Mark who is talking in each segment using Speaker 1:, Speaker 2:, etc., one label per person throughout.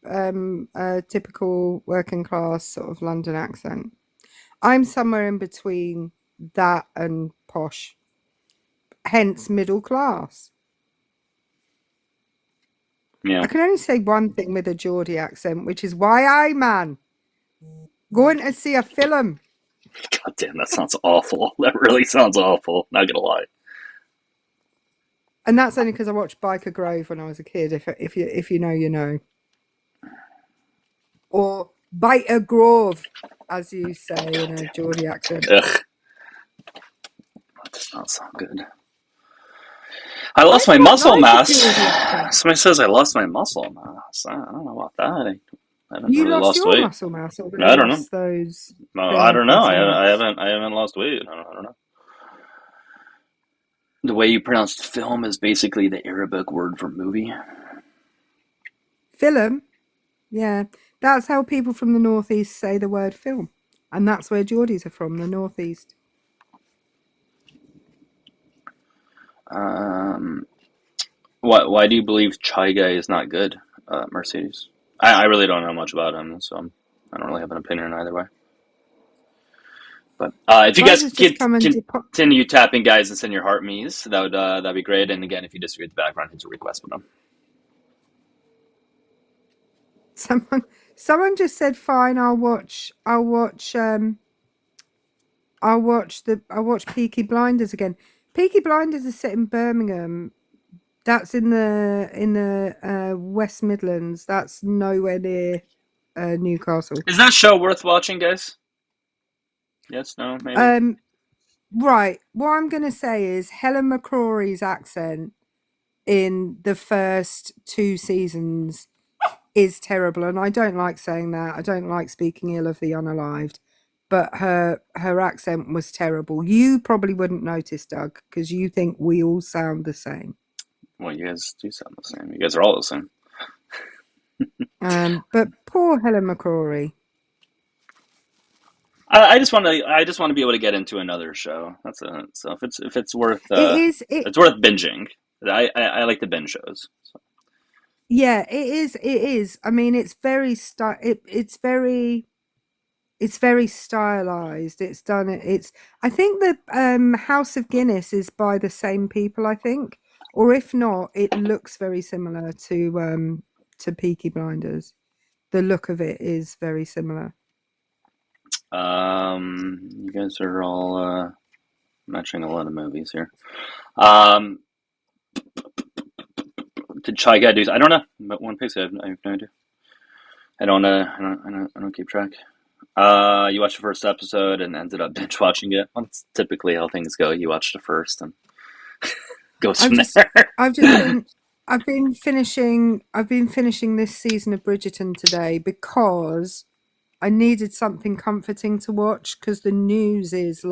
Speaker 1: a typical working class sort of London accent. I'm somewhere in between that and posh, hence middle class.
Speaker 2: Yeah.
Speaker 1: I can only say one thing with a Geordie accent, which is why I, man, going to see a film.
Speaker 2: God damn, that sounds awful. That really sounds awful. Not gonna lie.
Speaker 1: And that's only because I watched Biker Grove when I was a kid. If you know, you know. Or Biter Grove, as you say in
Speaker 2: God
Speaker 1: a
Speaker 2: damn.
Speaker 1: Geordie accent.
Speaker 2: Ugh. That does not sound good. I
Speaker 1: I
Speaker 2: lost my
Speaker 1: quite
Speaker 2: muscle
Speaker 1: like a
Speaker 2: mass.
Speaker 1: Geordie accent.
Speaker 2: Somebody says I lost my muscle mass. I don't know about that. I haven't
Speaker 1: You
Speaker 2: really
Speaker 1: lost
Speaker 2: lost
Speaker 1: your
Speaker 2: weight.
Speaker 1: muscle mass, or they
Speaker 2: I don't know.
Speaker 1: lost those
Speaker 2: No, I
Speaker 1: their
Speaker 2: don't know.
Speaker 1: muscle mass.
Speaker 2: I haven't lost weight. I don't know. The way you pronounce film is basically the Arabic word for movie.
Speaker 1: Film, yeah, that's how people from the northeast say the word film, and that's where Geordies are from, the northeast.
Speaker 2: Um, why do you believe Chai Guy is not good, Mercedes? I really don't know much about him, so I don't really have an opinion either way. But if you
Speaker 1: Guys
Speaker 2: guys
Speaker 1: has just come and
Speaker 2: continue tapping, guys, and send your heart me's, that'd be great. And again, if you disagree with the background, hit a request button.
Speaker 1: someone someone just said, "Fine, I'll watch Peaky Blinders again." Peaky Blinders is set in Birmingham. That's in the West Midlands. That's nowhere near Newcastle.
Speaker 2: Is that show worth watching, guys? Yes, no, maybe.
Speaker 1: Um, right. What I'm gonna say is Helen McCrory's accent in the first two seasons is terrible, and I don't like saying that. I don't like speaking ill of the unalived, but her accent was terrible. You probably wouldn't notice, Doug, because you think we all sound the same.
Speaker 2: Well, you guys do sound the same. You guys are all the same.
Speaker 1: But poor Helen McCrory.
Speaker 2: I just want to be able to get into another show. That's it. So if it's worth
Speaker 1: It is it
Speaker 2: it's worth binging. I like to binge shows. So.
Speaker 1: Yeah, it is. I mean, it's very stylized. It's done it. It's I think the House of Guinness is by the same people, I think. Or if not, it looks very similar to Peaky Blinders. The look of it is very similar.
Speaker 2: You guys are all matching a lot of movies here. Um, did Shy Guy do? I don't know. But One Piece, I have no idea. I don't keep track. You watched the first episode and ended up binge watching it. Well, that's typically how things go. You watch the first and goes
Speaker 1: I've
Speaker 2: from
Speaker 1: just
Speaker 2: there.
Speaker 1: I've just been I've been finishing this season of Bridgerton today because I needed something comforting to watch because the news is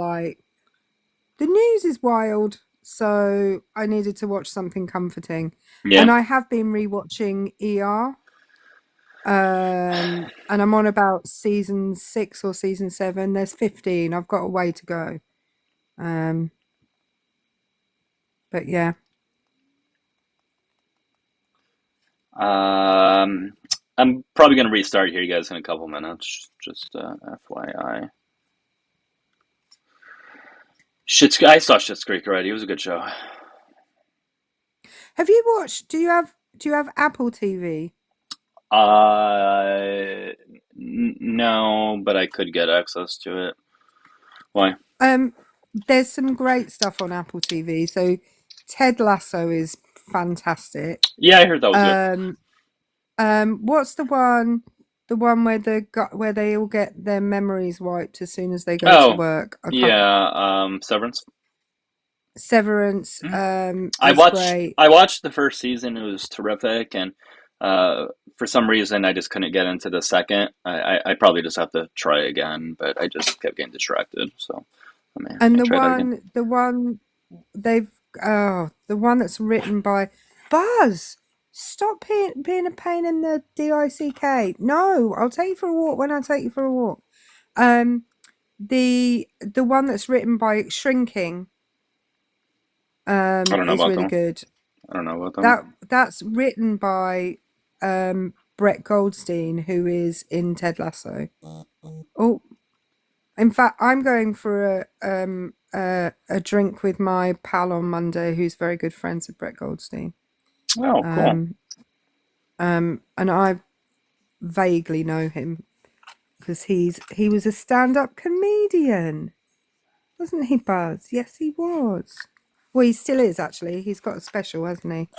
Speaker 1: wild. So I needed to watch something comforting.
Speaker 2: Yeah.
Speaker 1: And I have been rewatching ER. And I'm on about season 6 or season 7. There's 15. I've got a way to go. Um, but yeah.
Speaker 2: Um, I'm probably gonna restart here, you guys, in a couple minutes. Just FYI. I saw Schitt's Creek already. It was a good show.
Speaker 1: Have you watched do you have Apple TV?
Speaker 2: No, but I could get access to it. Why?
Speaker 1: Um, there's some great stuff on Apple TV. So Ted Lasso is fantastic.
Speaker 2: Yeah, I heard that was good.
Speaker 1: Um, what's the one where where they all get their memories wiped as soon as they go to
Speaker 2: Oh,
Speaker 1: work? I can't.
Speaker 2: yeah. Severance.
Speaker 1: Severance
Speaker 2: Hmm.
Speaker 1: is great.
Speaker 2: I watched the first season. It was terrific, and for some reason, I just couldn't get into the second. I probably just have to try again, but I just kept getting distracted. So I
Speaker 1: And
Speaker 2: try that again.
Speaker 1: the one they've the one that's written by Buzz. Stop being a pain in the dick. No, I'll take you for a walk when I take you for a walk. Um, the one that's written by Shrinking
Speaker 2: I don't know
Speaker 1: is
Speaker 2: about that
Speaker 1: really
Speaker 2: one.
Speaker 1: good.
Speaker 2: I don't know about that one.
Speaker 1: That's written by Brett Goldstein, who is in Ted Lasso. Oh, in fact, I'm going for a drink with my pal on Monday, who's very good friends with Brett Goldstein.
Speaker 2: Oh, cool.
Speaker 1: Um, and I vaguely know him because he was a stand-up comedian, wasn't he, Buzz? Yes, he was. Well, he still is actually. He's got a special, hasn't he?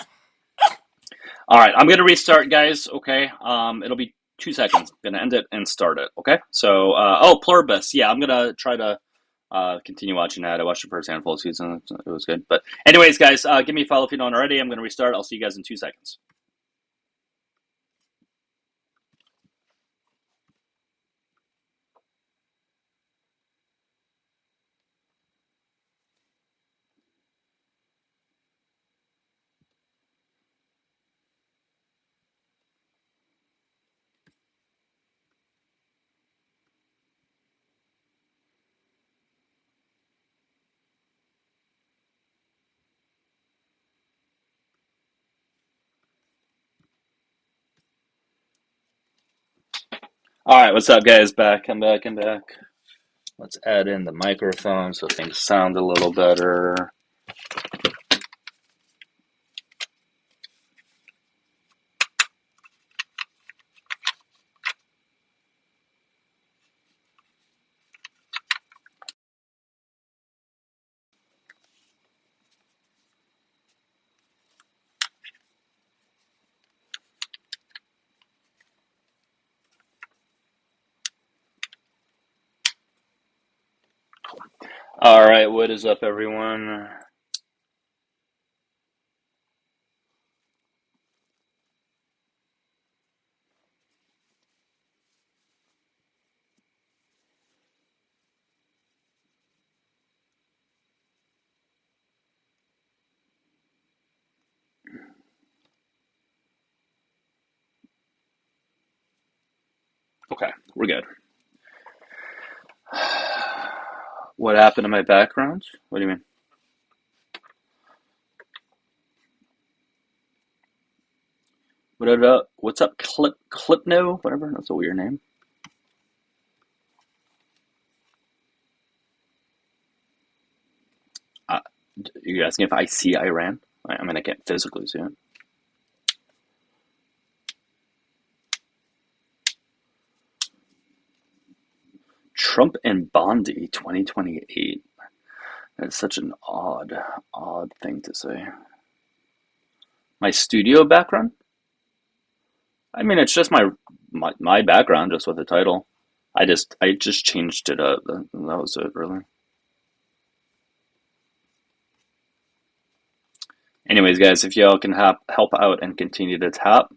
Speaker 2: All right, I'm gonna restart, guys. Okay, it'll be 2 seconds. I'm gonna end it and start it. Okay. So, oh, Pluribus. Yeah, I'm gonna try to continue watching that. I watched the first handful of seasons. It was good. But anyways, guys, give me a follow if you don't already. I'm gonna restart. I'll see you guys in 2 seconds. All right, what's up, guys? Back. I'm back. I'm back. Let's add in the microphone so things sound a little better. All right, what is up, everyone? Okay, we're good. What happened to my background? What do you mean? What's up, Clipno? Whatever. That's a weird name. Uh, you asking if I see Iran? I mean, I can't physically see it. Trump and Bondi 2028. That's such an odd thing to say. My studio background? I mean, it's just my background, just with the title. I just changed it up. That was it, really. Anyways, guys, if y'all can help out and continue to tap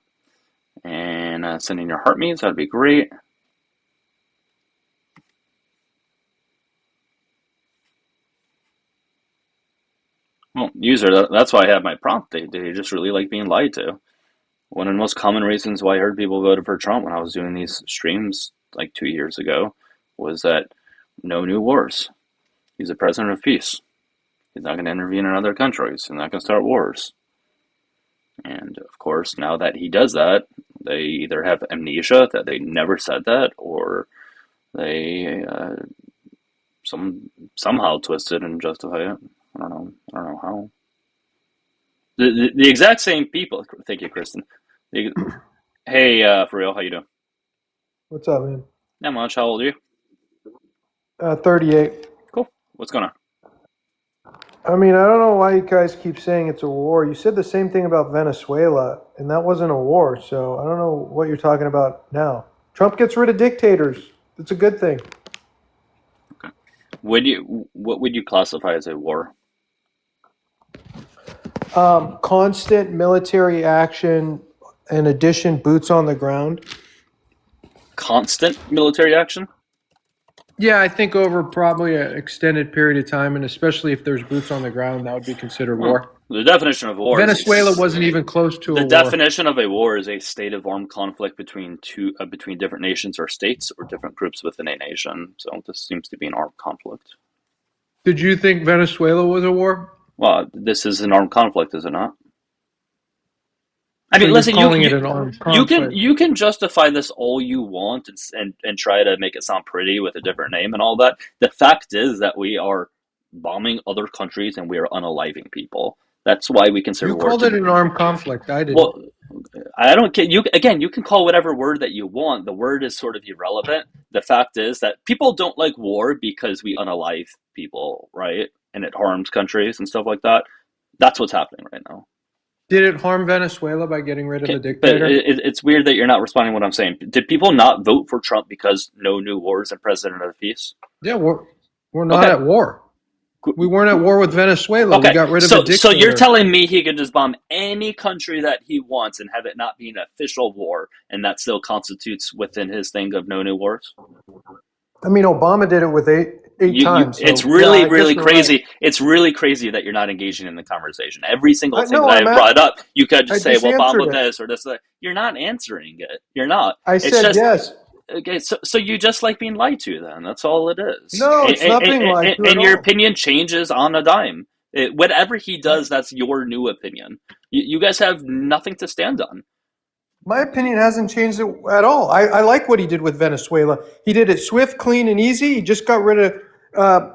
Speaker 2: and send in your heart means, that'd be great. Well, user, that's why I have my prompt. They just really like being lied to. One of the most common reasons why I heard people voted for Trump when I was doing these streams like 2 years ago was that no new wars. He's a president of peace. He's not going to intervene in other countries. He's not going to start wars. And of course, now that he does that, they either have amnesia that they never said that, or they somehow twist it and justify it. I don't know. I don't know how. The exact same people. Thank you, Kristen. Hey, for real, how you doing?
Speaker 3: What's up, man?
Speaker 2: Not much. How old are you?
Speaker 3: 38.
Speaker 2: Cool. What's going on?
Speaker 3: I mean, I don't know why you guys keep saying it's a war. You said the same thing about Venezuela, and that wasn't a war, so I don't know what you're talking about now. Trump gets rid of dictators. It's a good thing.
Speaker 2: Okay. What would you classify as a war?
Speaker 3: Constant military action, in addition, boots on the ground.
Speaker 2: Constant military action?
Speaker 3: Yeah, I think over probably an extended period of time, and especially if there's boots on the ground, that would be considered war.
Speaker 2: The definition of war is
Speaker 3: Venezuela wasn't even close to
Speaker 2: the
Speaker 3: a war.
Speaker 2: definition of a war is a state of armed conflict between between different nations or states or different groups within a nation. So this seems to be an armed conflict.
Speaker 3: Did you think Venezuela was a war?
Speaker 2: Well, this is an armed conflict, is it not? I
Speaker 3: So
Speaker 2: mean,
Speaker 3: you're
Speaker 2: listen,
Speaker 3: calling it an armed conflict.
Speaker 2: you can justify this all you want and try to make it sound pretty with a different name and all that. The fact is that we are bombing other countries and we are unaliving people. That's why we consider
Speaker 3: You
Speaker 2: war
Speaker 3: called
Speaker 2: to
Speaker 3: it
Speaker 2: be.
Speaker 3: an armed conflict. I didn't.
Speaker 2: Well, I don't care. You again, you can call whatever word that you want. The word is sort of irrelevant. The fact is that people don't like war because we unalive people, right? And it harms countries and stuff like that. That's what's happening right now.
Speaker 3: Did it harm Venezuela by getting rid of
Speaker 2: Okay,
Speaker 3: a
Speaker 2: but
Speaker 3: dictator?
Speaker 2: it's weird that you're not responding to what I'm saying. Did people not vote for Trump because no new wars and president of peace?
Speaker 3: Yeah, we're not
Speaker 2: Okay,
Speaker 3: at war. We weren't at war with Venezuela. We
Speaker 2: okay.
Speaker 3: got rid of a
Speaker 2: So you're
Speaker 3: dictator.
Speaker 2: telling me he could just bomb any country that he wants and have it not be an official war, and that still constitutes within his thing of no new wars?
Speaker 3: I mean, Obama did it with eight times.
Speaker 2: It's
Speaker 3: So yeah,
Speaker 2: really,
Speaker 3: I guess
Speaker 2: really
Speaker 3: you're right.
Speaker 2: crazy. It's really crazy that you're not engaging in the conversation. Every single thing
Speaker 3: No,
Speaker 2: that I've brought up, you could
Speaker 3: I
Speaker 2: just say,
Speaker 3: just
Speaker 2: well, bomb
Speaker 3: answered
Speaker 2: with
Speaker 3: it.
Speaker 2: this or this. You're not answering it. You're not.
Speaker 3: I
Speaker 2: It's
Speaker 3: said
Speaker 2: just,
Speaker 3: yes.
Speaker 2: okay, so you just like being lied to then. That's all it is.
Speaker 3: No, it's not being lied to at
Speaker 2: And your
Speaker 3: all.
Speaker 2: opinion changes on a dime. Whatever he does, that's your new opinion. You guys have nothing to stand on.
Speaker 3: My opinion hasn't changed at all. I like what he did with Venezuela. He did it swift, clean, and easy. He just got rid of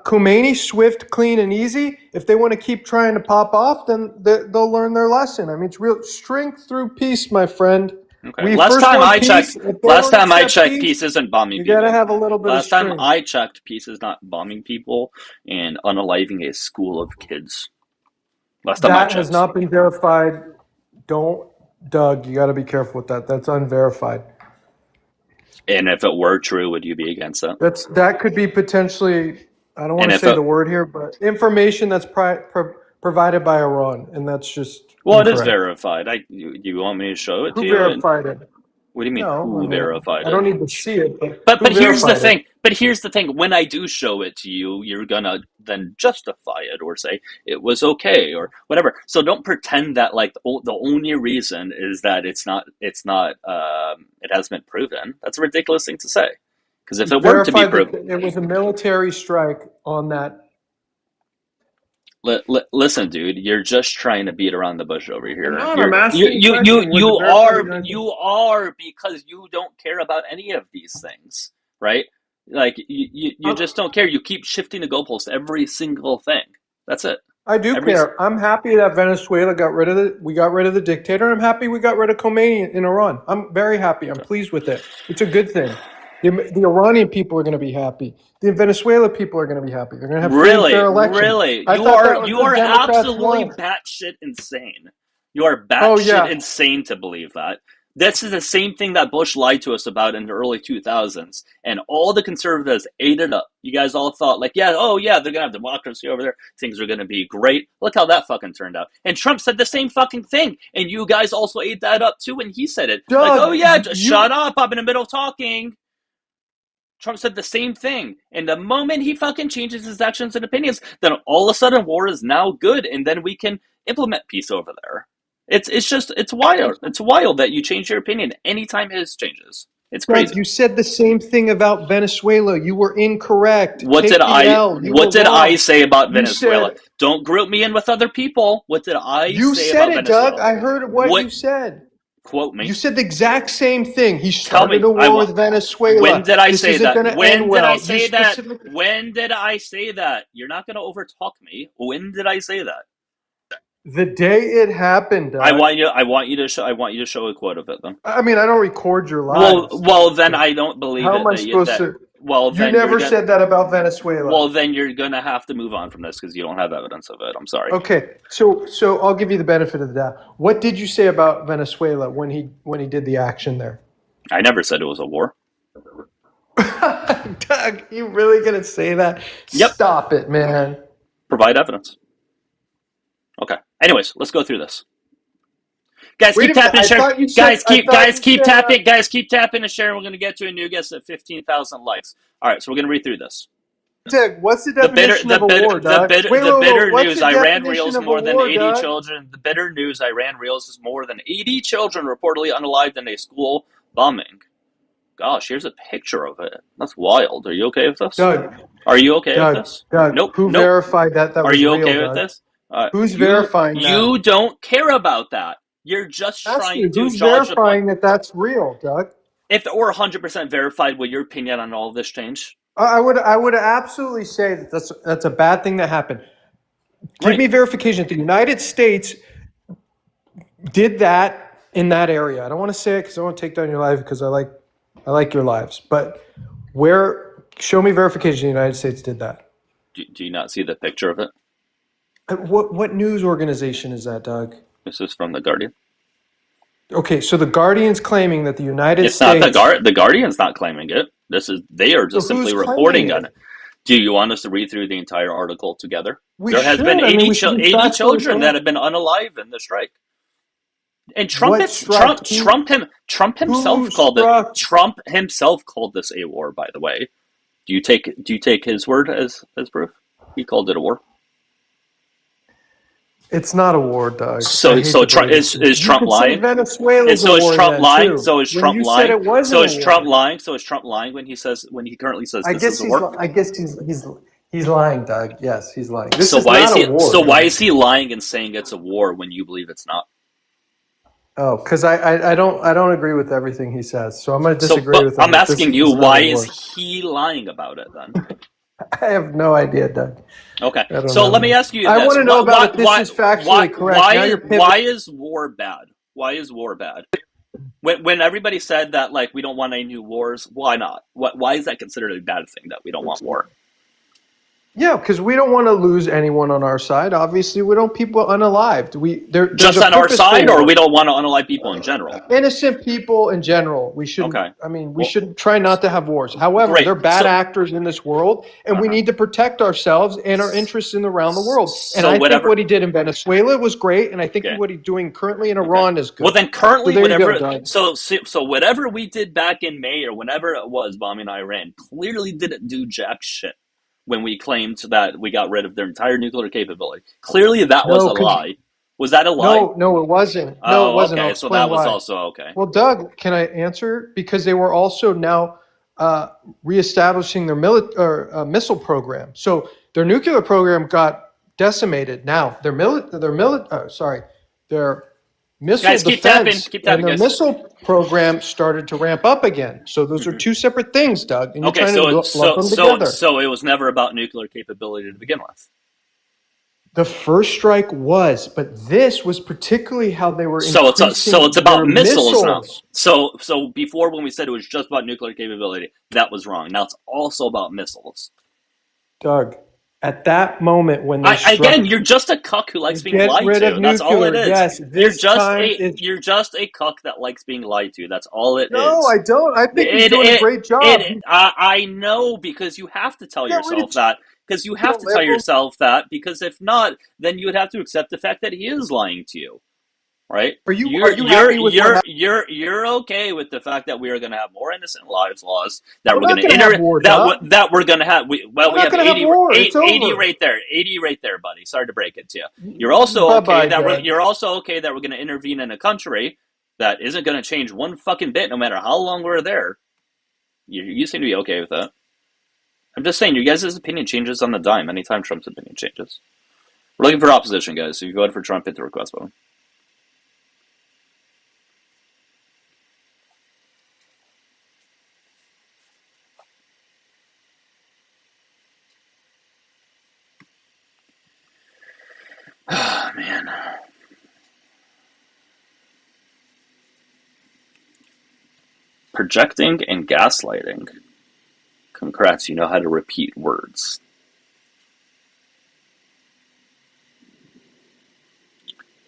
Speaker 3: Khomeini, swift, clean, and easy. If they want to keep trying to pop off, then they'll learn their lesson. I mean, it's real strength through peace, my friend.
Speaker 2: Okay.
Speaker 3: We first want peace. If they don't accept peace,
Speaker 2: Peace isn't bombing
Speaker 3: you got to
Speaker 2: people.
Speaker 3: have a little bit of
Speaker 2: Last time
Speaker 3: strength.
Speaker 2: I checked, peace is not bombing people and unaliving a school of kids. Last time I
Speaker 3: That
Speaker 2: checked.
Speaker 3: has not been verified. Doug, you got to be careful with that. That's unverified.
Speaker 2: And if it were true, would you be against it?
Speaker 3: That could be potentially, I don't want to say the word here, but information that's provided by Iran, and that's just
Speaker 2: well, it is
Speaker 3: incorrect.
Speaker 2: verified. You want me to show it to
Speaker 3: Who
Speaker 2: you?
Speaker 3: verified it?
Speaker 2: What do you mean?
Speaker 3: No,
Speaker 2: Who verified
Speaker 3: I
Speaker 2: it?
Speaker 3: don't need to see it, but who
Speaker 2: But here's the
Speaker 3: verified it?
Speaker 2: thing. But here's the thing. When I do show it to you, you're gonna then justify it or say it was okay or whatever. So don't pretend that like the only reason is that it hasn't been proven. That's a ridiculous thing to say. Because if it were to be
Speaker 3: Verified that
Speaker 2: proven,
Speaker 3: it was a military strike on that.
Speaker 2: listen, dude, you're just trying to beat around the bush over here.
Speaker 3: I'm asking a question.
Speaker 2: You are because you don't care about any of these things, right? Like you just don't care. You keep shifting the goalpost every single thing. That's it.
Speaker 3: I do care. I'm happy that Venezuela we got rid of the dictator. I'm happy we got rid of Khomeini in Iran. I'm very happy. I'm pleased with it. It's a good thing. The Iranian people are going to be happy. The Venezuela people are going to be happy. They're going to have free and fair elections.
Speaker 2: Really, you are absolutely batshit insane. You are batshit insane to believe that. This is the same thing that Bush lied to us about in the early 2000s, and all the conservatives ate it up. You guys all thought like, yeah, oh yeah, they're gonna have democracy over there. Things are gonna be great. Look how that fucking turned out. And Trump said the same fucking thing, and you guys also ate that up too when he said it.
Speaker 3: Doug,
Speaker 2: like, oh yeah, just shut up! I'm in the middle of talking. Trump said the same thing. And the moment he fucking changes his actions and opinions, then all of a sudden war is now good, and then we can implement peace over there. It's wild. It's wild that you change your opinion anytime his changes. It's crazy.
Speaker 3: Doug, you said the same thing about Venezuela. You were incorrect.
Speaker 2: What did I say about Venezuela? Don't group me in with other people. What did I say about Venezuela?
Speaker 3: You said it, Doug. I heard what you said.
Speaker 2: Quote me.
Speaker 3: You said the exact same thing. He started a war with Venezuela.
Speaker 2: When did I say that?
Speaker 3: When
Speaker 2: did I say that? When did I say that? You're not going to overtalk me. When did I say that?
Speaker 3: The day it happened, Doug.
Speaker 2: I want you to show a quote of it then.
Speaker 3: I mean, I don't record your lives.
Speaker 2: Well, then I don't believe
Speaker 3: How
Speaker 2: it.
Speaker 3: am I supposed to?
Speaker 2: Well,
Speaker 3: you never said that about Venezuela.
Speaker 2: Well, then you're gonna have to move on from this because you don't have evidence of it. I'm sorry.
Speaker 3: Okay, so I'll give you the benefit of the doubt. What did you say about Venezuela when he did the action there?
Speaker 2: I never said it was a war.
Speaker 3: Doug, you really gonna say that?
Speaker 2: Yep.
Speaker 3: Stop it, man.
Speaker 2: Provide evidence. Okay. Anyways, let's go through this. Guys, keep tapping and sharing. Guys, keep tapping. Guys, keep tapping and sharing. We're going to get to a new guest at 15,000 likes. All right, so we're going to read through this.
Speaker 3: Doug, what's the definition of a war, Doug?
Speaker 2: The bitter news: Iran reels more than 80 children. The bitter news: Iran reels more than 80 children reportedly unalived in a school bombing. Gosh, here's a picture of it. That's wild. Are you okay with this?
Speaker 3: Doug,
Speaker 2: are you okay with this?
Speaker 3: Doug,
Speaker 2: nope.
Speaker 3: Who verified that? That was
Speaker 2: Are you
Speaker 3: real,
Speaker 2: okay
Speaker 3: Doug?
Speaker 2: with this?
Speaker 3: Who's verifying that?
Speaker 2: You don't care about that. You're just
Speaker 3: Ask
Speaker 2: trying
Speaker 3: you,
Speaker 2: to
Speaker 3: who's
Speaker 2: dodge the point.
Speaker 3: verifying that that's real, Doug?
Speaker 2: If it were 100% verified, would your opinion on all of this change?
Speaker 3: I would absolutely say that that's a bad thing that happened. Give
Speaker 2: Right.
Speaker 3: me verification that the United States did that in that area. I don't want to say it because I want to take down your life because I like your lives. But show me verification the United States did that.
Speaker 2: Do you not see the picture of it?
Speaker 3: What news organization is that, Doug?
Speaker 2: This is from The Guardian.
Speaker 3: Okay, so the Guardian's claiming that the United
Speaker 2: It's not
Speaker 3: States.
Speaker 2: The Guardian's not claiming it. They are
Speaker 3: So
Speaker 2: just
Speaker 3: who's
Speaker 2: simply
Speaker 3: claiming
Speaker 2: reporting on
Speaker 3: it?
Speaker 2: it. Do you want us to read through the entire article together?
Speaker 3: We
Speaker 2: There has been
Speaker 3: should. I mean, we should be
Speaker 2: 80
Speaker 3: factually
Speaker 2: children that
Speaker 3: correct.
Speaker 2: have been unalive in the strike. And
Speaker 3: What strike?
Speaker 2: Trump
Speaker 3: Who
Speaker 2: himself called it.
Speaker 3: struck?
Speaker 2: Trump himself called this a war. By the way, do you take his word as proof? He called it a war.
Speaker 3: It's not a war, Doug. I
Speaker 2: So
Speaker 3: hate to break it to you.
Speaker 2: Is
Speaker 3: You
Speaker 2: Trump
Speaker 3: could say
Speaker 2: lying? And
Speaker 3: Venezuela's a
Speaker 2: so is
Speaker 3: war
Speaker 2: Trump
Speaker 3: then
Speaker 2: lying?
Speaker 3: too.
Speaker 2: So is
Speaker 3: When
Speaker 2: Trump
Speaker 3: you said
Speaker 2: lying?
Speaker 3: it wasn't
Speaker 2: So
Speaker 3: a
Speaker 2: is Trump
Speaker 3: war,
Speaker 2: lying? So is Trump lying when he currently says
Speaker 3: I
Speaker 2: this is
Speaker 3: guess
Speaker 2: a war?
Speaker 3: he's lying, Doug. Yes, he's lying. This
Speaker 2: So
Speaker 3: is
Speaker 2: why is
Speaker 3: not a
Speaker 2: he
Speaker 3: war,
Speaker 2: so why
Speaker 3: Doug.
Speaker 2: is he lying and saying it's a war when you believe it's not?
Speaker 3: Oh, because I don't agree with everything he says, so I'm going to
Speaker 2: So,
Speaker 3: disagree
Speaker 2: but
Speaker 3: with him
Speaker 2: I'm
Speaker 3: that this
Speaker 2: asking you,
Speaker 3: is not a
Speaker 2: why is
Speaker 3: war.
Speaker 2: he lying about it then?
Speaker 3: I have no idea, Doug.
Speaker 2: Okay,
Speaker 3: I don't
Speaker 2: so
Speaker 3: know,
Speaker 2: let me
Speaker 3: man.
Speaker 2: ask you
Speaker 3: I
Speaker 2: this:
Speaker 3: want to know about if this is factually correct. Now you're pivoting.
Speaker 2: why is war bad? Why is war bad? When everybody said that, like, we don't want any new wars, why not? Why is that considered a bad thing that we don't want war?
Speaker 3: Yeah, because we don't want to lose anyone on our side. Obviously, we don't people unalived. There's
Speaker 2: Just
Speaker 3: a
Speaker 2: on our
Speaker 3: purpose for
Speaker 2: side, or
Speaker 3: war.
Speaker 2: we don't want to unalive people in general?
Speaker 3: Innocent people in general. We shouldn't.
Speaker 2: Okay,
Speaker 3: I mean, we
Speaker 2: well,
Speaker 3: should try not to have wars. However,
Speaker 2: great.
Speaker 3: they're bad actors in this world, and we
Speaker 2: Uh-huh.
Speaker 3: need to protect ourselves and our interests in around the world. And
Speaker 2: So
Speaker 3: I think
Speaker 2: whatever.
Speaker 3: what he did in Venezuela was great, and I think
Speaker 2: Okay.
Speaker 3: what he's doing currently in
Speaker 2: Okay.
Speaker 3: Iran is
Speaker 2: Well,
Speaker 3: good.
Speaker 2: then
Speaker 3: So
Speaker 2: currently,
Speaker 3: there you go,
Speaker 2: whatever.
Speaker 3: Doug.
Speaker 2: So whatever we did back in May or whenever it was bombing Iran clearly didn't do jack shit when we claimed that we got rid of their entire nuclear capability. Clearly, that was
Speaker 3: No,
Speaker 2: a lie. Was that a lie?
Speaker 3: no, it wasn't. No, it
Speaker 2: Oh,
Speaker 3: wasn't. I'll
Speaker 2: okay. So that
Speaker 3: explain
Speaker 2: was
Speaker 3: why.
Speaker 2: also okay.
Speaker 3: Well, Doug, can I answer? Because they were also now reestablishing their missile program. So their nuclear program got decimated. Now their missile
Speaker 2: Guys, keep tapping.
Speaker 3: defense
Speaker 2: Keep
Speaker 3: and
Speaker 2: tapping,
Speaker 3: their
Speaker 2: guys.
Speaker 3: missile program started to ramp up again. So those are
Speaker 2: Hmm.
Speaker 3: two separate things, Doug, and you're
Speaker 2: Okay.
Speaker 3: trying to
Speaker 2: So
Speaker 3: lump
Speaker 2: so
Speaker 3: them
Speaker 2: so
Speaker 3: together.
Speaker 2: so it was never about nuclear capability to begin with.
Speaker 3: The first strike was, but this was particularly how they were
Speaker 2: So it's
Speaker 3: increasing
Speaker 2: about
Speaker 3: their
Speaker 2: missiles now.
Speaker 3: missiles.
Speaker 2: So before, when we said it was just about nuclear capability, that was wrong. Now it's also about missiles.
Speaker 3: Doug, at that moment when they
Speaker 2: Again,
Speaker 3: struck
Speaker 2: you're just a cuck who likes
Speaker 3: to
Speaker 2: being
Speaker 3: get
Speaker 2: lied
Speaker 3: rid of
Speaker 2: to. That's all it
Speaker 3: nuclear,
Speaker 2: is.
Speaker 3: yes, this time is.
Speaker 2: You're just a cuck that likes being lied to. That's all it
Speaker 3: No, I
Speaker 2: is.
Speaker 3: don't. I think he's
Speaker 2: It
Speaker 3: doing a
Speaker 2: it
Speaker 3: great job. He
Speaker 2: I know, because you have to tell
Speaker 3: got rid of
Speaker 2: yourself that. Because you have
Speaker 3: the
Speaker 2: to tell
Speaker 3: liberals.
Speaker 2: yourself that. Because if not, then you would have to accept the fact that he is lying to you. Right?
Speaker 3: Are you happy with what happened?
Speaker 2: You're okay with the fact that we are going to have more innocent lives laws, that
Speaker 3: We're
Speaker 2: we're going
Speaker 3: not
Speaker 2: to
Speaker 3: going to have war, Doug.
Speaker 2: that we're going to have.
Speaker 3: We're
Speaker 2: We
Speaker 3: not
Speaker 2: have
Speaker 3: going to have war. It's
Speaker 2: 80
Speaker 3: over.
Speaker 2: right there, 80 right there, buddy. Sorry to break it to you. You're also
Speaker 3: Bye
Speaker 2: okay
Speaker 3: bye,
Speaker 2: that
Speaker 3: Doug.
Speaker 2: we're going to intervene in a country that isn't going to change one fucking bit, no matter how long we're there. You seem to be okay with that. I'm just saying, you guys' opinion changes on the dime anytime Trump's opinion changes. We're looking for opposition, guys. So if you voted for Trump, hit the request button. Ah, man. Projecting and gaslighting. Congrats, you know how to repeat words.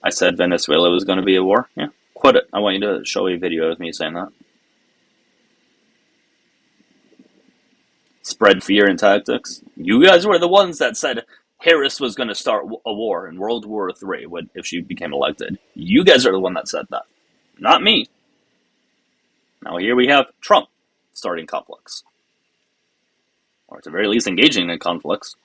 Speaker 2: I said Venezuela was going to be a war. Yeah, quote it. I want you to show a video of me saying that. Spread fear and tactics. You guys were the ones that said Harris was going to start a war in World War III if she became elected. You guys are the one that said that, not me. Now here we have Trump starting conflicts, or at the very least engaging in conflicts.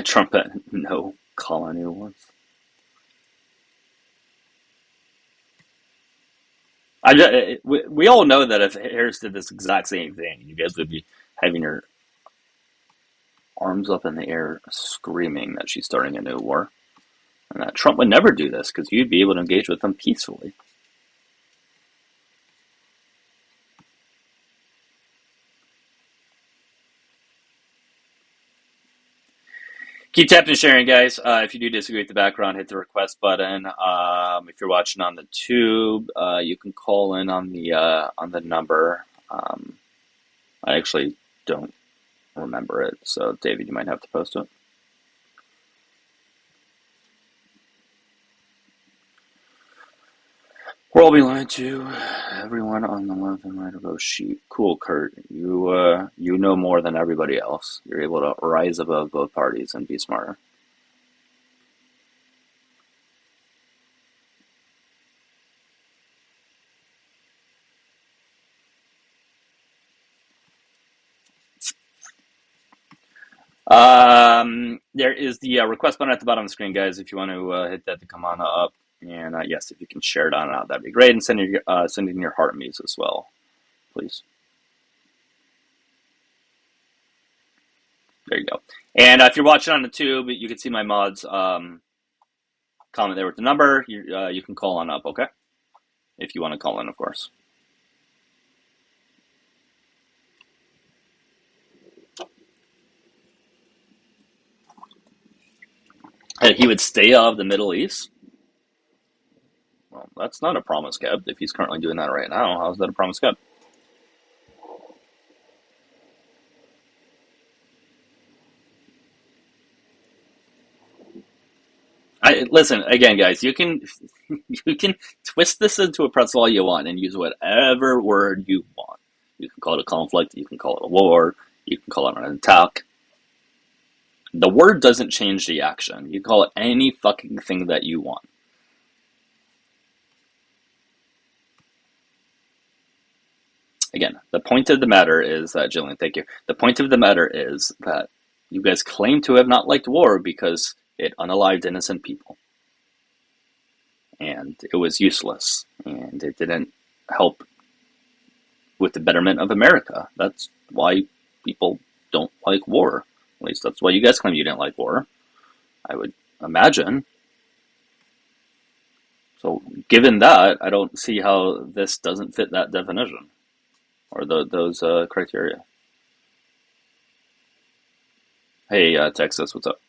Speaker 2: Trump had no colony wars. we all know that if Harris did this exact same thing, you guys would be having your arms up in the air screaming that she's starting a new war. And that Trump would never do this because you'd be able to engage with them peacefully. Keep tapping and sharing, guys. If you do disagree with the background, hit the request button. If you're watching on the tube, you can call in on the number. I actually don't remember it, so David, you might have to post it. We're all being lied to. Everyone on the left and right of those sheep. Cool, Kurt. You know more than everybody else. You're able to rise above both parties and be smarter. There is the request button at the bottom of the screen, guys. If you want to hit that to come on up, and yes, if you can share it on out, that'd be great. And send in your heart emojis as well, please. There you go. And if you're watching on the tube, you can see my mods comment there with the number. You can call on up, okay? If you want to call in, of course. And he would stay out of the Middle East? Well, that's not a promise kept. If he's currently doing that right now, how's that a promise kept? Listen again, guys. You can twist this into a pretzel all you want and use whatever word you want. You can call it a conflict. You can call it a war. You can call it an attack. The word doesn't change the action. You call it any fucking thing that you want. Again, the point of the matter is that, Jillian, thank you. The point of the matter is that you guys claim to have not liked war because it unalived innocent people. And it was useless. And it didn't help with the betterment of America. That's why people don't like war. At least that's why you guys claim you didn't like war, I would imagine. So given that, I don't see how this doesn't fit that definition or those criteria. Hey, Texas, what's up?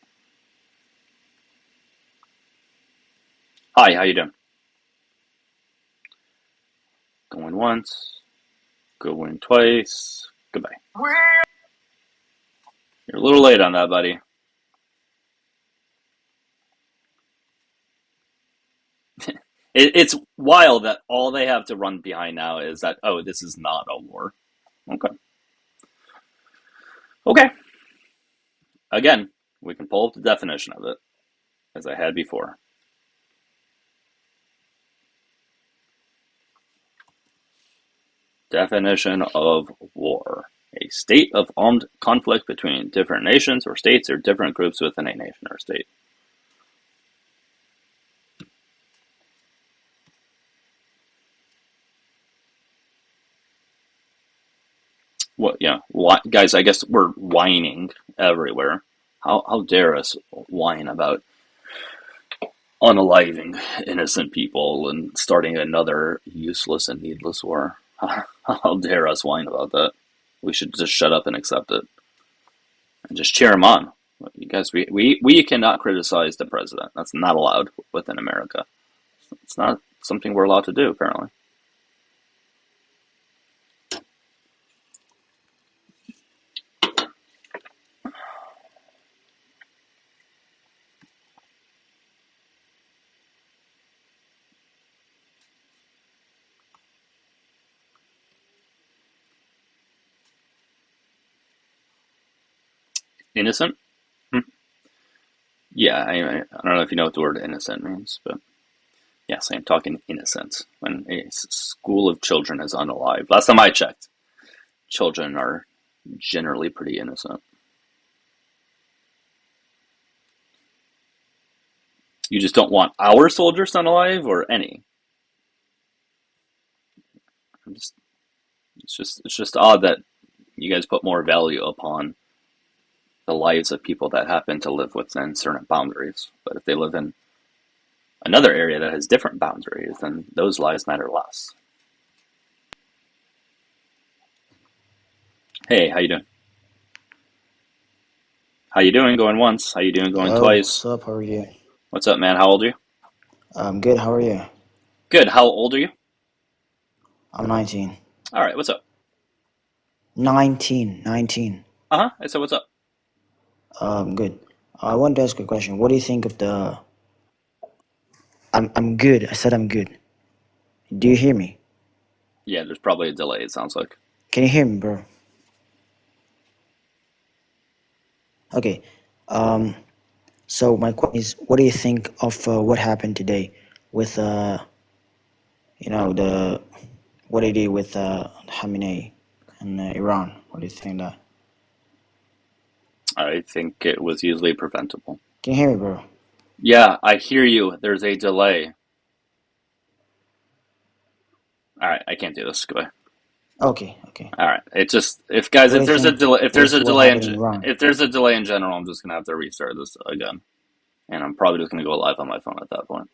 Speaker 2: Hi, how you doing? Going once, going twice, goodbye. You're a little late on that, buddy. It's wild that all they have to run behind now is that, oh, this is not a war. Okay. Okay. Again, we can pull up the definition of it, as I had before. Definition of war. A state of armed conflict between different nations or states or different groups within a nation or state. Well, yeah, guys, I guess we're whining everywhere. How dare us whine about unaliving innocent people and starting another useless and needless war? How dare us whine about that? We should just shut up and accept it and just cheer him on. You guys, we cannot criticize the president. That's not allowed within America. It's not something we're allowed to do, apparently. Innocent? Yeah, I don't know if you know what the word innocent means, but yes, I'm talking innocent. When a school of children is unalive. Last time I checked, children are generally pretty innocent. You just don't want our soldiers unalive or any? It's just odd that you guys put more value upon the lives of people that happen to live within certain boundaries. But if they live in another area that has different boundaries, then those lives matter less. Hey, how you doing? How you doing? Going once. How you doing? Going
Speaker 4: Hello,
Speaker 2: twice.
Speaker 4: what's up? How are you?
Speaker 2: What's up, man? How old are you?
Speaker 4: I'm good. How are you?
Speaker 2: Good. How old are you?
Speaker 4: I'm 19.
Speaker 2: All right. What's up?
Speaker 4: 19.
Speaker 2: I said, what's up?
Speaker 4: Good. I wanted to ask a question. What do you think of the... I'm good. I said I'm good. Do you hear me?
Speaker 2: Yeah, there's probably a delay, it sounds like.
Speaker 4: Can you hear me, bro? Okay. So my question is, what do you think of what happened today with, what they did with Khamenei and Iran? What do you think of that?
Speaker 2: I think it was easily preventable.
Speaker 4: Can you hear me, bro?
Speaker 2: Yeah, I hear you. There's a delay. All right, I can't do this. Goodbye.
Speaker 4: Okay.
Speaker 2: All right. It just if
Speaker 4: What do you
Speaker 2: there's a
Speaker 4: think
Speaker 2: delay
Speaker 4: with what happened in Iran?
Speaker 2: if there's a delay in general, I'm just gonna have to restart this again, and I'm probably just gonna go live on my phone at that point.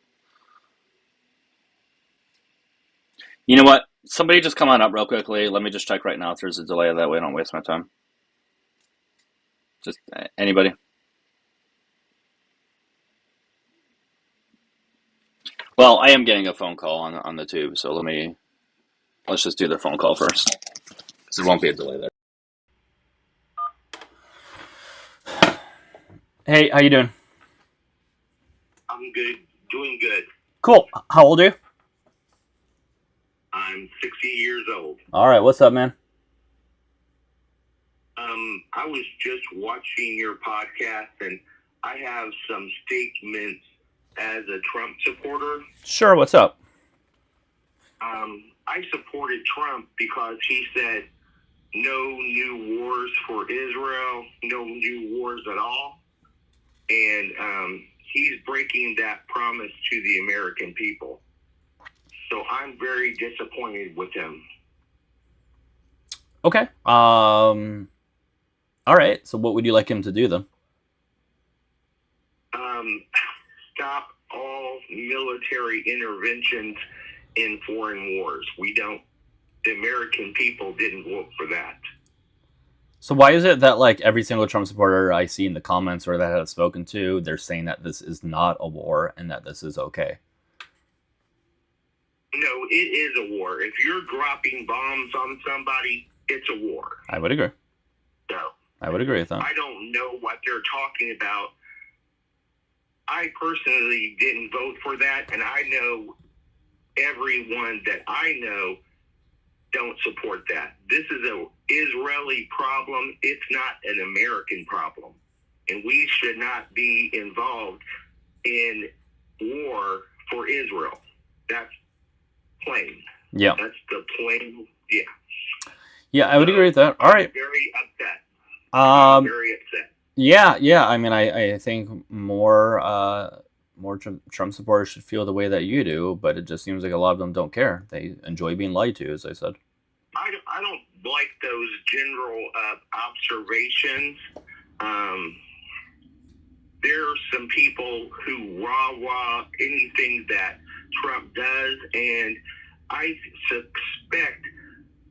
Speaker 2: You know what? Somebody just come on up real quickly. Let me just check right now if there's a delay. That way, I don't waste my time. Just anybody. Well, I am getting a phone call on the tube, so let's just do the phone call first, because there won't be a delay there. Hey, how you doing?
Speaker 5: I'm good, doing good.
Speaker 2: Cool. How old are you?
Speaker 5: I'm 60 years old.
Speaker 2: All right. What's up, man?
Speaker 5: I was just watching your podcast, and I have some statements as a Trump supporter.
Speaker 2: Sure. What's up?
Speaker 5: I supported Trump because he said no new wars for Israel, no new wars at all. And he's breaking that promise to the American people. So I'm very disappointed with him.
Speaker 2: Okay. All right. So what would you like him to do then?
Speaker 5: Stop all military interventions in foreign wars. The American people didn't vote for that.
Speaker 2: So why is it that like every single Trump supporter I see in the comments or that I've spoken to, they're saying that this is not a war and that this is okay?
Speaker 5: No, it is a war. If you're dropping bombs on somebody, it's a war.
Speaker 2: I would agree.
Speaker 5: So
Speaker 2: I would agree with that.
Speaker 5: I don't know what they're talking about. I personally didn't vote for that, and I know everyone that I know don't support that. This is an Israeli problem. It's not an American problem. And we should not be involved in war for Israel. That's plain.
Speaker 2: Yeah.
Speaker 5: That's the plain, yeah.
Speaker 2: Yeah, I would agree with that. All right.
Speaker 5: I'm very upset. I'm very upset.
Speaker 2: Yeah. I mean, I think more Trump supporters should feel the way that you do, but it just seems like a lot of them don't care. They enjoy being lied to, as I said.
Speaker 5: I don't like those general observations. There are some people who rah anything that Trump does, and I suspect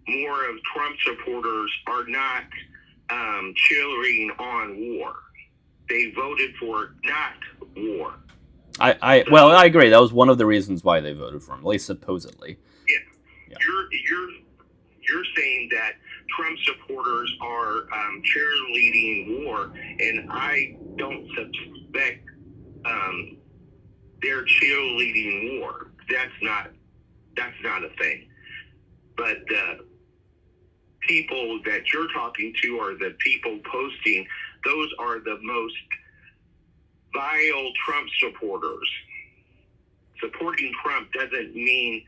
Speaker 5: more of Trump supporters are not cheering on war. They voted for not war.
Speaker 2: I agree. That was one of the reasons why they voted for him, at least supposedly.
Speaker 5: Yeah. You're saying that Trump supporters are cheerleading war, and I don't suspect they're cheerleading war. That's not a thing. But people that you're talking to are the people posting. Those are the most vile Trump supporters. Supporting Trump doesn't mean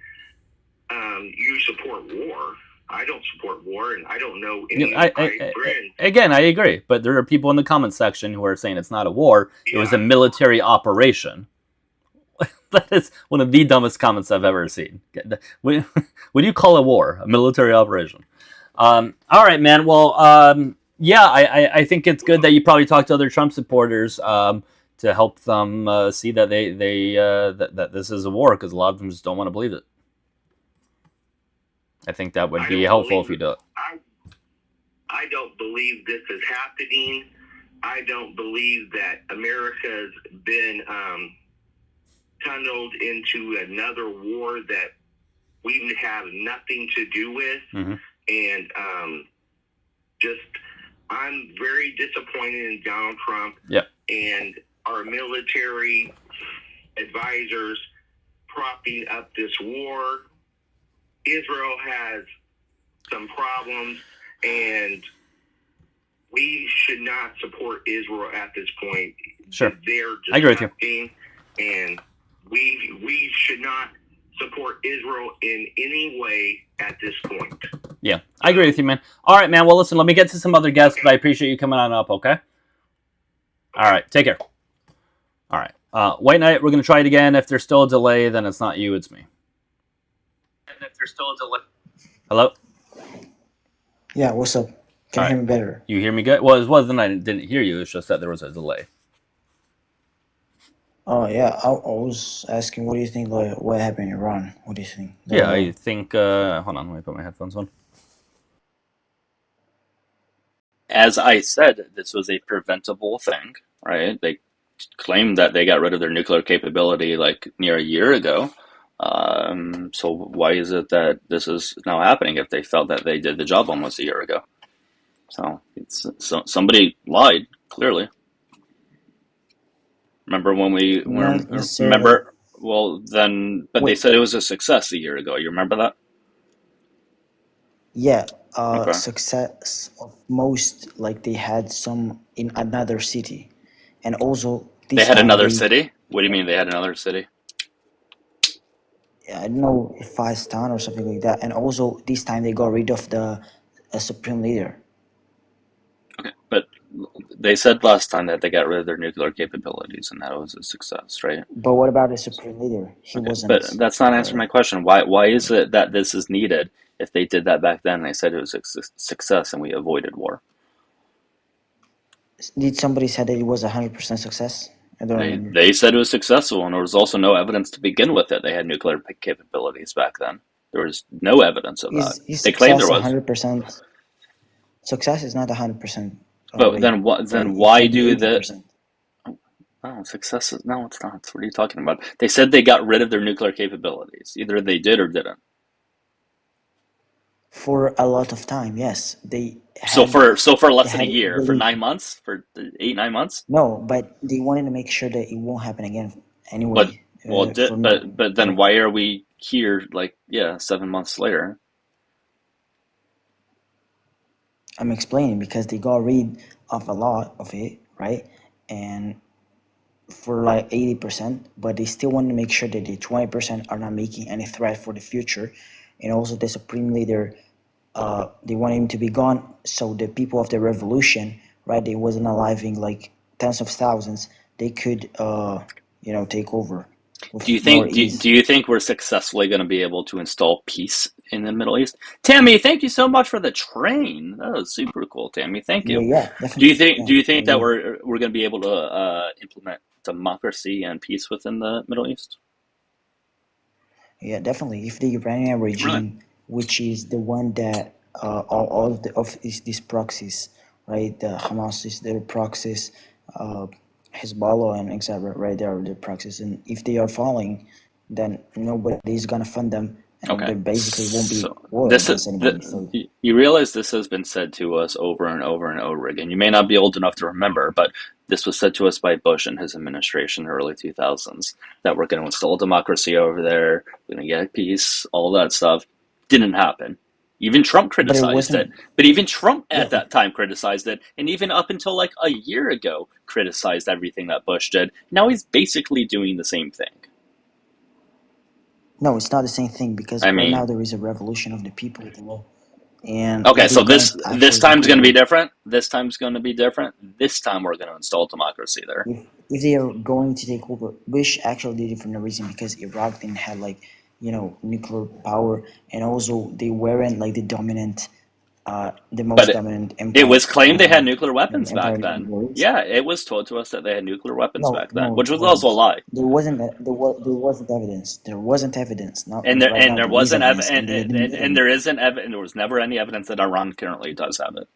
Speaker 5: you support war. I don't support war, and I don't know any of my friends.
Speaker 2: Again, I agree, but there are people in the comment section who are saying it's not a war. Yeah. It was a military operation. That is one of the dumbest comments I've ever seen. What do you call a war? A military operation? All right, man. Well, yeah, I think it's good that you probably talked to other Trump supporters to help them see that that this is a war, because a lot of them just don't want to believe it. I think that would be helpful if you do it.
Speaker 5: I don't believe this is happening. I don't believe that America's been tunneled into another war that we have nothing to do with.
Speaker 2: Mm-hmm.
Speaker 5: And I'm very disappointed in Donald Trump and our military advisors propping up this war. Israel has some problems, and we should not support Israel at this point.
Speaker 2: Sure.
Speaker 5: They're
Speaker 2: I agree with you.
Speaker 5: And we should not support Israel in any way at this point.
Speaker 2: Yeah, I agree with you, man. All right, man. Well, listen, let me get to some other guests, but I appreciate you coming on up, okay? All right, take care. All right. White Knight, we're going to try it again. If there's still a delay, then it's not you, it's me. And if there's still a delay... Hello?
Speaker 4: Yeah, what's up? Can you hear me better?
Speaker 2: You hear me good? Well, it wasn't I didn't hear you. It's just that there was a delay.
Speaker 4: Oh, yeah. I was asking, what do you think, like, what happened in Iran? What do you think?
Speaker 2: Yeah, I think... hold on, let me put my headphones on. As I said, this was a preventable thing, right? They claimed that they got rid of their nuclear capability like near a year ago. So why is it that this is now happening if they felt that they did the job almost a year ago? So somebody lied, clearly. Remember when we remember? Well, then, but they said it was a success a year ago. You remember that?
Speaker 4: Yeah, success of most, like they had some in another city, and also
Speaker 2: they had another city. What do you mean they had another city?
Speaker 4: I don't know if Pakistan or something like that, and also this time they got rid of the supreme leader.
Speaker 2: Okay, but they said last time that they got rid of their nuclear capabilities, and that was a success, right?
Speaker 4: But what about the supreme leader? He wasn't.
Speaker 2: But that's not answering my question. Why is it that this is needed if they did that back then? They said it was a success, and we avoided war.
Speaker 4: Did somebody say that it was 100% success? I don't remember.
Speaker 2: They said it was successful, and there was also no evidence to begin with that they had nuclear capabilities back then. There was no evidence of that. They claimed there was.
Speaker 4: 100%. Success is not 100%.
Speaker 2: But then why do the... Oh, success is... No, it's not. What are you talking about? They said they got rid of their nuclear capabilities. Either they did or didn't.
Speaker 4: For a lot of time, yes.
Speaker 2: So for less than a year, for 9 months, for 8-9 months.
Speaker 4: No, but they wanted to make sure that it won't happen again. Anyway.
Speaker 2: But then why are we here? 7 months later.
Speaker 4: I'm explaining because they got rid of a lot of it, right? And for 80%, but they still want to make sure that the 20% are not making any threat for the future. And also the supreme leader, they want him to be gone, so the people of the revolution, right, they wasn't alive in tens of thousands, they could take over.
Speaker 2: Do you think we're successfully going to be able to install peace in the Middle East? Tammy, thank you so much for the train. That was super cool, Tammy. Thank you.
Speaker 4: Yeah, definitely.
Speaker 2: Do you think that we're going to be able to implement democracy and peace within the Middle East?
Speaker 4: Yeah, definitely. If the Iranian regime, which is the one that all of these proxies, right? The Hamas is their proxies, Hezbollah and etc. Right, they are their proxies, and if they are falling, then nobody is gonna fund them, and there basically won't be war against anybody.
Speaker 2: You realize this has been said to us over and over and over again. You may not be old enough to remember, but this was said to us by Bush and his administration in the early 2000s, that we're going to install democracy over there, we're going to get peace, all that stuff. Didn't happen. Even Trump criticized it. But even Trump at that time criticized it, and even up until a year ago criticized everything that Bush did. Now he's basically doing the same thing.
Speaker 4: No, it's not the same thing, because right now there is a revolution of the people with the law. And
Speaker 2: okay, so this time's going to be different. This time's going to be different. This time we're going to install democracy there.
Speaker 4: if they are going to take over, Bush actually did it for no reason because Iraq didn't have like nuclear power, and also they weren't like the most
Speaker 2: But
Speaker 4: dominant
Speaker 2: it
Speaker 4: empire
Speaker 2: was claimed they had nuclear weapons
Speaker 4: empire
Speaker 2: back
Speaker 4: in the
Speaker 2: then.
Speaker 4: Middle East.
Speaker 2: Yeah, it was told to us that they had nuclear weapons
Speaker 4: No,
Speaker 2: back then,
Speaker 4: no,
Speaker 2: which
Speaker 4: it
Speaker 2: was also a
Speaker 4: wasn't.
Speaker 2: lie.
Speaker 4: There wasn't evidence. There wasn't evidence. Now
Speaker 2: And there
Speaker 4: right
Speaker 2: and
Speaker 4: now
Speaker 2: there
Speaker 4: there is
Speaker 2: wasn't
Speaker 4: evidence, and they admit
Speaker 2: and
Speaker 4: it.
Speaker 2: there isn't and there was never any evidence that Iran currently does have it.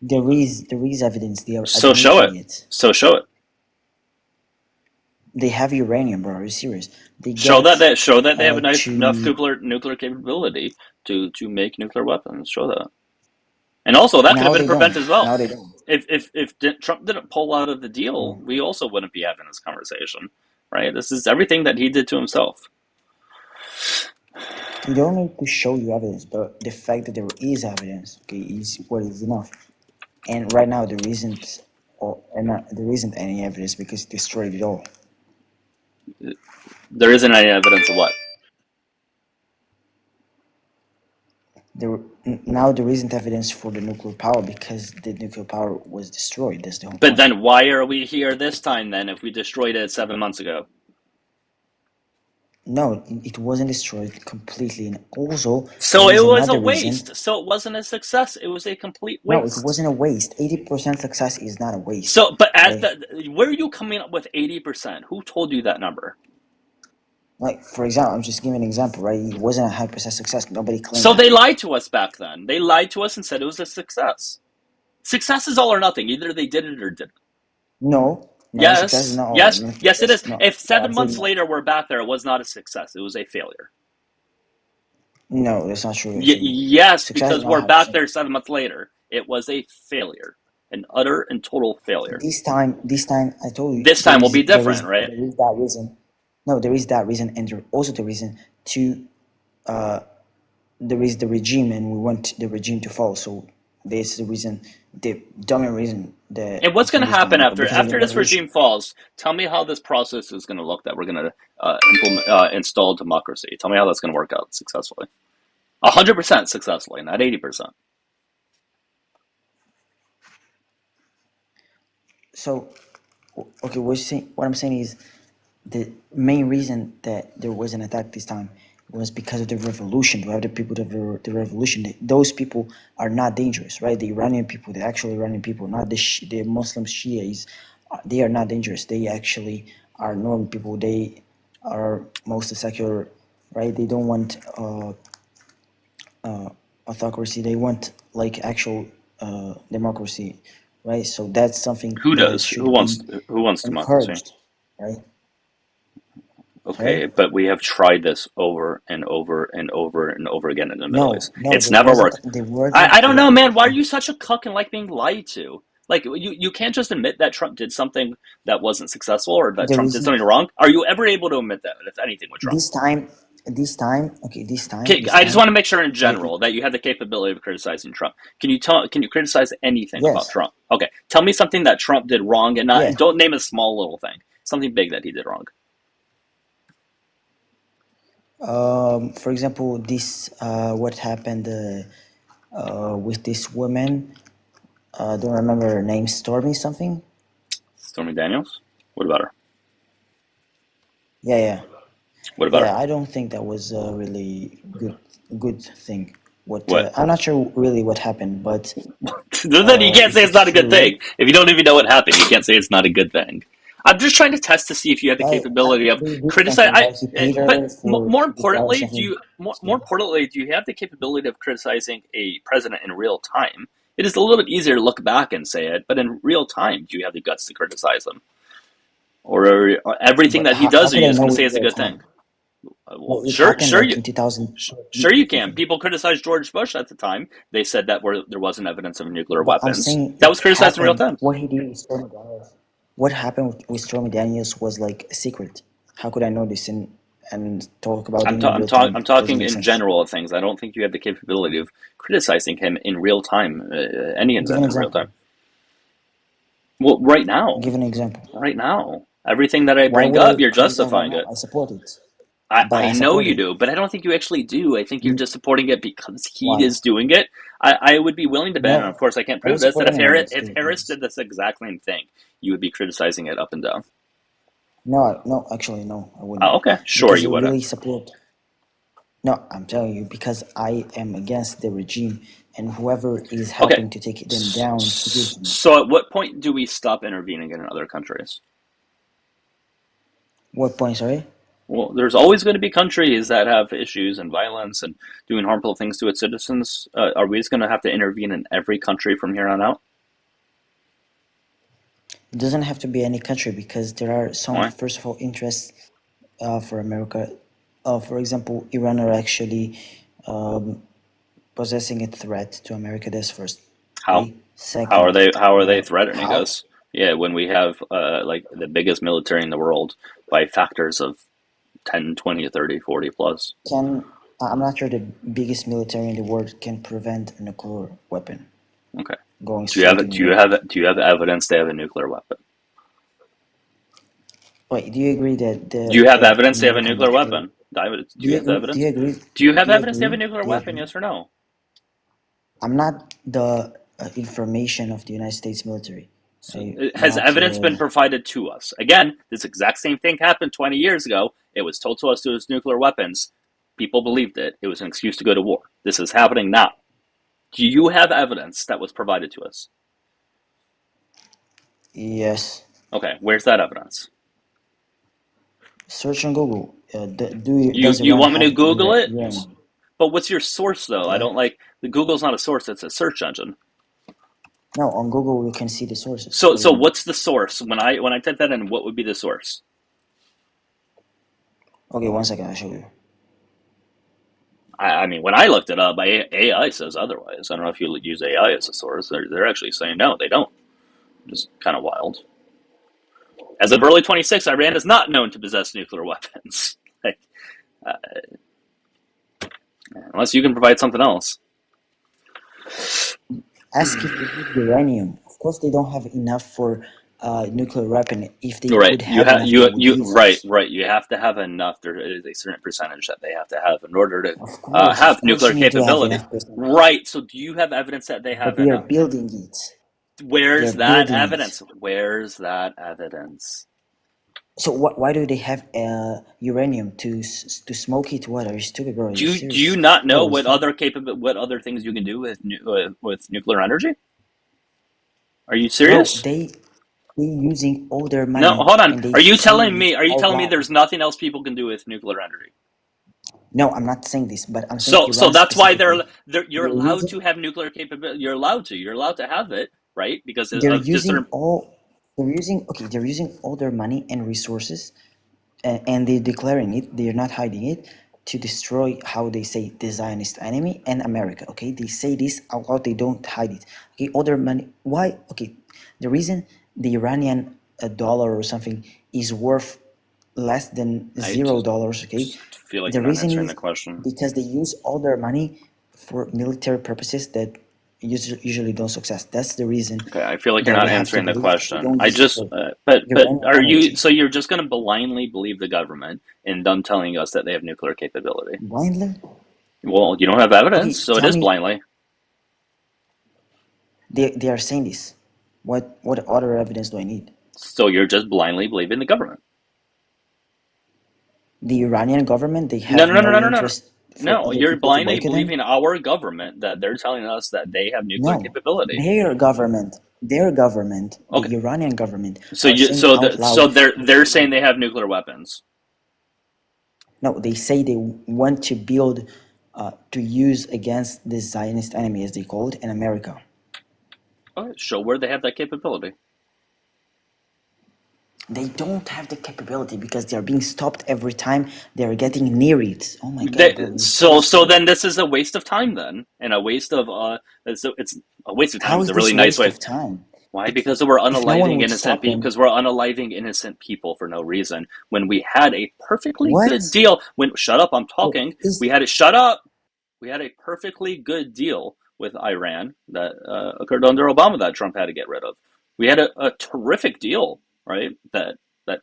Speaker 4: There is evidence. They are
Speaker 2: So show it.
Speaker 4: admitting it.
Speaker 2: So show it.
Speaker 4: They have uranium, bro. Are you serious? They
Speaker 2: Show
Speaker 4: get
Speaker 2: that they have enough
Speaker 4: to
Speaker 2: nuclear capability to make nuclear weapons. Show that. And also that could have
Speaker 4: now
Speaker 2: been
Speaker 4: they don't.
Speaker 2: prevented as well.
Speaker 4: Now they don't.
Speaker 2: If Trump didn't pull out of the deal,
Speaker 4: Bro.
Speaker 2: we also wouldn't be having this conversation, right? This is everything that he did to himself.
Speaker 4: You don't need to show you evidence, but the fact that there is evidence, okay, is what is enough. And right now there isn't, there isn't any evidence because it destroyed it all.
Speaker 2: There isn't any evidence of what.
Speaker 4: Now there isn't evidence for the nuclear power because the nuclear power was destroyed. That's the whole
Speaker 2: But
Speaker 4: point.
Speaker 2: then why are we here this time then if we destroyed it 7 months ago?
Speaker 4: No, it wasn't destroyed completely, and also
Speaker 2: So
Speaker 4: there
Speaker 2: it
Speaker 4: is
Speaker 2: was a
Speaker 4: another reason.
Speaker 2: waste. So it wasn't a success. It was a complete
Speaker 4: No, it
Speaker 2: waste.
Speaker 4: wasn't a waste. 80% success is not a waste.
Speaker 2: So, but
Speaker 4: right?
Speaker 2: where are you coming up with 80%? Who told you that number?
Speaker 4: Like, for example, I'm just giving an example, right? It wasn't a 100% success. Nobody claimed
Speaker 2: So
Speaker 4: that.
Speaker 2: they lied to us back then. They lied to us and said it was a success. Success is all or nothing. Either they did it or didn't.
Speaker 4: No, success is
Speaker 2: Yes,
Speaker 4: not all.
Speaker 2: yes,
Speaker 4: No,
Speaker 2: yes, it is.
Speaker 4: no,
Speaker 2: If 7
Speaker 4: absolutely
Speaker 2: months
Speaker 4: not.
Speaker 2: later we're back there, it was not a success. It was a failure.
Speaker 4: No, that's not true. Actually,
Speaker 2: Yes,
Speaker 4: success is
Speaker 2: because
Speaker 4: not
Speaker 2: we're back
Speaker 4: 100%.
Speaker 2: there 7 months later. It was a failure, an utter and total failure.
Speaker 4: This time, I told you.
Speaker 2: This time will be different, right?
Speaker 4: There is that reason. No, there is that reason, and there also the reason to. There is the regime, and we want the regime to fall. So this is the reason, the dominant reason.
Speaker 2: And what's going to happen after this regime falls? Tell me how this process is going to look that we're going to install democracy. Tell me how that's going to work out successfully. 100% successfully, not 80%.
Speaker 4: So, okay, what I'm saying is the main reason that there was an attack this time was because of the revolution. We have the people of the revolution. Those people are not dangerous, right? The Iranian people, the actual Iranian people, not the Muslim Shias. They are not dangerous. They actually are normal people. They are mostly secular, right? They don't want autocracy. They want like actual democracy, right? So that's something
Speaker 2: Who
Speaker 4: that
Speaker 2: does? Who
Speaker 4: should be
Speaker 2: wants democracy?
Speaker 4: encouraged, right?
Speaker 2: Okay,
Speaker 4: Sorry?
Speaker 2: but we have tried this over and over and over and over again in the Middle East.
Speaker 4: No,
Speaker 2: It's never worked.
Speaker 4: there wasn't
Speaker 2: I don't know, man. Why are you such a cuck and like being lied to? Like you can't just admit that Trump did something that wasn't successful or that
Speaker 4: there
Speaker 2: Trump did something
Speaker 4: isn't
Speaker 2: wrong. Are you ever able to admit that, if anything, with Trump?
Speaker 4: this time, okay,
Speaker 2: Okay, I just want to make sure in
Speaker 4: they,
Speaker 2: general that you have the capability of criticizing Trump. Can you criticize anything about
Speaker 4: yes,
Speaker 2: Trump? Okay, tell me something that Trump did wrong and
Speaker 4: yeah.
Speaker 2: don't name a small little thing. Something big that he did wrong.
Speaker 4: For example, this what happened with this woman. Don't remember her name. Stormy something.
Speaker 2: Stormy Daniels? What about her?
Speaker 4: Yeah.
Speaker 2: What about her?
Speaker 4: I don't think that was a really good thing.
Speaker 2: What?
Speaker 4: I'm not sure really what happened, but
Speaker 2: Then you can't say it's not a good
Speaker 4: true,
Speaker 2: thing. If you don't even know what happened, you can't say it's not a good thing. I'm just trying to test to see if you have the capability of
Speaker 4: they did
Speaker 2: criticizing.
Speaker 4: something, right? He paid
Speaker 2: But
Speaker 4: her for
Speaker 2: more
Speaker 4: declaring
Speaker 2: importantly,
Speaker 4: something.
Speaker 2: more importantly, do you have the capability of criticizing a president in real time? It is a little bit easier to look back and say it, but in real time, do you have the guts to criticize him, or everything
Speaker 4: But
Speaker 2: that he
Speaker 4: how
Speaker 2: does? Are
Speaker 4: could
Speaker 2: you
Speaker 4: I
Speaker 2: just going
Speaker 4: know
Speaker 2: to say
Speaker 4: in
Speaker 2: it's a
Speaker 4: real
Speaker 2: good
Speaker 4: time?
Speaker 2: thing?
Speaker 4: Well,
Speaker 2: Well,
Speaker 4: it
Speaker 2: sure,
Speaker 4: happened
Speaker 2: sure,
Speaker 4: like in 2000.
Speaker 2: sure you can. People criticized George Bush at the time. They said that there wasn't evidence of nuclear
Speaker 4: But I'm
Speaker 2: weapons.
Speaker 4: saying
Speaker 2: That was
Speaker 4: it
Speaker 2: criticized in real
Speaker 4: happened.
Speaker 2: time.
Speaker 4: What he did with Stormy Daniels. What happened with Stormy Daniels was like a secret. How could I know this and talk about it in real time?
Speaker 2: I'm
Speaker 4: It doesn't
Speaker 2: talking
Speaker 4: make
Speaker 2: in
Speaker 4: sense.
Speaker 2: general of things. I don't think you have the capability of criticizing him in real time, any
Speaker 4: Give an
Speaker 2: event in real time.
Speaker 4: example.
Speaker 2: Well, right now,
Speaker 4: Give an example.
Speaker 2: everything that I
Speaker 4: Why
Speaker 2: bring
Speaker 4: would I
Speaker 2: up, you're
Speaker 4: criticize right
Speaker 2: justifying
Speaker 4: now?
Speaker 2: it.
Speaker 4: I support it.
Speaker 2: I
Speaker 4: I
Speaker 2: know
Speaker 4: support
Speaker 2: you
Speaker 4: it.
Speaker 2: do, but I don't think you actually do. I think you're just supporting it because he
Speaker 4: Why?
Speaker 2: is doing it. I would be willing to bet, and of
Speaker 4: No,
Speaker 2: course I can't
Speaker 4: I don't
Speaker 2: prove this,
Speaker 4: support
Speaker 2: that
Speaker 4: any United
Speaker 2: If
Speaker 4: States.
Speaker 2: Harris did this exact same thing, you would be criticizing it up and down.
Speaker 4: No, no, actually, no, I
Speaker 2: Oh,
Speaker 4: wouldn't,
Speaker 2: okay, sure
Speaker 4: because
Speaker 2: you
Speaker 4: I
Speaker 2: wouldn't.
Speaker 4: really support. No, I'm telling you, because I am against the regime, and whoever is
Speaker 2: Okay,
Speaker 4: helping to take them down to do so.
Speaker 2: so at what point do we stop intervening in other countries?
Speaker 4: What point, sorry?
Speaker 2: Well, there's always going to be countries that have issues and violence and doing harmful things to its citizens. Are we just going to have to intervene in every country from here on out?
Speaker 4: It doesn't have to be any country, because there are some,
Speaker 2: Why?
Speaker 4: first of all, interests for America. For example, Iran are actually um, possessing a threat to America. That's first.
Speaker 2: How?
Speaker 4: Okay. Second,
Speaker 2: How are they threatening
Speaker 4: how
Speaker 2: us? Yeah, when we have like the biggest military in the world by factors of 10, 20, 30, 40 plus.
Speaker 4: can I'm not sure the biggest military in the world can prevent a nuclear weapon
Speaker 2: Okay.
Speaker 4: going straight in America.
Speaker 2: Do you have evidence they have a nuclear weapon?
Speaker 4: Wait, do you agree that
Speaker 2: Do you have
Speaker 4: the
Speaker 2: evidence they have a
Speaker 4: American
Speaker 2: nuclear
Speaker 4: military?
Speaker 2: weapon? David,
Speaker 4: Do
Speaker 2: do you
Speaker 4: you
Speaker 2: have the
Speaker 4: agree? Do
Speaker 2: evidence?
Speaker 4: you agree?
Speaker 2: Do you have
Speaker 4: Do you
Speaker 2: evidence they have a
Speaker 4: agree?
Speaker 2: nuclear
Speaker 4: Do you
Speaker 2: weapon?
Speaker 4: agree?
Speaker 2: Yes or no?
Speaker 4: I'm not the information of the United States military.
Speaker 2: So,
Speaker 4: I
Speaker 2: has
Speaker 4: not.
Speaker 2: evidence been provided to us? Again, this exact same thing happened 20 years ago. It was told to us it was nuclear weapons. People believed it. It was an excuse to go to war. This is happening now. Do you have evidence that was provided to us?
Speaker 4: Yes.
Speaker 2: Okay, where's that evidence?
Speaker 4: Search on Google.
Speaker 2: You
Speaker 4: Does
Speaker 2: you
Speaker 4: Iran
Speaker 2: want me to
Speaker 4: have
Speaker 2: Google it?
Speaker 4: uranium?
Speaker 2: But what's your source though? I
Speaker 4: Yeah.
Speaker 2: don't like the Google's not a source, it's a search engine.
Speaker 4: No, on Google you can see the sources
Speaker 2: So
Speaker 4: for
Speaker 2: so
Speaker 4: uranium.
Speaker 2: what's the source? When I type that in, what would be the source?
Speaker 4: Okay, one second, I'll show you.
Speaker 2: I mean, when I looked it up, AI says otherwise. I don't know if you use AI as a source. They're actually saying no, they don't. Just kind of wild. As of early 26, Iran is not known to possess nuclear weapons. Like, uh, unless you can provide something else.
Speaker 4: Ask if they have uranium. Of course, they don't have enough for nuclear weapon. If they
Speaker 2: Right.
Speaker 4: would have enough, they would use
Speaker 2: Right,
Speaker 4: it.
Speaker 2: right. You have to have enough. There is a certain percentage that they have to have in order to
Speaker 4: Of
Speaker 2: have
Speaker 4: course,
Speaker 2: nuclear
Speaker 4: you need to have
Speaker 2: capability.
Speaker 4: enough percent.
Speaker 2: Right. So do you have evidence that they
Speaker 4: But
Speaker 2: have
Speaker 4: they are
Speaker 2: enough?
Speaker 4: building it. They are
Speaker 2: Where's that
Speaker 4: building it.
Speaker 2: evidence? Where's that evidence?
Speaker 4: So why do they have uranium to smoke it? What, are you stupid, bro? Are you
Speaker 2: Do you
Speaker 4: serious?
Speaker 2: not know
Speaker 4: Bro,
Speaker 2: what other things you can do with nuclear energy? Are you
Speaker 4: bro,
Speaker 2: serious?
Speaker 4: they using all their
Speaker 2: No,
Speaker 4: money
Speaker 2: hold on.
Speaker 4: and they selling it
Speaker 2: Are you
Speaker 4: all
Speaker 2: telling me
Speaker 4: around.
Speaker 2: there's nothing else people can do with nuclear energy?
Speaker 4: No, I'm not saying this, but I'm saying
Speaker 2: So
Speaker 4: Iran
Speaker 2: that's why
Speaker 4: specifically.
Speaker 2: you're
Speaker 4: They're
Speaker 2: allowed
Speaker 4: using
Speaker 2: to have nuclear capability. You're allowed to have it, right? Because
Speaker 4: they're
Speaker 2: of just
Speaker 4: using
Speaker 2: certain.
Speaker 4: all they're using all their money and resources, and they're declaring it. They're not hiding it to destroy, how they say, the Zionist enemy and America. Okay, they say this out loud. They don't hide it. Okay, all their money. Why? Okay, the reason the Iranian dollar or something is worth less than
Speaker 2: I
Speaker 4: $0. Okay,
Speaker 2: just feel like
Speaker 4: the
Speaker 2: you're not
Speaker 4: reason
Speaker 2: answering the
Speaker 4: is
Speaker 2: question.
Speaker 4: because they use all their money for military purposes that usually don't success. That's the reason
Speaker 2: Okay, I feel like you're
Speaker 4: that
Speaker 2: not
Speaker 4: we have to
Speaker 2: answering the
Speaker 4: believe that they
Speaker 2: question.
Speaker 4: don't
Speaker 2: I
Speaker 4: use it
Speaker 2: just,
Speaker 4: for
Speaker 2: but
Speaker 4: uranium
Speaker 2: are you?
Speaker 4: energy.
Speaker 2: So you're just going to blindly believe the government in them telling us that they have nuclear capability?
Speaker 4: Blindly?
Speaker 2: Well, you don't have
Speaker 4: Okay,
Speaker 2: evidence, so it
Speaker 4: tell
Speaker 2: is
Speaker 4: me.
Speaker 2: blindly.
Speaker 4: They are saying this. What other evidence do I need?
Speaker 2: So you're just blindly believing the government.
Speaker 4: The Iranian government, they
Speaker 2: No,
Speaker 4: have
Speaker 2: no, no, no,
Speaker 4: no
Speaker 2: no, no, no.
Speaker 4: interest for
Speaker 2: No,
Speaker 4: other
Speaker 2: you're
Speaker 4: people to
Speaker 2: blindly
Speaker 4: boycott them.
Speaker 2: believing our government that they're telling us that they have nuclear
Speaker 4: No,
Speaker 2: capability.
Speaker 4: their government,
Speaker 2: Okay,
Speaker 4: the Iranian government,
Speaker 2: so
Speaker 4: are saying out loud.
Speaker 2: they're saying they have nuclear weapons.
Speaker 4: No, they say they want to build, to use against the Zionist enemy, as they call it, in America.
Speaker 2: Okay, show where they have that capability.
Speaker 4: They don't have the capability because they are being stopped every time they are getting near it. Oh my God, bro, you're
Speaker 2: So
Speaker 4: crazy.
Speaker 2: then this is a waste of time then, and a waste of it's a waste of time
Speaker 4: How
Speaker 2: is
Speaker 4: is
Speaker 2: a really
Speaker 4: this
Speaker 2: nice
Speaker 4: waste
Speaker 2: way.
Speaker 4: of time?
Speaker 2: Why?
Speaker 4: If
Speaker 2: Because we're
Speaker 4: if no one
Speaker 2: unaliving
Speaker 4: would
Speaker 2: innocent
Speaker 4: stop
Speaker 2: people.
Speaker 4: them,
Speaker 2: Because we're unaliving innocent people for no reason. When we had a perfectly good
Speaker 4: what?
Speaker 2: deal. When shut up, I'm
Speaker 4: Bro,
Speaker 2: talking. We
Speaker 4: is
Speaker 2: had it. Shut up. We had a perfectly good deal with Iran that occurred under Obama that Trump had to get rid of. We had a terrific deal, right? That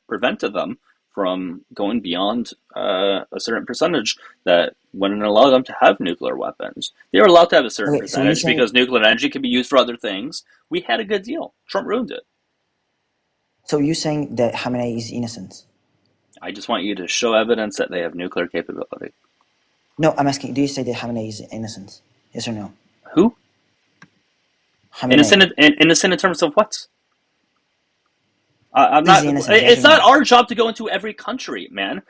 Speaker 2: prevented them from going beyond a certain percentage that wouldn't allow them to have nuclear weapons. They were allowed to have a certain
Speaker 4: Okay, so you're
Speaker 2: percentage
Speaker 4: saying
Speaker 2: because nuclear energy can be used for other things. We had a good deal. Trump ruined it.
Speaker 4: that Khamenei is innocent?
Speaker 2: I just want you to show evidence that they have nuclear capability.
Speaker 4: No, I'm asking. Do you say that Khamenei is innocent? Yes or no?
Speaker 2: Who?
Speaker 4: Khamenei
Speaker 2: Innocent in terms of what? I'm
Speaker 4: is
Speaker 2: not.
Speaker 4: he innocent? Yes or
Speaker 2: It's not
Speaker 4: no?
Speaker 2: our job to go into every country, man.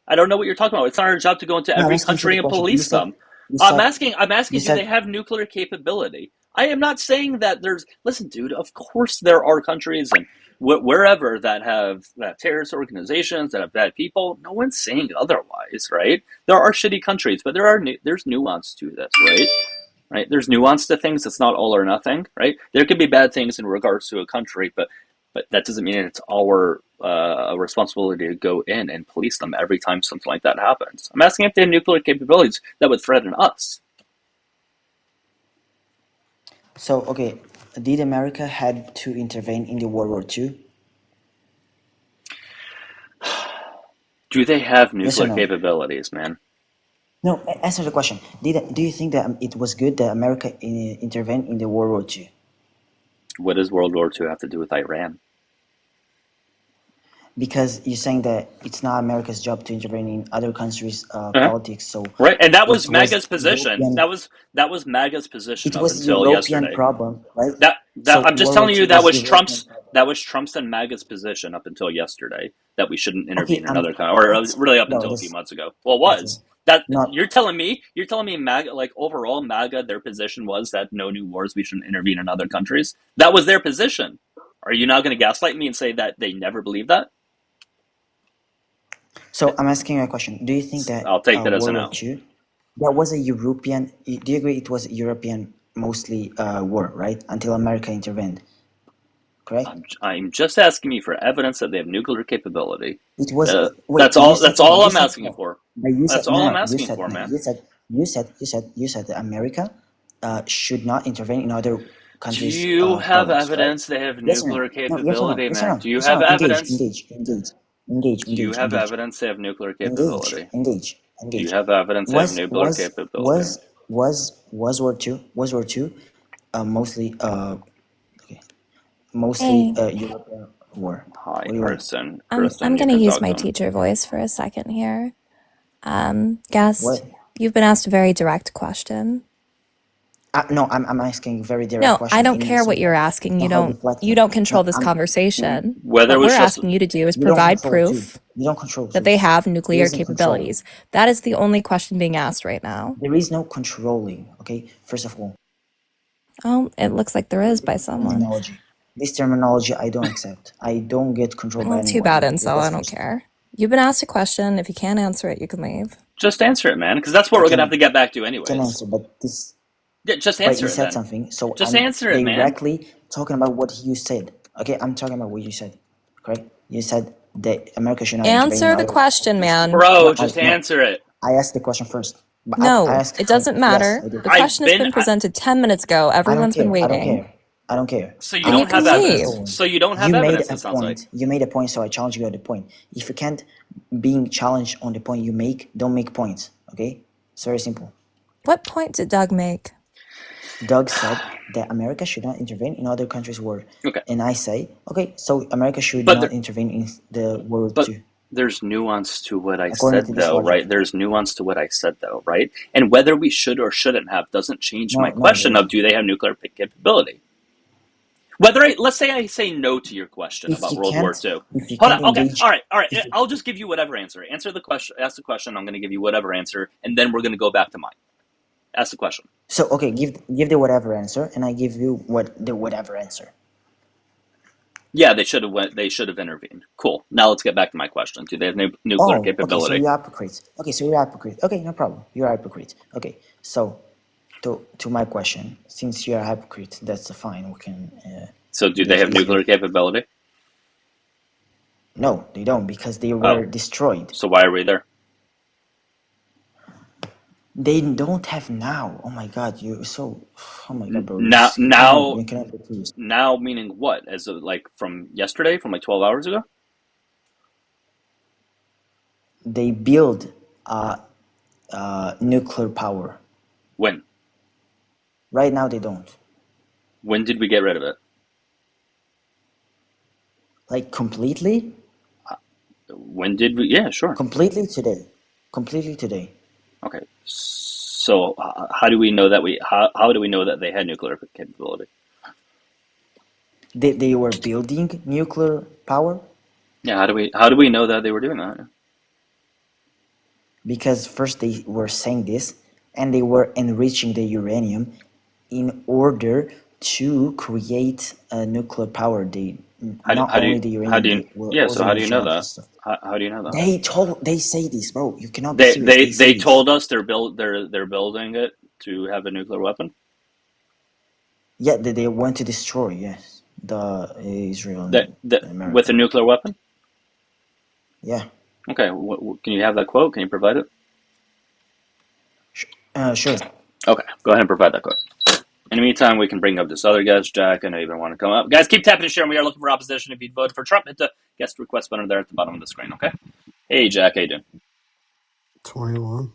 Speaker 2: I don't know what you're talking about. It's not our job to go into
Speaker 4: No, I'm
Speaker 2: every
Speaker 4: asking for
Speaker 2: country
Speaker 4: the
Speaker 2: and
Speaker 4: question.
Speaker 2: police them.
Speaker 4: You
Speaker 2: I'm
Speaker 4: said
Speaker 2: asking. I'm
Speaker 4: you
Speaker 2: asking. Do they
Speaker 4: said
Speaker 2: have nuclear capability? I am not saying that there's. Listen, dude. Of course there are countries and wherever that terrorist organizations that have bad people. No one's saying otherwise, right? There are shitty countries, but there's nuance to this, right? Right? There's nuance to things. It's not all or nothing, right? There could be bad things in regards to a country, but that doesn't mean it's our responsibility to go in and police them every time something like that happens. I'm asking if they have nuclear capabilities that would threaten us.
Speaker 4: so. Okay, did America had to intervene in the World War II?
Speaker 2: Do they have
Speaker 4: Yes or
Speaker 2: nuclear
Speaker 4: no?
Speaker 2: capabilities, man?
Speaker 4: No, answer the question. Do you think that it was good that America intervened in the World War II?
Speaker 2: What does World War II have to do with Iran?
Speaker 4: Because you're saying that it's not America's job to intervene in other countries'
Speaker 2: Uh-huh.
Speaker 4: politics, so
Speaker 2: Right, and that was
Speaker 4: it was
Speaker 2: MAGA's position.
Speaker 4: European.
Speaker 2: That was MAGA's position
Speaker 4: It
Speaker 2: up
Speaker 4: was
Speaker 2: until
Speaker 4: European
Speaker 2: yesterday.
Speaker 4: problem, right?
Speaker 2: That
Speaker 4: So
Speaker 2: I'm just
Speaker 4: World War
Speaker 2: telling
Speaker 4: II
Speaker 2: you
Speaker 4: was European problem.
Speaker 2: That was Trump's and MAGA's position up until yesterday that we shouldn't intervene
Speaker 4: Okay,
Speaker 2: in another country, or
Speaker 4: that's
Speaker 2: really up
Speaker 4: no,
Speaker 2: until a few
Speaker 4: that's
Speaker 2: months ago. Well, it
Speaker 4: okay.
Speaker 2: was that
Speaker 4: Not
Speaker 2: you're telling me MAGA, like overall MAGA, their position was that no new wars, we shouldn't intervene in other countries. That was their position. Are you now going to gaslight me and say that they never believed that?
Speaker 4: so. I'm asking you a question. Do you think that
Speaker 2: I'll take that as a
Speaker 4: World War
Speaker 2: no.
Speaker 4: II that was a European? Do you agree it was a European mostly war, right? Until America intervened, correct?
Speaker 2: I'm just asking you for evidence that they have nuclear capability.
Speaker 4: It was wait.
Speaker 2: That's
Speaker 4: You
Speaker 2: all.
Speaker 4: said
Speaker 2: That's
Speaker 4: something.
Speaker 2: all
Speaker 4: You
Speaker 2: I'm
Speaker 4: said
Speaker 2: asking
Speaker 4: no.
Speaker 2: for.
Speaker 4: But you said
Speaker 2: That's
Speaker 4: no,
Speaker 2: all I'm
Speaker 4: no. You
Speaker 2: asking
Speaker 4: said
Speaker 2: for,
Speaker 4: no.
Speaker 2: man.
Speaker 4: You said that America should not intervene in other
Speaker 2: Do
Speaker 4: countries'
Speaker 2: you have
Speaker 4: problems, correct?
Speaker 2: evidence they have
Speaker 4: Yes or no?
Speaker 2: nuclear
Speaker 4: No. Yes or no?
Speaker 2: capability,
Speaker 4: Yes or
Speaker 2: man?
Speaker 4: no?
Speaker 2: Do you
Speaker 4: Yes or
Speaker 2: have
Speaker 4: no? Engage.
Speaker 2: evidence?
Speaker 4: Engage. Engage. Engage.
Speaker 2: Do you
Speaker 4: Engage.
Speaker 2: have
Speaker 4: Engage.
Speaker 2: evidence they have nuclear
Speaker 4: Engage.
Speaker 2: capability?
Speaker 4: Engage.
Speaker 2: Do you
Speaker 4: Engage.
Speaker 2: have evidence they have
Speaker 4: Was
Speaker 2: nuclear
Speaker 4: was
Speaker 2: capability?
Speaker 4: was War Two mostly okay, mostly
Speaker 6: Hey,
Speaker 4: European war?
Speaker 2: Hi,
Speaker 4: What do you want?
Speaker 2: Kristen.
Speaker 6: I'm
Speaker 2: Kristen, you
Speaker 6: gonna
Speaker 2: can
Speaker 6: use
Speaker 2: talk
Speaker 6: my
Speaker 2: to him.
Speaker 6: teacher voice for a second here. Guest,
Speaker 4: What?
Speaker 6: you've been asked a very direct question.
Speaker 4: No, I'm asking a very direct
Speaker 6: No, I
Speaker 4: question
Speaker 6: don't
Speaker 4: in the
Speaker 6: care what
Speaker 4: sense
Speaker 6: you're
Speaker 4: that
Speaker 6: asking.
Speaker 4: no, hold deflecting.
Speaker 6: You don't control
Speaker 4: No,
Speaker 6: this
Speaker 4: I'm
Speaker 6: conversation.
Speaker 2: Whether it
Speaker 6: What
Speaker 2: was
Speaker 6: we're
Speaker 2: just
Speaker 6: asking you to do is
Speaker 4: you don't
Speaker 6: provide
Speaker 4: control too.
Speaker 6: proof
Speaker 4: You don't control
Speaker 6: that they
Speaker 4: tools.
Speaker 6: have
Speaker 4: There
Speaker 6: nuclear
Speaker 4: isn't controlling.
Speaker 6: capabilities. That is the only question being asked right now.
Speaker 4: There is no controlling. Okay, first of all,
Speaker 6: Oh, it looks like there is by
Speaker 4: this
Speaker 6: someone.
Speaker 4: terminology. This terminology I don't accept. I don't get controlled by
Speaker 6: Well, too
Speaker 4: anyone.
Speaker 6: bad,
Speaker 4: Okay,
Speaker 6: Incel.
Speaker 4: that's
Speaker 6: I don't
Speaker 4: first of all.
Speaker 6: care. You've been asked a question. If you can't answer it, you can leave.
Speaker 2: just answer it, man, because that's what
Speaker 4: I
Speaker 2: we're gonna have to
Speaker 4: can
Speaker 2: get back to,
Speaker 4: can
Speaker 2: anyways.
Speaker 4: answer, but this.
Speaker 2: Yeah, just
Speaker 4: But
Speaker 2: answer
Speaker 4: you
Speaker 2: it
Speaker 4: said
Speaker 2: then.
Speaker 4: something, so
Speaker 2: Just
Speaker 4: I'm
Speaker 2: answer it, man.
Speaker 4: directly talking about what you said. Okay, I'm talking about what you said. Correct? You said that America should not intervene in
Speaker 6: Answer the
Speaker 4: other
Speaker 6: question,
Speaker 4: countries.
Speaker 6: man.
Speaker 2: Bro,
Speaker 4: No,
Speaker 2: just
Speaker 4: no.
Speaker 2: answer it.
Speaker 4: I asked the question first. But I
Speaker 6: No,
Speaker 4: asked
Speaker 6: it
Speaker 4: how.
Speaker 6: doesn't
Speaker 4: Yes,
Speaker 6: matter.
Speaker 4: I did.
Speaker 6: The question has been presented 10 minutes ago.
Speaker 4: I don't
Speaker 6: Everyone's been
Speaker 4: care. I don't
Speaker 6: waiting.
Speaker 4: care. I don't care.
Speaker 2: so you
Speaker 6: And you
Speaker 2: don't
Speaker 6: can
Speaker 2: have
Speaker 4: Stop
Speaker 6: leave.
Speaker 2: evidence.
Speaker 4: controlling.
Speaker 2: So you don't have
Speaker 4: You made
Speaker 2: evidence,
Speaker 4: a
Speaker 2: it sounds like.
Speaker 4: point. You made a point, so I challenge you at the point. If you can't being challenged on the point you make, don't make points. Okay? It's very simple.
Speaker 6: What point did Doug make?
Speaker 4: Doug said that America should not intervene in other countries' war,
Speaker 2: Okay.
Speaker 4: and I say, okay, so America should
Speaker 2: But
Speaker 4: not intervene in the World War
Speaker 2: But
Speaker 4: II,
Speaker 2: there's nuance to what I
Speaker 4: according to
Speaker 2: said,
Speaker 4: this
Speaker 2: though,
Speaker 4: logic.
Speaker 2: right? There's nuance to what I said, though, right? And whether we should or shouldn't have doesn't change my
Speaker 4: No, no,
Speaker 2: question of do they have nuclear capability? Whether let's say I say no to your question
Speaker 4: if
Speaker 2: about
Speaker 4: you
Speaker 2: World War
Speaker 4: can't,
Speaker 2: II.
Speaker 4: if you
Speaker 2: Hold on.
Speaker 4: can't
Speaker 2: Okay.
Speaker 4: engage,
Speaker 2: All right.
Speaker 4: if you,
Speaker 2: I'll just give you whatever answer. Answer the question. Ask the question. I'm going to give you whatever answer, and then we're going to go back to mine. Ask the question.
Speaker 4: so okay, give the whatever answer, and I give you the whatever answer.
Speaker 2: Yeah, they should have went. They should have intervened. Cool. Now let's get back to my question. Do they have nuclear
Speaker 4: Oh, okay, so
Speaker 2: capability?
Speaker 4: you're hypocrite. Okay, so you're hypocrite. Okay, no problem. You're a hypocrite. Okay, so to my question, since you're a hypocrite, that's fine. We can
Speaker 2: So do they
Speaker 4: engage
Speaker 2: have
Speaker 4: easier.
Speaker 2: nuclear capability?
Speaker 4: No, they don't because they were
Speaker 2: Oh,
Speaker 4: destroyed.
Speaker 2: so why are we there?
Speaker 4: They don't have now. Oh my God, you're so. Oh my God, bro,
Speaker 2: Now,
Speaker 4: you
Speaker 2: now,
Speaker 4: cannot be serious.
Speaker 2: now, meaning what? As of, like from yesterday, from like 12 hours ago?
Speaker 4: They build nuclear power.
Speaker 2: When?
Speaker 4: Right now, they don't.
Speaker 2: When did we get rid of it?
Speaker 4: Like completely?
Speaker 2: When did we? Yeah, sure.
Speaker 4: Completely today. Completely today.
Speaker 2: Okay. So how do we know that how do we know that they had nuclear capability?
Speaker 4: They were building nuclear power
Speaker 2: Yeah, how do we know that they were doing that?
Speaker 4: because first they were saying this and they were enriching the uranium in order to create a nuclear power. They not only the
Speaker 2: How do
Speaker 4: uranium,
Speaker 2: you
Speaker 4: they were
Speaker 2: yeah, so
Speaker 4: also
Speaker 2: how do you
Speaker 4: enriching
Speaker 2: know
Speaker 4: other
Speaker 2: that?
Speaker 4: stuff.
Speaker 2: How do you know that?
Speaker 4: They say this, bro. You cannot be serious. They say
Speaker 2: They
Speaker 4: this.
Speaker 2: told us they're building it to have a nuclear weapon.
Speaker 4: Yeah, they want to destroy, yes, the Israel
Speaker 2: That
Speaker 4: and
Speaker 2: with a
Speaker 4: America.
Speaker 2: nuclear weapon?
Speaker 4: Yeah,
Speaker 2: Okay, can you have that quote? Can you provide it?
Speaker 4: sure.
Speaker 2: Okay, go ahead and provide that quote. In the meantime, we can bring up this other guest, Jack. I know you've been wanting to come up. Guys, keep tapping and sharing. We are looking for opposition. If you voted for Trump, hit the guest request button there at the bottom of the screen, okay? Hey, Jack, how you doing?
Speaker 7: 21.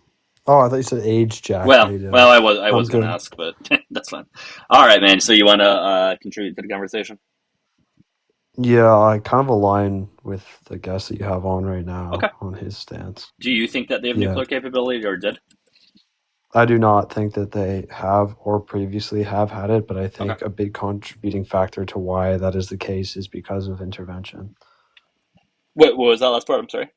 Speaker 7: Oh, I thought you said age, Jack. How
Speaker 2: Well,
Speaker 7: you doing?
Speaker 2: I
Speaker 7: I'm
Speaker 2: was going to
Speaker 7: good.
Speaker 2: ask, but that's fine. All right, man. So you want to contribute to the conversation?
Speaker 7: Yeah, I kind of align with the guest that you have on right
Speaker 2: Okay.
Speaker 7: now on his stance.
Speaker 2: Do you think that they have
Speaker 7: Yeah,
Speaker 2: nuclear capability or did?
Speaker 7: I do not think that they have or previously have had it, but I
Speaker 2: Okay.
Speaker 7: think a big contributing factor to why that is the case is because of intervention.
Speaker 2: What was that last part? I'm sorry.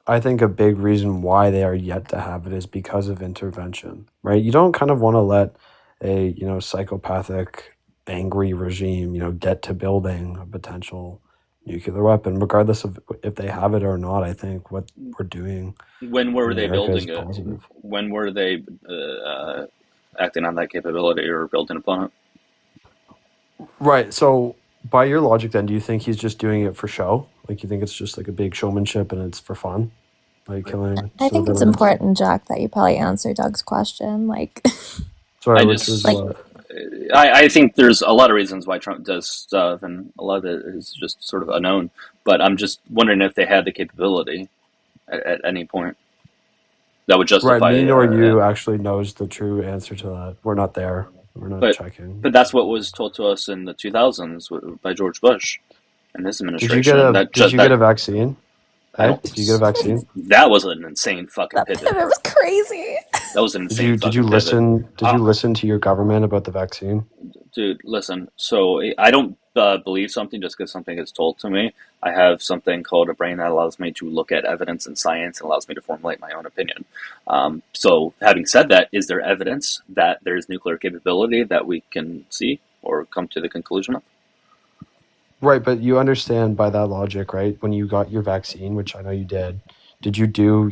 Speaker 7: I think a big reason why they are yet to have it is because of intervention, right? You don't kind of want to let a, psychopathic, angry regime, get to building a potential nuclear weapon, regardless of if they have it or not. I think what we're doing
Speaker 2: When
Speaker 7: in
Speaker 2: were they
Speaker 7: America is
Speaker 2: building it?
Speaker 7: positive.
Speaker 2: When were they acting on that capability or building upon it?
Speaker 7: Right. So by your logic, then, do you think he's just doing it for show? Like, you think it's just like a big showmanship and it's for fun? Like killing
Speaker 6: I think it's
Speaker 7: civilians?
Speaker 6: important, Jack, that you probably answer Doug's question. Like,
Speaker 7: Sorry,
Speaker 2: I
Speaker 7: which was
Speaker 2: just,
Speaker 6: like
Speaker 7: what?
Speaker 2: I think there's a lot of reasons why Trump does stuff, and a lot of it is just sort of unknown. But I'm just wondering if they had the capability at any point that would
Speaker 7: Right.
Speaker 2: justify
Speaker 7: Me nor
Speaker 2: it.
Speaker 7: you actually knows the true answer to that. We're not there. We're not
Speaker 2: But
Speaker 7: checking.
Speaker 2: but that's what was told to us in the 2000s by George Bush and his
Speaker 7: Did you get
Speaker 2: administration.
Speaker 7: a
Speaker 2: That
Speaker 7: Did
Speaker 2: just
Speaker 7: you get
Speaker 2: that
Speaker 7: a vaccine?
Speaker 2: I
Speaker 7: Hey,
Speaker 2: don't.
Speaker 7: did you get a vaccine?
Speaker 2: That was an insane fucking
Speaker 6: that
Speaker 2: pivot,
Speaker 6: pivot
Speaker 2: bro.
Speaker 6: was crazy.
Speaker 2: That was an
Speaker 7: Did
Speaker 2: insane
Speaker 7: you did you
Speaker 2: fucking pivot.
Speaker 7: listen did
Speaker 2: Uh,
Speaker 7: you listen to your government about the vaccine?
Speaker 2: Dude, listen. So I don't believe something just because something is told to me. I have something called a brain that allows me to look at evidence and science and allows me to formulate my own opinion. So, having said that, is there evidence that there's nuclear capability that we can see or come to the conclusion of?
Speaker 7: Right, but you understand by that logic, right? When you got your vaccine, which I know you did you do,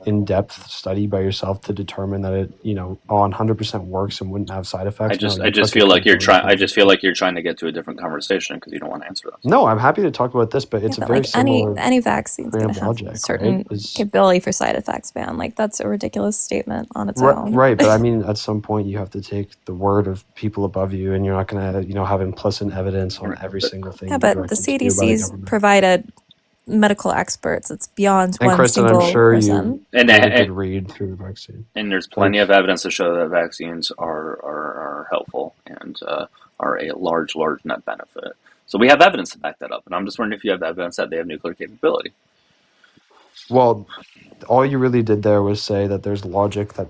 Speaker 7: in-depth study by yourself to determine that it, 100% works and wouldn't have side effects? No,
Speaker 2: I
Speaker 7: you
Speaker 2: just
Speaker 7: took it
Speaker 2: feel
Speaker 7: to
Speaker 2: like you're
Speaker 7: avoid
Speaker 2: trying. I
Speaker 7: those
Speaker 2: just feel
Speaker 7: effects.
Speaker 2: like you're trying to get to a different conversation because you don't want to answer those.
Speaker 7: No, I'm happy to talk about this, but
Speaker 6: Yeah,
Speaker 7: it's a
Speaker 6: but
Speaker 7: very
Speaker 6: like any
Speaker 7: similar
Speaker 6: vaccine's
Speaker 7: train
Speaker 6: gonna
Speaker 7: of
Speaker 6: have
Speaker 7: logic, right?
Speaker 6: certain capability for side effects, man. Like that's a ridiculous statement on its own.
Speaker 7: Right, but I mean, at some point, you have to take the word of people above you, and you're not going to, have implicit evidence on
Speaker 2: Right.
Speaker 7: every
Speaker 2: But
Speaker 7: single thing
Speaker 6: Yeah,
Speaker 7: be
Speaker 6: but the
Speaker 7: directed to you by the
Speaker 6: CDC's
Speaker 7: government.
Speaker 6: provided medical experts. It's beyond
Speaker 7: And
Speaker 6: one
Speaker 7: Kristen, I'm
Speaker 6: single
Speaker 7: sure you
Speaker 6: person.
Speaker 7: did a good read through the vaccine.
Speaker 2: and there's plenty of
Speaker 7: Like,
Speaker 2: evidence to show that vaccines are helpful and are a large net benefit. So we have evidence to back that up, and I'm just wondering if you have evidence that they have nuclear capability.
Speaker 7: well, all you really did there was say that there's logic that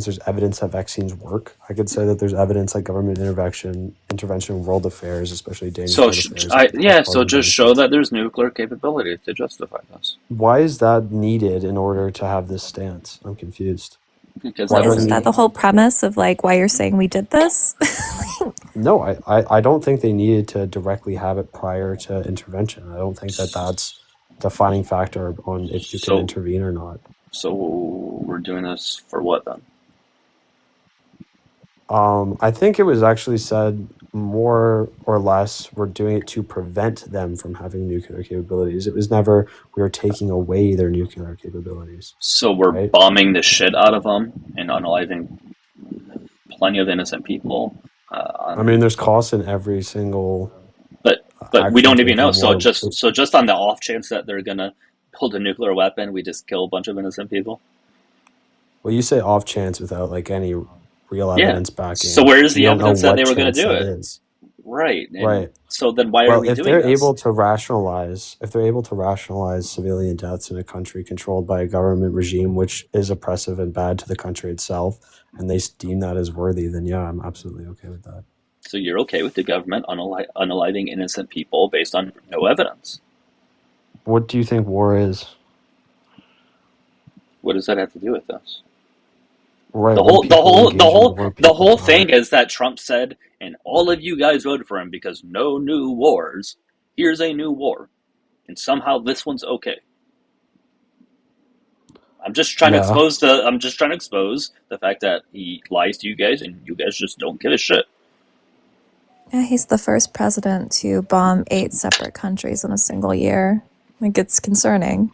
Speaker 7: there's evidence that vaccines work. I could say that there's evidence that government intervention in world affairs, especially dangerous
Speaker 2: So
Speaker 7: world affairs, has
Speaker 2: so
Speaker 7: positive
Speaker 2: just show
Speaker 7: benefits.
Speaker 2: that there's nuclear capability to justify this,
Speaker 7: Why is that needed in order to have this stance? I'm confused.
Speaker 2: because
Speaker 7: Why
Speaker 6: Well,
Speaker 7: do I
Speaker 6: isn't
Speaker 7: need?
Speaker 6: that the whole premise of like why you're saying we did this?
Speaker 7: No, I don't think they needed to directly have it prior to intervention. I don't think that that's defining factor on if you can
Speaker 2: so
Speaker 7: intervene or not.
Speaker 2: so we're doing this for what then?
Speaker 7: I think it was actually said more or less we're doing it to prevent them from having nuclear capabilities. It was never we are taking away their nuclear capabilities,
Speaker 2: So we're
Speaker 7: right?
Speaker 2: bombing the shit out of them and unaliving plenty of innocent people.
Speaker 7: I mean, there's costs in every single
Speaker 2: But we
Speaker 7: action
Speaker 2: don't even know.
Speaker 7: taking
Speaker 2: So
Speaker 7: war.
Speaker 2: just on the off chance that they're gonna build a nuclear weapon, we just kill a bunch of innocent people.
Speaker 7: Well, you say off chance without like any real
Speaker 2: Yeah.
Speaker 7: evidence backing
Speaker 2: So
Speaker 7: it.
Speaker 2: where's
Speaker 7: You
Speaker 2: the
Speaker 7: don't know
Speaker 2: evidence that they
Speaker 7: what
Speaker 2: were going to
Speaker 7: chance
Speaker 2: do
Speaker 7: that
Speaker 2: it?
Speaker 7: is.
Speaker 2: Right. And
Speaker 7: Right.
Speaker 2: so then why are
Speaker 7: Well,
Speaker 2: we
Speaker 7: if
Speaker 2: doing
Speaker 7: they're
Speaker 2: this?
Speaker 7: able to rationalize, civilian deaths in a country controlled by a government regime which is oppressive and bad to the country itself, and they deem that as worthy, then yeah, I'm absolutely okay with that.
Speaker 2: So you're okay with the government unaliving innocent people based on no evidence?
Speaker 7: What do you think war is?
Speaker 2: What does that have to do with this?
Speaker 7: Right,
Speaker 2: The
Speaker 7: when
Speaker 2: whole, the
Speaker 7: people
Speaker 2: whole, the
Speaker 7: engage in
Speaker 2: whole,
Speaker 7: war,
Speaker 2: the
Speaker 7: people
Speaker 2: whole
Speaker 7: die.
Speaker 2: thing is that Trump said, and all of you guys voted for him because no new wars. Here's a new war, and somehow this one's okay. I'm just trying to
Speaker 7: Yeah,
Speaker 2: expose the fact that he lies to you guys, and you guys just don't give a shit.
Speaker 6: Yeah, he's the first president to bomb 8 separate countries in a single year. Like, it's concerning.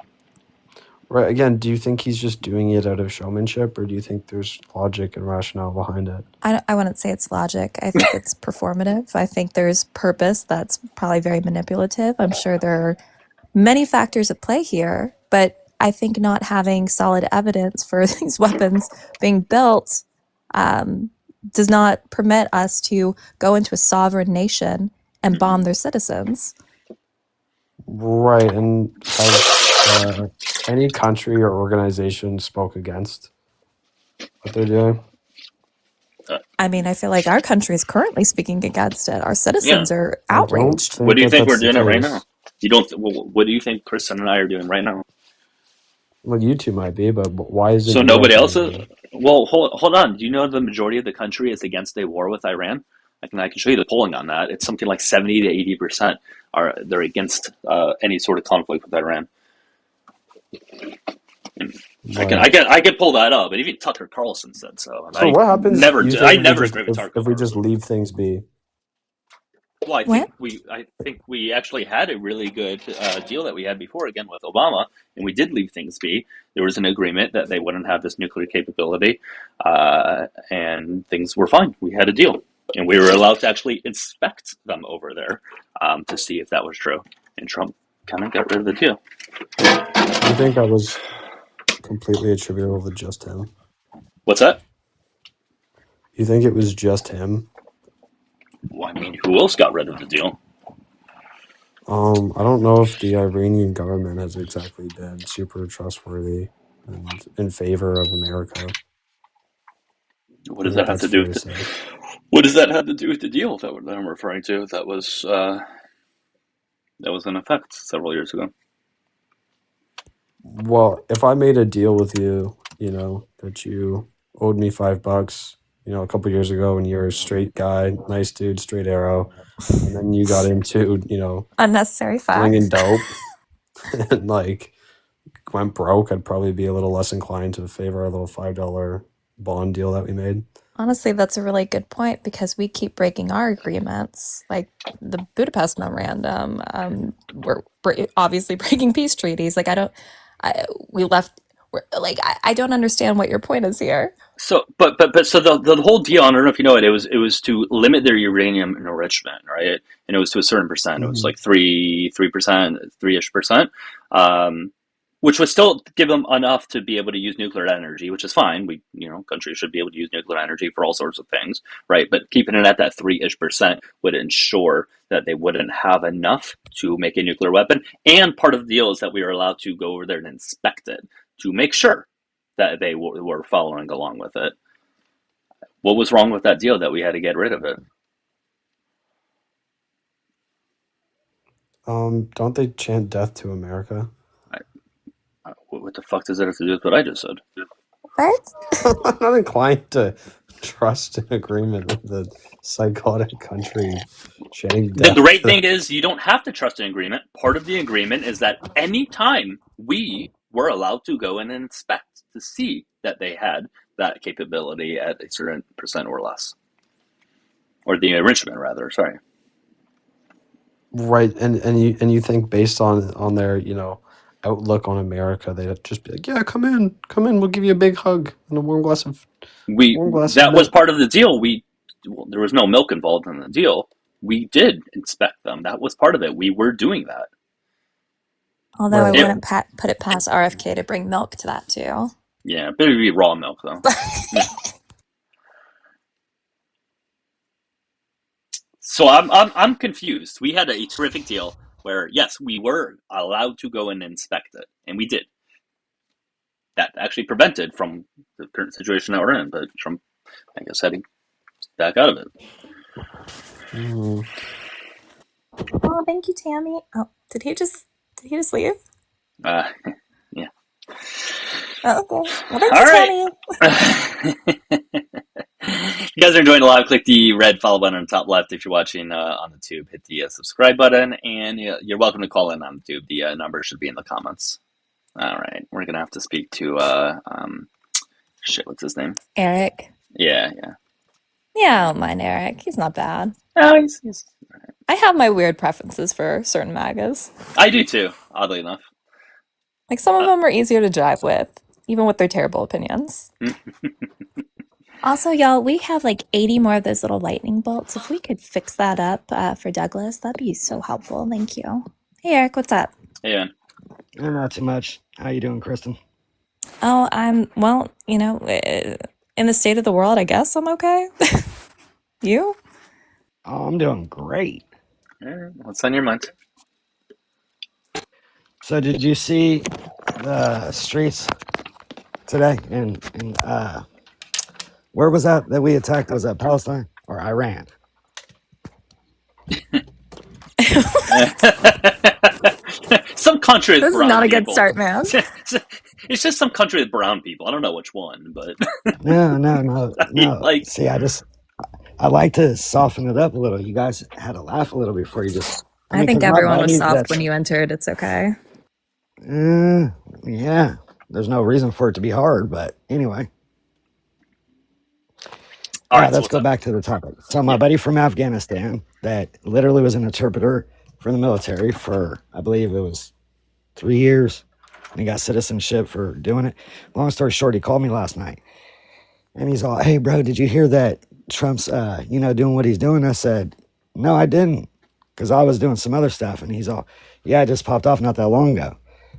Speaker 7: right. Again, do you think he's just doing it out of showmanship, or do you think there's logic and rationale behind it?
Speaker 6: I wouldn't say it's logic. I think it's performative. I think there's purpose that's probably very manipulative. I'm sure there are many factors at play here, but I think not having solid evidence for these weapons being built does not permit us to go into a sovereign nation and bomb their citizens.
Speaker 7: Right, and has any country or organization spoke against what they're doing?
Speaker 6: I mean, I feel like our country is currently speaking against it. Our
Speaker 2: Yeah.
Speaker 6: citizens are
Speaker 7: I don't
Speaker 6: outraged.
Speaker 2: What
Speaker 7: think
Speaker 2: do you
Speaker 7: that
Speaker 2: think we're
Speaker 7: that's the
Speaker 2: doing it right now?
Speaker 7: case.
Speaker 2: You don't. What do you think Kristen and I are doing right now?
Speaker 7: Well, you two might be, but why isn't
Speaker 2: So
Speaker 7: Europe
Speaker 2: nobody else
Speaker 7: doing
Speaker 2: is.
Speaker 7: it?
Speaker 2: Well, hold on. Do you know the majority of the country is against a war with Iran? I can show you the polling on that. It's something like 70 to 80% they're against any sort of conflict with Iran. And
Speaker 7: Right.
Speaker 2: I can pull that up. And even Tucker Carlson said so. And
Speaker 7: So what happens? You
Speaker 2: I
Speaker 7: think
Speaker 2: never agree with Tucker
Speaker 7: if we just
Speaker 2: Carlson.
Speaker 7: leave things be?
Speaker 2: Well,
Speaker 6: What?
Speaker 2: I think we actually had a really good deal that we had before, again with Obama, and we did leave things be. There was an agreement that they wouldn't have this nuclear capability, and things were fine. We had a deal, and we were allowed to actually inspect them over there to see if that was true. And Trump kind of got rid of the deal.
Speaker 7: You think that was completely attributable to just him?
Speaker 2: What's that?
Speaker 7: You think it was just him?
Speaker 2: Well, I mean, who else got rid of the deal?
Speaker 7: I don't know if the Iranian government has exactly been super trustworthy and in favor of America.
Speaker 2: What
Speaker 7: I
Speaker 2: does
Speaker 7: think
Speaker 2: that have
Speaker 7: that's
Speaker 2: to do
Speaker 7: fair
Speaker 2: with
Speaker 7: to say.
Speaker 2: What does that have to do with the deal that I'm referring to? That was in effect several years ago.
Speaker 7: Well, if I made a deal with you, you know, that you owed me $5, you know, a couple years ago, and you're a straight guy, nice dude, straight arrow, and then you got into, you know,
Speaker 6: Unnecessary
Speaker 7: slinging
Speaker 6: facts.
Speaker 7: dope and like went broke, I'd probably be a little less inclined to favor a little $5 bond deal that we made.
Speaker 6: Honestly, that's a really good point because we keep breaking our agreements, like the Budapest Memorandum. We're obviously breaking peace treaties. Like we left. I don't understand what your point is here.
Speaker 2: So, so the whole deal, I don't know if you know it. It was to limit their uranium enrichment, right? And it was to a certain percent. It was like 3%, 3-ish%, which would still give them enough to be able to use nuclear energy, which is fine. Countries should be able to use nuclear energy for all sorts of things, right? But keeping it at that 3-ish% would ensure that they wouldn't have enough to make a nuclear weapon. And part of the deal is that we were allowed to go over there and inspect it to make sure that they were following along with it. What was wrong with that deal that we had to get rid of it?
Speaker 7: Don't they chant death to America?
Speaker 2: What the fuck does that have to do with what I just said?
Speaker 6: What?
Speaker 7: I'm not inclined to trust an agreement with the psychotic country chanting
Speaker 2: The
Speaker 7: death.
Speaker 2: great thing is you don't have to trust an agreement. Part of the agreement is that anytime we were allowed to go in and inspect to see that they had that capability at a certain percent or less. Or the enrichment, rather, sorry.
Speaker 7: Right, and you think based on their, you know, outlook on America, they'd just be like, yeah, come in, we'll give you a big hug and a warm glass of
Speaker 2: That was
Speaker 7: milk.
Speaker 2: part of the deal. There was no milk involved in the deal. We did inspect them. That was part of it. We were doing that.
Speaker 6: Although I
Speaker 7: Right.
Speaker 6: wouldn't put it past RFK to bring milk to that too.
Speaker 2: Yeah, better be raw milk though. Yeah. So I'm confused. We had a terrific deal where yes, we were allowed to go and inspect it, and we did. That actually prevented from the current situation that we're in, but Trump, I guess, had to back out of it.
Speaker 7: Mm.
Speaker 6: Oh, thank you, Tammy. Oh, did he just leave?
Speaker 2: Yeah.
Speaker 6: Oh, okay. Well, thank
Speaker 2: All
Speaker 6: you,
Speaker 2: right.
Speaker 6: Tammy.
Speaker 2: If you guys are enjoying the live, click the red follow button on the top left. If you're watching on the tube, hit the subscribe button, and you're welcome to call in on the tube. The number should be in the comments. All right, we're gonna have to speak to shit. What's his name?
Speaker 6: Eric.
Speaker 2: Yeah.
Speaker 6: Yeah, I don't mind Eric. He's not bad.
Speaker 2: Oh, he's
Speaker 6: I have my weird preferences for certain MAGAs.
Speaker 2: I do too. Oddly enough.
Speaker 6: Like some of them are easier to jive with, even with their terrible opinions. Also, y'all, we have like 80 more of those little lightning bolts. If we could fix that up for Douglas, that'd be so helpful. Thank you. Hey, Eric, what's up?
Speaker 2: Hey, man.
Speaker 8: Not too much. How you doing, Kristen?
Speaker 6: Oh, well, in the state of the world, I guess I'm okay. You?
Speaker 8: Oh, I'm doing great.
Speaker 2: What's on your mind?
Speaker 8: So did you see the streets today? And where was that we attacked? Was that Palestine or Iran?
Speaker 2: Some country with
Speaker 6: This is
Speaker 2: brown
Speaker 6: not a
Speaker 2: people.
Speaker 6: good start, man.
Speaker 2: It's just some country with brown people. I don't know which one, but
Speaker 8: No.
Speaker 2: like,
Speaker 8: See, I like to soften it up a little. You guys had to laugh a little before you just.
Speaker 6: I think
Speaker 8: 'cause my
Speaker 6: everyone was
Speaker 8: buddies
Speaker 6: soft when you entered. It's okay.
Speaker 8: Yeah, there's no reason for it to be hard, but anyway.
Speaker 2: all right. So
Speaker 8: Let's go back to the topic. So my buddy from Afghanistan that literally was an interpreter for the military for, I believe it was 3 years, and he got citizenship for doing it. Long story short, he called me last night, and he's all, "Hey, bro, did you hear that Trump's, doing what he's doing?" I said, "No, I didn't, because I was doing some other stuff." And he's all, "Yeah, I just popped off not that long ago."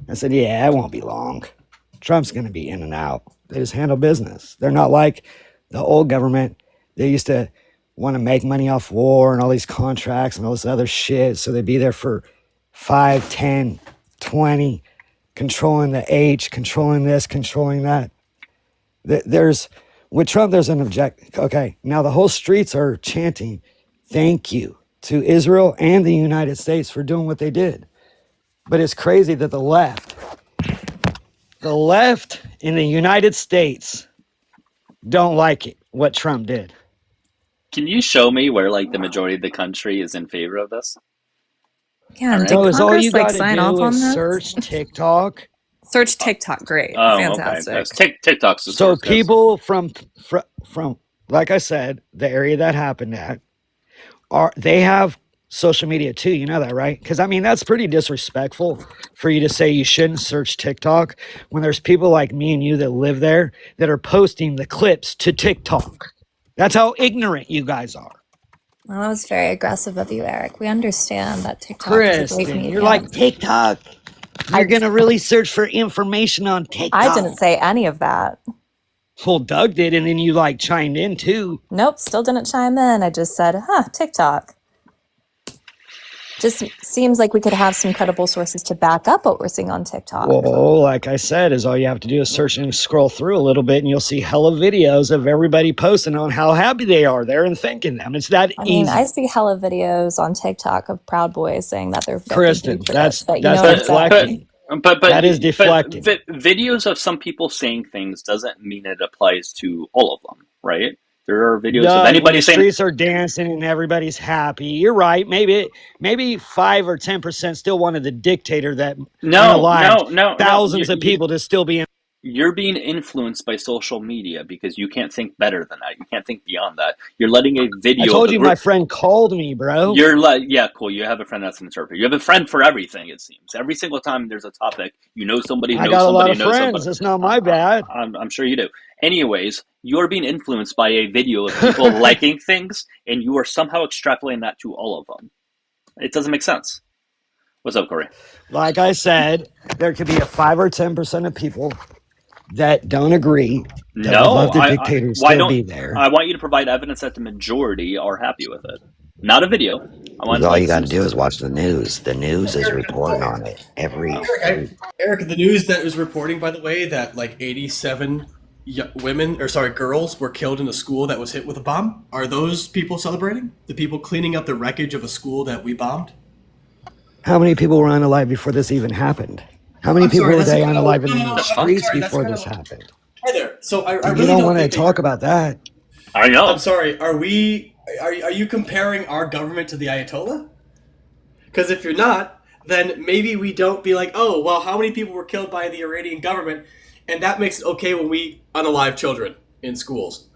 Speaker 8: I said, "Yeah, it won't be long. Trump's going to be in and out. They just handle business. They're not like the old government. They used to want to make money off war and all these contracts and all this other shit. So they'd be there for 5, 10, 20, controlling the H, controlling this, controlling that. With Trump, there's an object. Okay, now the whole streets are chanting, thank you to Israel and the United States for doing what they did. But it's crazy that the left in the United States don't like it, what Trump did.
Speaker 2: can you show me where like the majority of the country is in favor of this?
Speaker 6: Yeah,
Speaker 2: All
Speaker 6: and
Speaker 2: right.
Speaker 6: did
Speaker 8: So is all
Speaker 6: Congress
Speaker 8: you
Speaker 6: like
Speaker 8: got to
Speaker 6: sign
Speaker 8: do
Speaker 6: off on
Speaker 8: is
Speaker 6: this?
Speaker 8: search TikTok.
Speaker 6: Search TikTok. Great.
Speaker 2: Oh,
Speaker 6: Fantastic.
Speaker 2: okay. TikTok's the
Speaker 8: So
Speaker 2: source, guys.
Speaker 8: people from, like I said, the area that happened at, they have social media too. You know that, right? Because I mean, that's pretty disrespectful for you to say you shouldn't search TikTok when there's people like me and you that live there that are posting the clips to TikTok. That's how ignorant you guys are.
Speaker 6: Well, that was very aggressive of you, Eric. We understand that TikTok is a great
Speaker 8: Kristen,
Speaker 6: medium.
Speaker 8: you're like, TikTok. You're going to really search for information on TikTok.
Speaker 6: I didn't say any of that.
Speaker 8: Well, Doug did, and then you like chimed in too.
Speaker 6: Nope, still didn't chime in. I just said, TikTok. Just seems like we could have some credible sources to back up what we're seeing on TikTok.
Speaker 8: Well, like I said, is all you have to do is search and scroll through a little bit, and you'll see hella videos of everybody posting on how happy they are there and thanking them. It's that
Speaker 6: I mean,
Speaker 8: easy.
Speaker 6: I see hella videos on TikTok of Proud Boys saying that they're
Speaker 8: Kristen, that's
Speaker 2: deflecting. But
Speaker 8: that is deflecting.
Speaker 2: But videos of some people saying things doesn't mean it applies to all of them, right? There are videos of anybody
Speaker 8: when the
Speaker 2: saying
Speaker 8: streets are dancing and everybody's happy. You're right. Maybe 5 or 10% still wanted the dictator that
Speaker 2: no,
Speaker 8: thousands of people to still be in.
Speaker 2: You're being influenced by social media because you can't think better than that. You can't think beyond that. You're letting a video.
Speaker 8: I told you my friend called me, bro.
Speaker 2: You're like, yeah, cool. You have a friend that's an interpreter. You have a friend for everything, it seems. Every single time there's a topic, you know somebody
Speaker 8: I
Speaker 2: knows
Speaker 8: got
Speaker 2: somebody
Speaker 8: a lot of
Speaker 2: knows
Speaker 8: friends.
Speaker 2: somebody.
Speaker 8: It's not my bad.
Speaker 2: I'm sure you do. Anyways, you're being influenced by a video of people liking things, and you are somehow extrapolating that to all of them. It doesn't make sense. What's up, Corey?
Speaker 8: Like I said, there could be a 5 or 10% of people that don't agree that would
Speaker 2: No,
Speaker 8: love the dictator to
Speaker 2: why
Speaker 8: still
Speaker 2: don't
Speaker 8: be there.
Speaker 2: I want you to provide evidence that the majority are happy with it, not a video. I want
Speaker 8: All
Speaker 2: like
Speaker 8: you got
Speaker 2: some.
Speaker 8: to do is watch the news. The news is reporting on it every.
Speaker 9: Eric, the news that was reporting, by the way, that like 87 girls were killed in a school that was hit with a bomb. Are those people celebrating? The people cleaning up the wreckage of a school that we bombed?
Speaker 8: How many people were unalive before this even happened? How many
Speaker 9: I'm
Speaker 8: people
Speaker 9: sorry,
Speaker 8: were
Speaker 9: that's
Speaker 8: they
Speaker 9: kind of
Speaker 8: unalive
Speaker 9: no,
Speaker 8: in
Speaker 9: no,
Speaker 8: the
Speaker 9: no. I'm
Speaker 8: streets
Speaker 9: sorry, that's
Speaker 8: before
Speaker 9: kind
Speaker 8: this
Speaker 9: of
Speaker 8: happened?
Speaker 9: hi there. So I
Speaker 8: You
Speaker 9: really
Speaker 8: don't
Speaker 9: don't
Speaker 8: want to
Speaker 9: think that
Speaker 8: talk about that.
Speaker 2: I
Speaker 9: I'm
Speaker 2: know.
Speaker 9: sorry. Are you comparing our government to the Ayatollah? Because if you're not, then maybe we don't be like, oh, well, how many people were killed by the Iranian government, and that makes it okay when we unalive children in schools.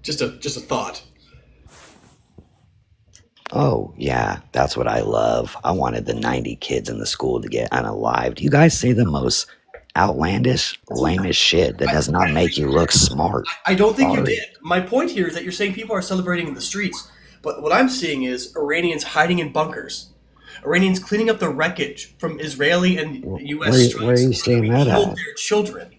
Speaker 9: Just a thought.
Speaker 8: Oh, yeah, that's what I love. I wanted the 90 kids in the school to get unalived. You guys say the most outlandish, lamest shit that does not make you look smart.
Speaker 9: I don't think you
Speaker 8: Sorry.
Speaker 9: did. My point here is that you're saying people are celebrating in the streets, but what I'm seeing is Iranians hiding in bunkers. Iranians cleaning up the wreckage from Israeli and U.S.
Speaker 8: Where are you
Speaker 9: strikes.
Speaker 8: seeing
Speaker 9: We
Speaker 8: that
Speaker 9: killed
Speaker 8: at?
Speaker 9: their children.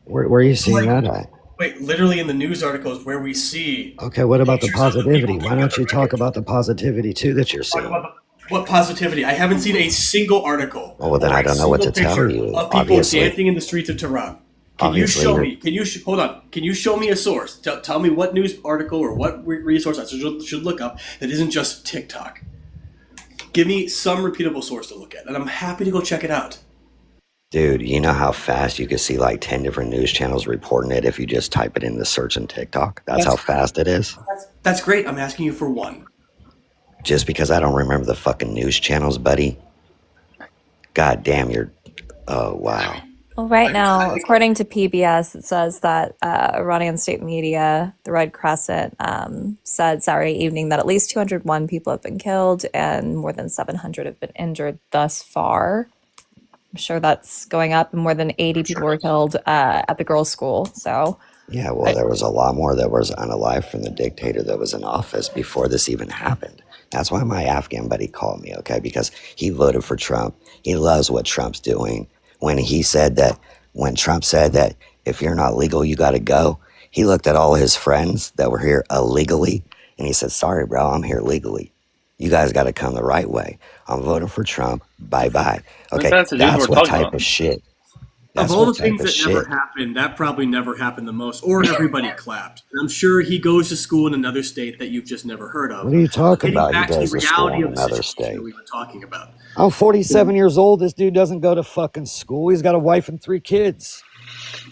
Speaker 8: Where are you seeing that at?
Speaker 9: Wait, literally in the news articles where we see
Speaker 8: Okay, what about the
Speaker 9: pictures of the people
Speaker 8: positivity? Why
Speaker 9: cleaning up
Speaker 8: don't
Speaker 9: the
Speaker 8: you talk
Speaker 9: wreckage.
Speaker 8: about the positivity too that you're
Speaker 9: Talk
Speaker 8: seeing?
Speaker 9: about what positivity? I haven't seen a single article
Speaker 8: Oh, well, then
Speaker 9: or
Speaker 8: I
Speaker 9: a
Speaker 8: don't know what
Speaker 9: single
Speaker 8: to tell
Speaker 9: picture
Speaker 8: you.
Speaker 9: of people dancing in the streets of Tehran. Can you
Speaker 8: Obviously,
Speaker 9: show
Speaker 8: you're
Speaker 9: me? Hold on? Can you show me a source? Tell me what news article or what resource I should look up that isn't just TikTok. Give me some repeatable source to look at, and I'm happy to go check it out.
Speaker 8: Dude, you know how fast you could see like 10 different news channels reporting it if you just type it in the search in TikTok? That's how fast it is.
Speaker 9: That's great. I'm asking you for one.
Speaker 8: Just because I don't remember the fucking news channels, buddy. God damn, you're. Oh, wow.
Speaker 6: Well, right now, according to PBS, it says that Iranian state media, the Red Crescent, said Saturday evening that at least 201 people have been killed and more than 700 have been injured thus far. I'm sure that's going up, and more than 80 people were killed at the girls' school. So,
Speaker 8: Yeah, well, there was a lot more that was unalive from the dictator that was in office before this even happened. That's why my Afghan buddy called me, okay? Because he voted for Trump. He loves what Trump's doing. When Trump said that if you're not legal, you got to go, he looked at all his friends that were here illegally, and he said, sorry, bro, I'm here legally. You guys got to come the right way. I'm voting for Trump. Bye-bye. Okay,
Speaker 2: That's the dude
Speaker 8: that's
Speaker 2: we're
Speaker 8: what
Speaker 2: talking
Speaker 8: type
Speaker 2: about.
Speaker 8: of shit.
Speaker 9: Of
Speaker 8: That's
Speaker 9: all
Speaker 8: what
Speaker 9: the
Speaker 8: type
Speaker 9: things
Speaker 8: of
Speaker 9: that never
Speaker 8: shit.
Speaker 9: happened, that probably never happened the most, or everybody clapped. And I'm sure he goes to school in another state that you've just never heard of.
Speaker 8: What are you talking
Speaker 9: Getting
Speaker 8: about? He
Speaker 9: back to the
Speaker 8: goes to school
Speaker 9: reality
Speaker 8: in
Speaker 9: of the
Speaker 8: another
Speaker 9: situation that
Speaker 8: state.
Speaker 9: we were talking about.
Speaker 8: I'm 47 years old. This dude doesn't go to fucking school. He's got a wife and 3 kids.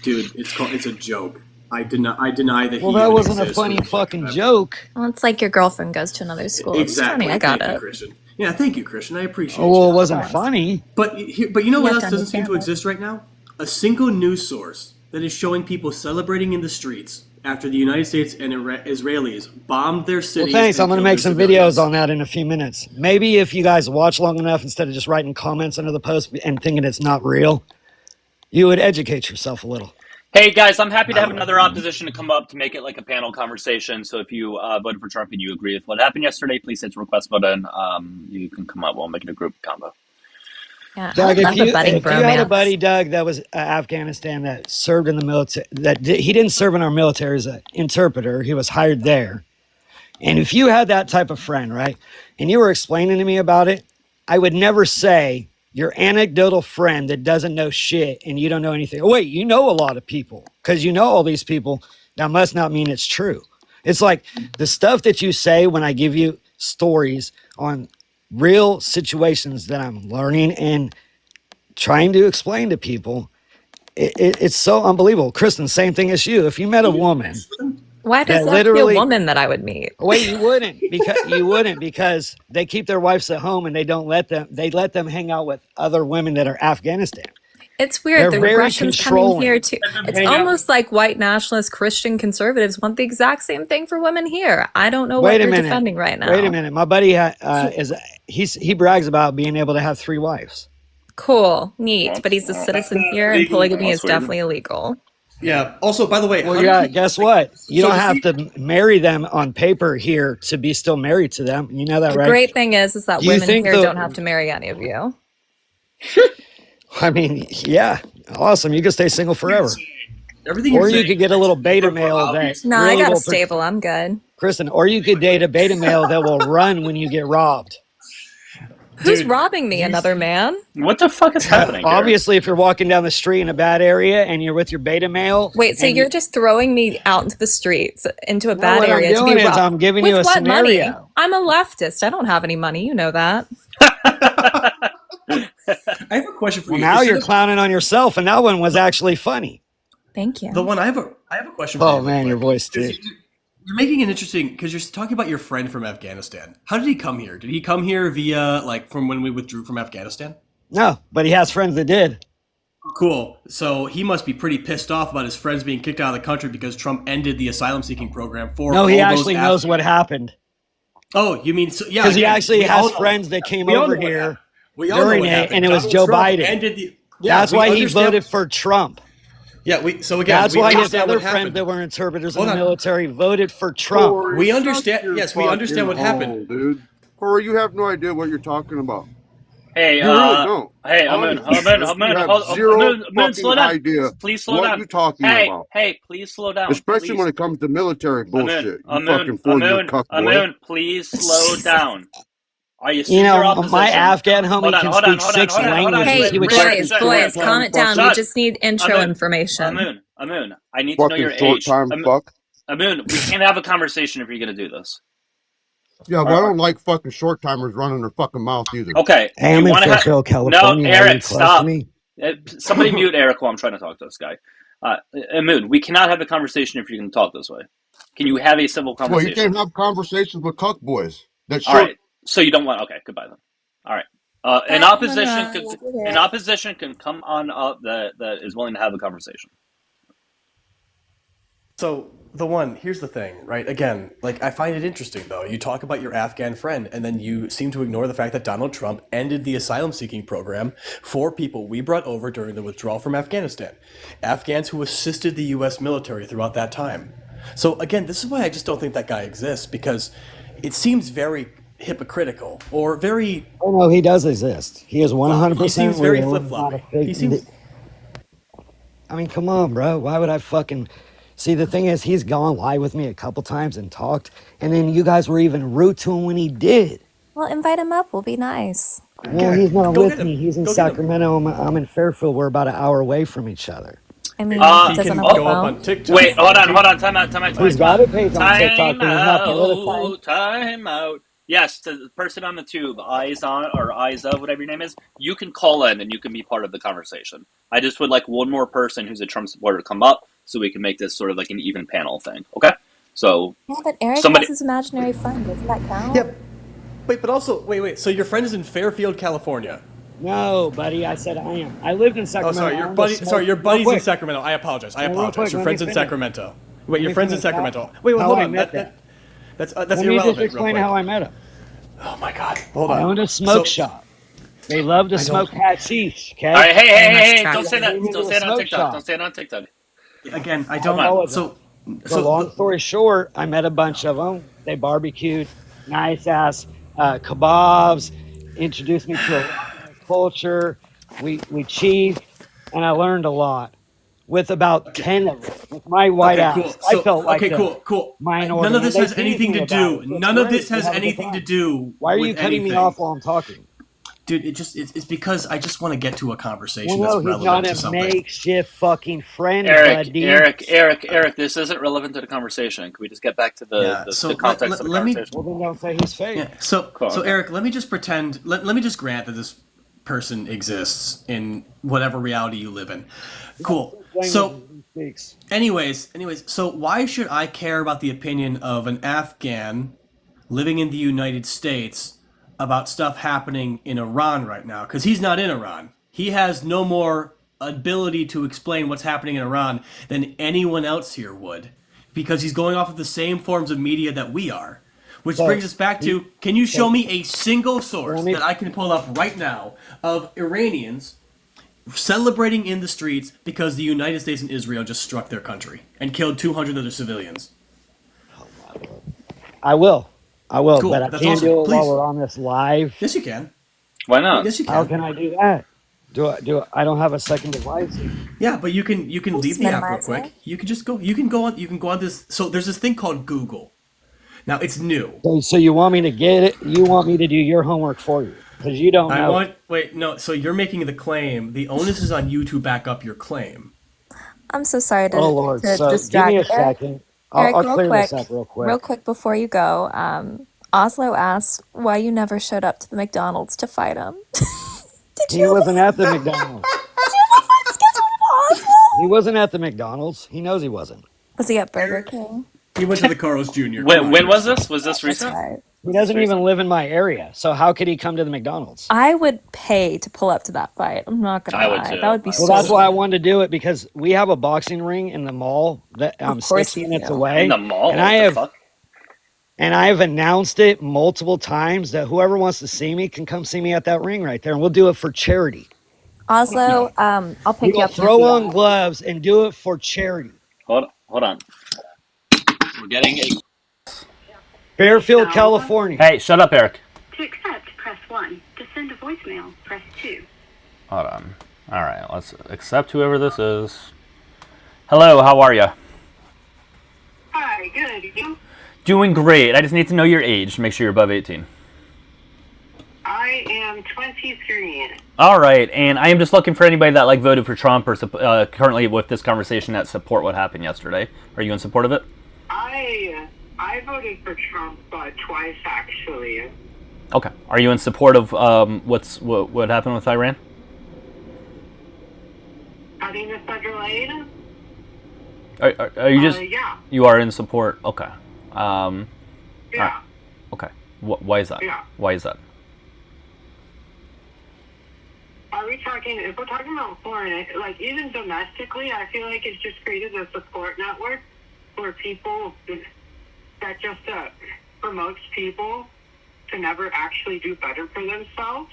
Speaker 9: Dude, it's a joke. I deny that
Speaker 8: Well,
Speaker 9: he
Speaker 8: that
Speaker 9: even
Speaker 8: wasn't a
Speaker 9: exists.
Speaker 8: funny fucking joke.
Speaker 6: well, it's like your girlfriend goes to another school.
Speaker 9: Exactly.
Speaker 6: It's funny. I got
Speaker 9: Thank you,
Speaker 6: it.
Speaker 9: Christian. Yeah, thank you, Christian. I appreciate
Speaker 8: Oh, well,
Speaker 9: you.
Speaker 8: it wasn't funny.
Speaker 9: But you know
Speaker 6: You
Speaker 9: what
Speaker 6: have
Speaker 9: else
Speaker 6: to
Speaker 9: doesn't seem to
Speaker 6: understand
Speaker 9: exist right now? A single news source that is showing people celebrating in the streets after the United States and Israelis bombed their
Speaker 8: Well,
Speaker 9: cities.
Speaker 8: thanks.
Speaker 9: and
Speaker 8: I'm going to
Speaker 9: killed
Speaker 8: make
Speaker 9: their
Speaker 8: some
Speaker 9: civilians.
Speaker 8: videos on that in a few minutes. Maybe if you guys watch long enough, instead of just writing comments under the post and thinking it's not real, you would educate yourself a little.
Speaker 2: Hey guys, I'm happy to have another opposition to come up to make it like a panel conversation. So if you voted for Trump and you agree with what happened yesterday, please hit the request button. You can come up. We'll make it a group combo.
Speaker 6: Yeah, I
Speaker 8: Doug,
Speaker 6: would love a budding
Speaker 8: if you had a
Speaker 6: bromance.
Speaker 8: buddy, Doug, that was Afghanistan that served in the military, he didn't serve in our military as an interpreter. He was hired there. And if you had that type of friend, right, and you were explaining to me about it, I would never say your anecdotal friend that doesn't know shit and you don't know anything. Oh, wait, you know a lot of people because you know all these people. That must not mean it's true. It's like the stuff that you say when I give you stories on real situations that I'm learning and trying to explain to people. It's so unbelievable. Kristen, same thing as you. If you met a woman
Speaker 6: Why does
Speaker 8: that
Speaker 6: that have to be a
Speaker 8: literally,
Speaker 6: woman that I would meet?
Speaker 8: wait, you wouldn't because they keep their wives at home and they let them hang out with other women that are Afghanistan.
Speaker 6: It's weird.
Speaker 8: They're
Speaker 6: The
Speaker 8: very
Speaker 6: regression's coming here
Speaker 8: controlling.
Speaker 6: too. It's almost like white nationalist Christian conservatives want the exact same thing for women here. I don't know what
Speaker 8: Wait a
Speaker 6: you're
Speaker 8: minute.
Speaker 6: defending right now.
Speaker 8: Wait a minute. My buddy he brags about being able to have 3 wives.
Speaker 6: Cool, neat. But he's a citizen here, and polygamy is
Speaker 2: That's weird.
Speaker 6: definitely illegal.
Speaker 9: Yeah. Also, by the way,
Speaker 8: Well, yeah, guess what? You
Speaker 9: So
Speaker 8: don't
Speaker 9: does
Speaker 8: have
Speaker 9: he-
Speaker 8: to marry them on paper here to be still married to them. You know that,
Speaker 6: The
Speaker 8: right?
Speaker 6: great thing is that
Speaker 8: Do you
Speaker 6: women
Speaker 8: think
Speaker 6: here don't have to marry any of you.
Speaker 8: I mean, yeah. Awesome. You can stay single forever.
Speaker 9: Everything
Speaker 8: Or
Speaker 9: you're
Speaker 8: you
Speaker 9: saying
Speaker 8: could get a little beta
Speaker 9: super
Speaker 8: male that
Speaker 9: obvious.
Speaker 6: No, I
Speaker 8: really
Speaker 6: got a
Speaker 8: will.
Speaker 6: stable. I'm good.
Speaker 8: Kristen, or you could date a beta male that will run when you get robbed.
Speaker 6: Who's
Speaker 9: Dude,
Speaker 6: robbing me? Another man?
Speaker 2: What the fuck is happening here?
Speaker 8: Obviously, if you're walking down the street in a bad area and you're with your beta male,
Speaker 6: Wait, so
Speaker 8: and
Speaker 6: you're just throwing me out into the streets, into a
Speaker 8: no,
Speaker 6: bad
Speaker 8: what I'm
Speaker 6: area to be
Speaker 8: doing is
Speaker 6: robbed?
Speaker 8: I'm giving you
Speaker 6: With
Speaker 8: a
Speaker 6: what money?
Speaker 8: scenario.
Speaker 6: I'm a leftist. I don't have any money. You know that.
Speaker 9: I have a question for
Speaker 8: Well,
Speaker 9: you.
Speaker 8: now
Speaker 9: Instead
Speaker 8: you're
Speaker 9: of-
Speaker 8: clowning on yourself, and that one was actually funny.
Speaker 6: Thank you.
Speaker 9: The one I have a question for you.
Speaker 8: Oh
Speaker 9: real
Speaker 8: man,
Speaker 9: quick.
Speaker 8: your voice
Speaker 9: 'Cause
Speaker 8: too.
Speaker 9: You're making it interesting because you're talking about your friend from Afghanistan. How did he come here? Did he come here via like from when we withdrew from Afghanistan?
Speaker 8: No, but he has friends that did.
Speaker 9: Cool. So he must be pretty pissed off about his friends being kicked out of the country because Trump ended the asylum seeking program for
Speaker 8: No,
Speaker 9: all
Speaker 8: he
Speaker 9: those
Speaker 8: actually knows what happened
Speaker 9: Oh, you mean so, yeah?
Speaker 8: because he
Speaker 9: again,
Speaker 8: actually
Speaker 9: we all
Speaker 8: has
Speaker 9: know-
Speaker 8: friends that came
Speaker 9: we all
Speaker 8: over
Speaker 9: know what
Speaker 8: here
Speaker 9: happened. We all know
Speaker 8: during
Speaker 9: what
Speaker 8: it,
Speaker 9: happened.
Speaker 8: and it was
Speaker 9: Donald
Speaker 8: Joe
Speaker 9: Trump
Speaker 8: Biden.
Speaker 9: ended the. Yeah,
Speaker 8: That's
Speaker 9: we
Speaker 8: why he
Speaker 9: understand-
Speaker 8: voted for Trump.
Speaker 9: Yeah, so again,
Speaker 8: That's
Speaker 9: we
Speaker 8: why his
Speaker 9: understand
Speaker 8: other
Speaker 9: what
Speaker 8: friends
Speaker 9: happened.
Speaker 8: that were interpreters in
Speaker 9: Hold
Speaker 8: the
Speaker 9: on.
Speaker 8: military voted for Trump.
Speaker 10: Corey,
Speaker 9: We
Speaker 10: shut
Speaker 9: understand.
Speaker 10: your
Speaker 9: Yes, we understand what
Speaker 10: fucking
Speaker 9: happened.
Speaker 10: hole, dude. Corey, you have no idea what you're talking about.
Speaker 2: Hey,
Speaker 10: You really don't.
Speaker 2: hey,
Speaker 10: Honestly,
Speaker 2: Amun,
Speaker 10: you have zero
Speaker 2: Amun, slow
Speaker 10: fucking
Speaker 2: down.
Speaker 10: idea
Speaker 2: Please slow
Speaker 10: what
Speaker 2: down.
Speaker 10: you're talking
Speaker 2: Hey,
Speaker 10: about.
Speaker 2: hey, please slow down.
Speaker 10: Especially
Speaker 2: please.
Speaker 10: when it comes to military bullshit. You fucking
Speaker 2: Amun,
Speaker 10: 4-year cuck boy.
Speaker 2: Amun, please slow down. Are you
Speaker 8: You
Speaker 2: seeing your
Speaker 8: know,
Speaker 2: opposition?
Speaker 8: my Afghan homie can speak six languages.
Speaker 6: Hey,
Speaker 8: He would
Speaker 6: boys,
Speaker 8: fucking
Speaker 6: boys,
Speaker 8: short
Speaker 6: calm
Speaker 8: time
Speaker 6: it down. We
Speaker 8: fuck.
Speaker 6: just need intro information.
Speaker 2: Amun, I need to know your
Speaker 10: Fucking short
Speaker 2: age.
Speaker 10: time fuck.
Speaker 2: Amun, we can't have a conversation if you're going to do this.
Speaker 10: Yeah, but I don't like fucking short timers running their fucking mouth either.
Speaker 2: Okay.
Speaker 8: Hey,
Speaker 2: you
Speaker 8: I'm in
Speaker 2: wanna
Speaker 8: Fairfield,
Speaker 2: No,
Speaker 8: California. Are you
Speaker 2: Eric,
Speaker 8: close
Speaker 2: stop.
Speaker 8: to me?
Speaker 2: Somebody mute Eric while I'm trying to talk to this guy. Amun, we cannot have the conversation if you're going to talk this way. Can you have a civil
Speaker 10: Well,
Speaker 2: conversation?
Speaker 10: you can't have conversations with cuck boys. That's
Speaker 2: All
Speaker 10: short.
Speaker 2: right. So you don't want. Okay. Goodbye then. All right. An opposition can come on up that is willing to have a conversation.
Speaker 9: So here's the thing, right? Again, like I find it interesting though. You talk about your Afghan friend, and then you seem to ignore the fact that Donald Trump ended the asylum seeking program for people we brought over during the withdrawal from Afghanistan, Afghans who assisted the U.S. military throughout that time. So again, this is why I just don't think that guy exists, because it seems very hypocritical or very.
Speaker 8: Oh no, he does exist. He is 100%.
Speaker 9: He seems very
Speaker 8: real,
Speaker 9: flip-floppy.
Speaker 8: not a fake-
Speaker 9: He seems.
Speaker 8: I mean, come on, bro. Why would I fucking... See, the thing is, he's gone live with me a couple times and talked, and then you guys were even rude to him when he did.
Speaker 6: Well, invite him up. We'll be nice.
Speaker 8: Well, he's not
Speaker 9: Go
Speaker 8: with
Speaker 9: get him.
Speaker 8: me. He's in
Speaker 9: Go get him.
Speaker 8: Sacramento. I'm in Fairfield. We're about an hour away from each other.
Speaker 6: I mean,
Speaker 9: He
Speaker 6: he doesn't
Speaker 9: can
Speaker 6: have a
Speaker 9: go up
Speaker 6: phone.
Speaker 9: on TikTok.
Speaker 2: Wait, hold on. Time out.
Speaker 8: He's got a page on TikTok, but he's not politicized.
Speaker 2: Time out. Yes, to the person on the tube, eyes on or eyes of, whatever your name is, you can call in and you can be part of the conversation. I just would like one more person who's a Trump supporter to come up so we can make this sort of like an even panel thing. Okay? So
Speaker 6: Yeah, but Eric
Speaker 2: somebody-
Speaker 6: has his imaginary friend. Doesn't that count?
Speaker 9: Yep. But also, wait. So your friend is in Fairfield, California.
Speaker 8: No, buddy. I said I am. I lived in
Speaker 9: Oh,
Speaker 8: Sacramento.
Speaker 9: sorry, your buddy's in Sacramento. I apologize.
Speaker 8: Real quick,
Speaker 9: Your
Speaker 8: let
Speaker 9: friend's
Speaker 8: me
Speaker 9: in
Speaker 8: finish.
Speaker 9: Sacramento. Wait, your
Speaker 8: me
Speaker 9: friend's in
Speaker 8: finish.
Speaker 9: Sacramento. Wait,
Speaker 8: How
Speaker 9: hold
Speaker 8: I
Speaker 9: on.
Speaker 8: met them.
Speaker 9: That's
Speaker 8: Let me
Speaker 9: irrelevant.
Speaker 8: just explain
Speaker 9: real
Speaker 8: how
Speaker 9: quick.
Speaker 8: I met him.
Speaker 9: Oh my God. Hold
Speaker 8: I
Speaker 9: on.
Speaker 8: owned a smoke shop. They love to smoke hashish, okay?
Speaker 2: All right, hey,
Speaker 6: track.
Speaker 2: don't say that.
Speaker 8: Maybe
Speaker 2: Don't
Speaker 8: a
Speaker 2: say it on
Speaker 8: smoke
Speaker 2: TikTok.
Speaker 8: shop.
Speaker 2: Don't say it on TikTok.
Speaker 9: Again, I
Speaker 2: Come
Speaker 9: don't.
Speaker 2: on.
Speaker 8: So long story short, I met a bunch of them. They barbecued, nice ass kebabs, introduced me to a lot of culture. We chiefed, and I learned a lot with about 10 of them. With my white ass,
Speaker 9: Cool. So,
Speaker 8: I felt like
Speaker 9: cool.
Speaker 8: minority.
Speaker 9: None of this
Speaker 8: They
Speaker 9: has
Speaker 8: teased
Speaker 9: anything
Speaker 8: me
Speaker 9: to
Speaker 8: about
Speaker 9: do.
Speaker 8: it. It's
Speaker 9: None of
Speaker 8: great.
Speaker 9: this has
Speaker 8: We have a good
Speaker 9: anything to
Speaker 8: time.
Speaker 9: do.
Speaker 8: Why are
Speaker 9: with
Speaker 8: you cutting me
Speaker 9: anything.
Speaker 8: off while I'm talking?
Speaker 9: Dude, it's because I just want to get to a conversation
Speaker 8: Well, no,
Speaker 9: that's
Speaker 8: he's
Speaker 9: relevant
Speaker 8: not
Speaker 9: to
Speaker 8: a
Speaker 9: something.
Speaker 8: makeshift fucking friend,
Speaker 2: Eric,
Speaker 8: buddy.
Speaker 2: Eric, this isn't relevant to the conversation. Can we just get back to the context of the conversation?
Speaker 8: Well, then don't say he's fake.
Speaker 9: Yeah. So Eric, let me just pretend. Let me just grant that this person exists in whatever reality you live in. Cool. So, anyways, so why should I care about the opinion of an Afghan living in the United States about stuff happening in Iran right now? Because he's not in Iran. He has no more ability to explain what's happening in Iran than anyone else here would, because he's going off of the same forms of media that we are. Which brings us back to, can you show me a single source that I can pull up right now of Iranians celebrating in the streets because the United States and Israel just struck their country and killed 200 other civilians?
Speaker 8: I will,
Speaker 9: Cool.
Speaker 8: but I
Speaker 9: That's
Speaker 8: can't
Speaker 9: awesome.
Speaker 8: do it
Speaker 9: Please.
Speaker 8: while we're on this live.
Speaker 9: Yes, you can.
Speaker 2: Why not?
Speaker 9: Yes, you can.
Speaker 8: How can I do that? I don't have a second device.
Speaker 9: Yeah, but you can leave
Speaker 6: Just
Speaker 9: the app real
Speaker 6: minimize
Speaker 9: quick.
Speaker 6: it.
Speaker 9: You can just go. You can go on this. So there's this thing called Google. Now it's new.
Speaker 8: So you want me to get it? You want me to do your homework for you because you don't know.
Speaker 9: Wait, no. So you're making the claim. The onus is on you to back up your claim.
Speaker 6: I'm so sorry
Speaker 8: Oh Lord.
Speaker 6: to
Speaker 8: So give me
Speaker 6: distract
Speaker 8: a
Speaker 6: Eric.
Speaker 8: second.
Speaker 6: Eric,
Speaker 8: I'll clear this up real
Speaker 6: real
Speaker 8: quick.
Speaker 6: quick before you go. Oslo asks why you never showed up to the McDonald's to fight him. Did
Speaker 8: He
Speaker 6: you have
Speaker 8: wasn't at the McDonald's.
Speaker 6: did you have a fight scheduled with
Speaker 8: He
Speaker 6: Oslo?
Speaker 8: wasn't at the McDonald's. He knows he wasn't.
Speaker 6: Was he at Burger King?
Speaker 9: He went to the Carl's Jr. Come on,
Speaker 2: When was
Speaker 9: Kristen.
Speaker 2: this? Was this
Speaker 6: That's
Speaker 2: recent?
Speaker 6: right.
Speaker 8: He
Speaker 2: Was this
Speaker 8: doesn't even
Speaker 2: recent?
Speaker 8: live in my area. So how could he come to the McDonald's?
Speaker 6: I would pay to pull up to that fight. I'm not gonna
Speaker 2: I would
Speaker 6: lie.
Speaker 2: too.
Speaker 6: That would be
Speaker 2: I
Speaker 8: Well,
Speaker 6: so
Speaker 2: would
Speaker 8: that's
Speaker 2: too.
Speaker 8: why I
Speaker 6: fun.
Speaker 8: wanted to do it because we have a boxing ring in the mall that
Speaker 6: Of
Speaker 8: 6
Speaker 6: course you
Speaker 8: minutes
Speaker 6: do.
Speaker 8: away.
Speaker 2: In the mall?
Speaker 8: And
Speaker 2: What
Speaker 8: I
Speaker 2: the
Speaker 8: have
Speaker 2: fuck?
Speaker 8: announced it multiple times that whoever wants to see me can come see me at that ring right there, and we'll do it for charity.
Speaker 6: Oslo, I'll
Speaker 8: We
Speaker 6: pick you
Speaker 8: will
Speaker 6: up in
Speaker 8: throw on
Speaker 6: Seattle.
Speaker 8: gloves and do it for charity.
Speaker 2: Hold on. We're getting a.
Speaker 8: Fairfield, California.
Speaker 2: Hey, shut up, Eric.
Speaker 11: To accept, press 1. To send a voicemail, press 2.
Speaker 2: Hold on. All right, let's accept whoever this is. Hello, how are you?
Speaker 11: Hi, good. You?
Speaker 2: Doing great. I just need to know your age to make sure you're above 18.
Speaker 11: I am 23.
Speaker 2: All right, and I am just looking for anybody that voted for Trump or currently with this conversation that support what happened yesterday. Are you in support of it?
Speaker 11: I voted for Trump twice, actually.
Speaker 2: Okay. Are you in support of what happened with Iran?
Speaker 11: Cutting the federal aid?
Speaker 2: Are you just?
Speaker 11: Yeah.
Speaker 2: You are in support. Okay.
Speaker 11: Yeah.
Speaker 2: Right. Okay. Why is that?
Speaker 11: Yeah.
Speaker 2: Why is that?
Speaker 11: Are we talking, if we're talking about foreign, even domestically, I feel like it's just created a support network for people that just promotes people to never actually do better for themselves.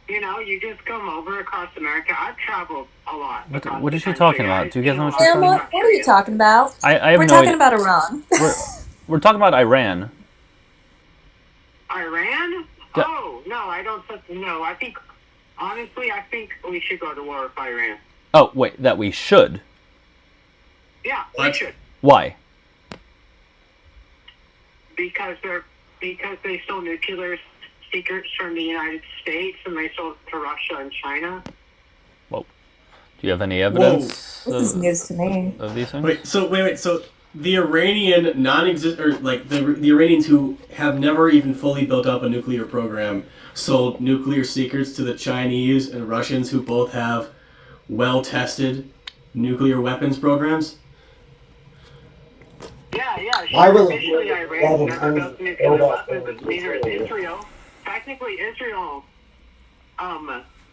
Speaker 11: You know, you just come over across America. I've traveled a lot.
Speaker 2: What is she talking about? Do you guys know what she's talking about?
Speaker 6: What are you talking about?
Speaker 2: I have
Speaker 6: We're
Speaker 2: no
Speaker 6: talking
Speaker 2: idea.
Speaker 6: about Iran.
Speaker 2: We're talking about Iran.
Speaker 11: Iran?
Speaker 2: Yeah.
Speaker 11: Oh, no, I don't think, no, I think we should go to war with Iran.
Speaker 2: Oh, wait, that we should.
Speaker 11: Yeah, we should.
Speaker 2: Why?
Speaker 11: Because they stole nuclear secrets from the United States and they sold to Russia and China.
Speaker 2: Well, do you have any evidence
Speaker 6: This is news to me.
Speaker 2: of these things?
Speaker 9: Wait. So the Iranian the Iranians who have never even fully built up a nuclear program sold nuclear secrets to the Chinese and Russians who both have well-tested nuclear weapons programs.
Speaker 11: Yeah.
Speaker 8: I will-
Speaker 11: Officially, Iran never built nuclear weapons, but neither is Israel. Technically, Israel,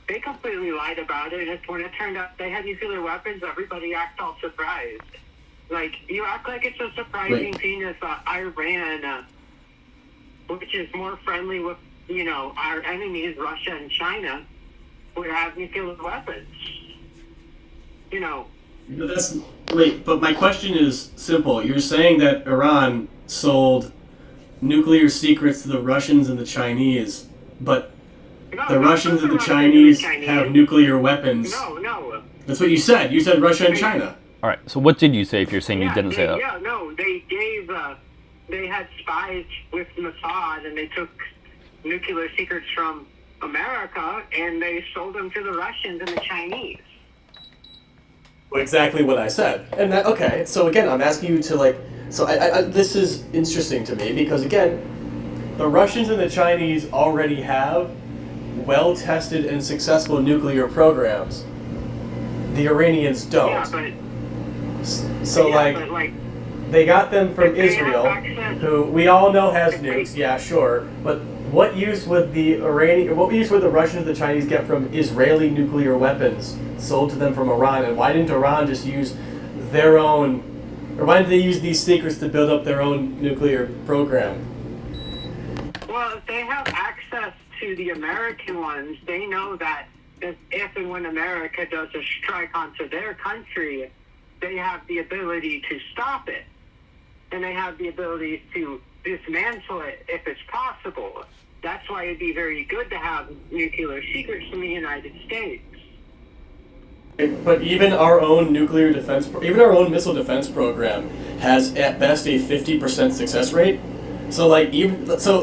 Speaker 11: they completely lied about it. When it turned out they had nuclear weapons, everybody acted all surprised. You act like it's a surprising thing if Iran, which is more friendly with, our enemies, Russia and China, would have nuclear weapons.
Speaker 9: But my question is simple. You're saying that Iran sold nuclear secrets to the Russians and the Chinese, but the Russians and the Chinese have nuclear weapons.
Speaker 11: No.
Speaker 9: That's what you said. You said Russia and China.
Speaker 2: All right. So what did you say if you're saying you didn't say that?
Speaker 11: Yeah, no, they had spies with Mossad and they took nuclear secrets from America and they sold them to the Russians and the Chinese.
Speaker 9: Exactly what I said. And okay, so again, I'm asking you to this is interesting to me because again, the Russians and the Chinese already have well-tested and successful nuclear programs. The Iranians don't. They got them from Israel, who we all know has nukes. Yeah, sure. But what use would the Russians and the Chinese get from Israeli nuclear weapons sold to them from Iran? And why didn't Iran just use their own, or why didn't they use these secrets to build up their own nuclear program?
Speaker 11: Well, if they have access to the American ones, they know that if and when America does a strike onto their country, they have the ability to stop it. And they have the ability to dismantle it if it's possible. That's why it'd be very good to have nuclear secrets from the United States.
Speaker 9: But even our own nuclear defense, even our own missile defense program has at best a 50% success rate. So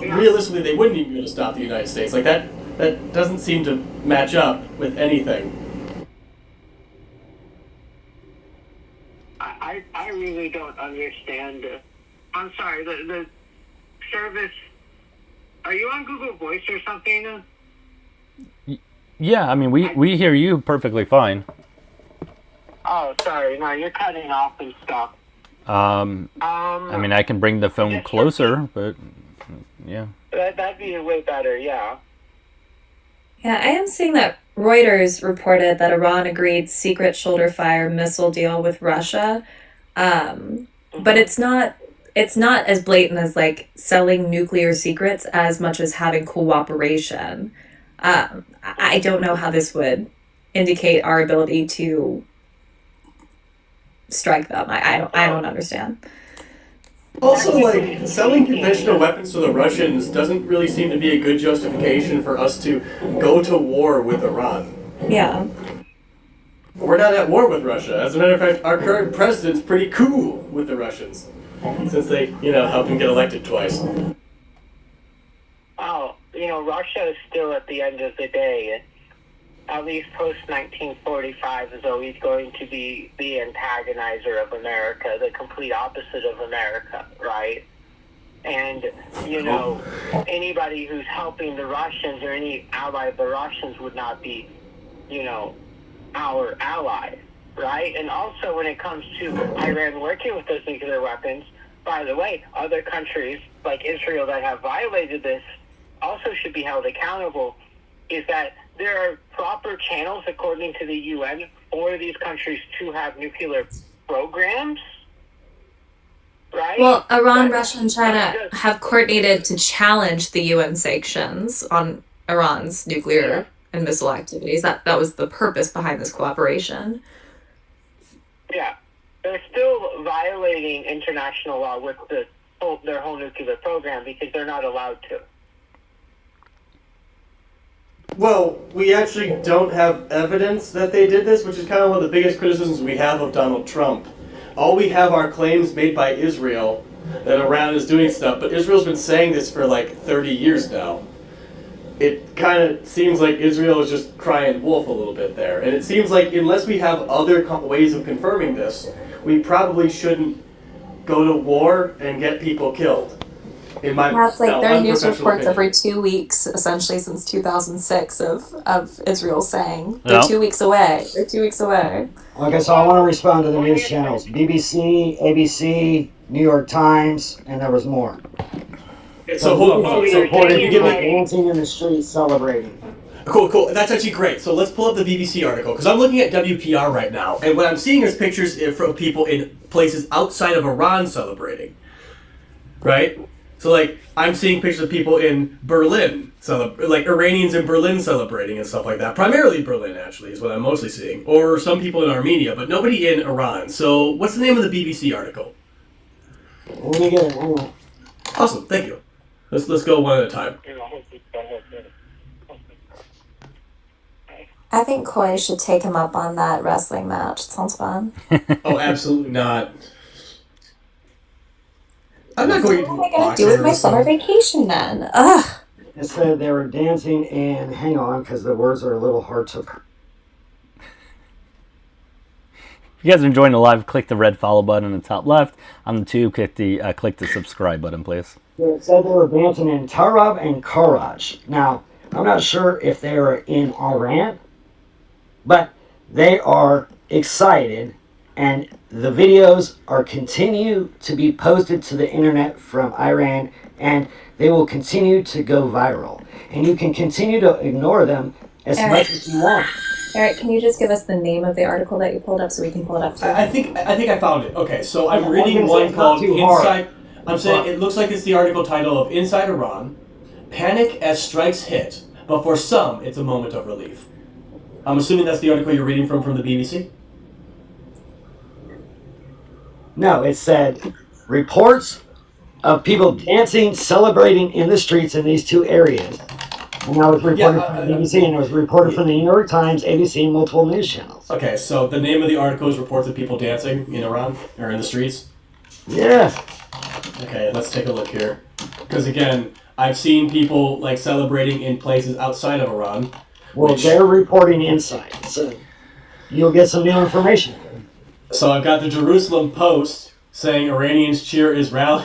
Speaker 9: realistically, they wouldn't even be able to stop the United States. Like that doesn't seem to match up with anything.
Speaker 11: I really don't understand. I'm sorry, the service. Are you on Google Voice or something?
Speaker 12: Yeah, I mean, we hear you perfectly fine.
Speaker 11: Oh, sorry. No, you're cutting off and stuff.
Speaker 12: I mean, I can bring the phone closer, but yeah.
Speaker 11: That'd be way better, yeah.
Speaker 6: Yeah, I am seeing that Reuters reported that Iran agreed secret shoulder-fire missile deal with Russia, but it's not as blatant as like selling nuclear secrets as much as having cooperation. I don't know how this would indicate our ability to strike them. I don't understand.
Speaker 9: Also, like, selling conventional weapons to the Russians doesn't really seem to be a good justification for us to go to war with Iran.
Speaker 6: Yeah.
Speaker 9: We're not at war with Russia. As a matter of fact, our current president's pretty cool with the Russians, since they, helped him get elected twice.
Speaker 11: Oh, Russia is still, at the end of the day, at least post-1945, is always going to be the antagonizer of America, the complete opposite of America, right? And, anybody who's helping the Russians or any ally of the Russians would not be, our ally, right? And also when it comes to Iran working with those nuclear weapons, by the way, other countries like Israel that have violated this also should be held accountable, is that there are proper channels, according to the UN, for these countries to have nuclear programs, right?
Speaker 6: Well, Iran, Russia, and China have coordinated to challenge the UN sanctions on Iran's nuclear and missile activities. That was the purpose behind this cooperation.
Speaker 11: Yeah. They're still violating international law with their whole nuclear program because they're not allowed to.
Speaker 9: Well, we actually don't have evidence that they did this, which is kind of one of the biggest criticisms we have of Donald Trump. All we have are claims made by Israel that Iran is doing stuff, but Israel's been saying this for like 30 years now. It kind of seems like Israel is just crying wolf a little bit there. And it seems like unless we have other ways of confirming this, we probably shouldn't go to war and get people killed.
Speaker 6: It's like there are news reports every 2 weeks, essentially since 2006, of Israel saying they're 2 weeks away. They're 2 weeks away.
Speaker 8: Okay, so I want to respond to the news channels: BBC, ABC, New York Times, and there was more.
Speaker 9: So hold on. So
Speaker 8: you give me dancing in the streets, celebrating.
Speaker 9: Cool. That's actually great. So let's pull up the BBC article, because I'm looking at WPR right now, and what I'm seeing is pictures from people in places outside of Iran celebrating. Right? So, like, I'm seeing pictures of people in Berlin, like Iranians in Berlin celebrating and stuff like that. Primarily Berlin, actually, is what I'm mostly seeing. Or some people in Armenia, but nobody in Iran. So, what's the name of the BBC article?
Speaker 8: Let me get it. Hang on.
Speaker 9: Awesome, thank you. Let's go one at a time.
Speaker 6: I think Koi should take him up on that wrestling match. It sounds fun.
Speaker 9: Oh, absolutely not. I'm not going to.
Speaker 6: What am I going to do with my summer vacation then? Ugh.
Speaker 8: It said they were dancing in, hang on, because the words are a little hard to.
Speaker 12: If you guys are enjoying the live, click the red follow button in the top left. On the tube, click the subscribe button, please.
Speaker 8: It said they were dancing in Tarab and Karaj. Now, I'm not sure if they were in Iran, but they are excited, and the videos are continue to be posted to the internet from Iran, and they will continue to go viral. And you can continue to ignore them as much as you want.
Speaker 6: Eric, can you just give us the name of the article that you pulled up so we can pull it up too?
Speaker 9: I think I found it. Okay, so I'm reading one called Inside. I'm saying it looks like it's the article title of Inside Iran, Panic as Strikes Hit, but for some, it's a moment of relief. I'm assuming that's the article you're reading from the BBC?
Speaker 8: No, it said reports of people dancing, celebrating in the streets in these two areas. And that was reported from the BBC, and it was reported from the New York Times, ABC, and multiple news channels.
Speaker 9: Okay, so the name of the article is Reports of People Dancing in Iran, or in the streets?
Speaker 8: Yeah.
Speaker 9: Okay, let's take a look here. Because again, I've seen people like celebrating in places outside of Iran.
Speaker 8: Well, they're reporting inside, so you'll get some new information.
Speaker 9: So I've got the Jerusalem Post saying Iranians cheer Israel,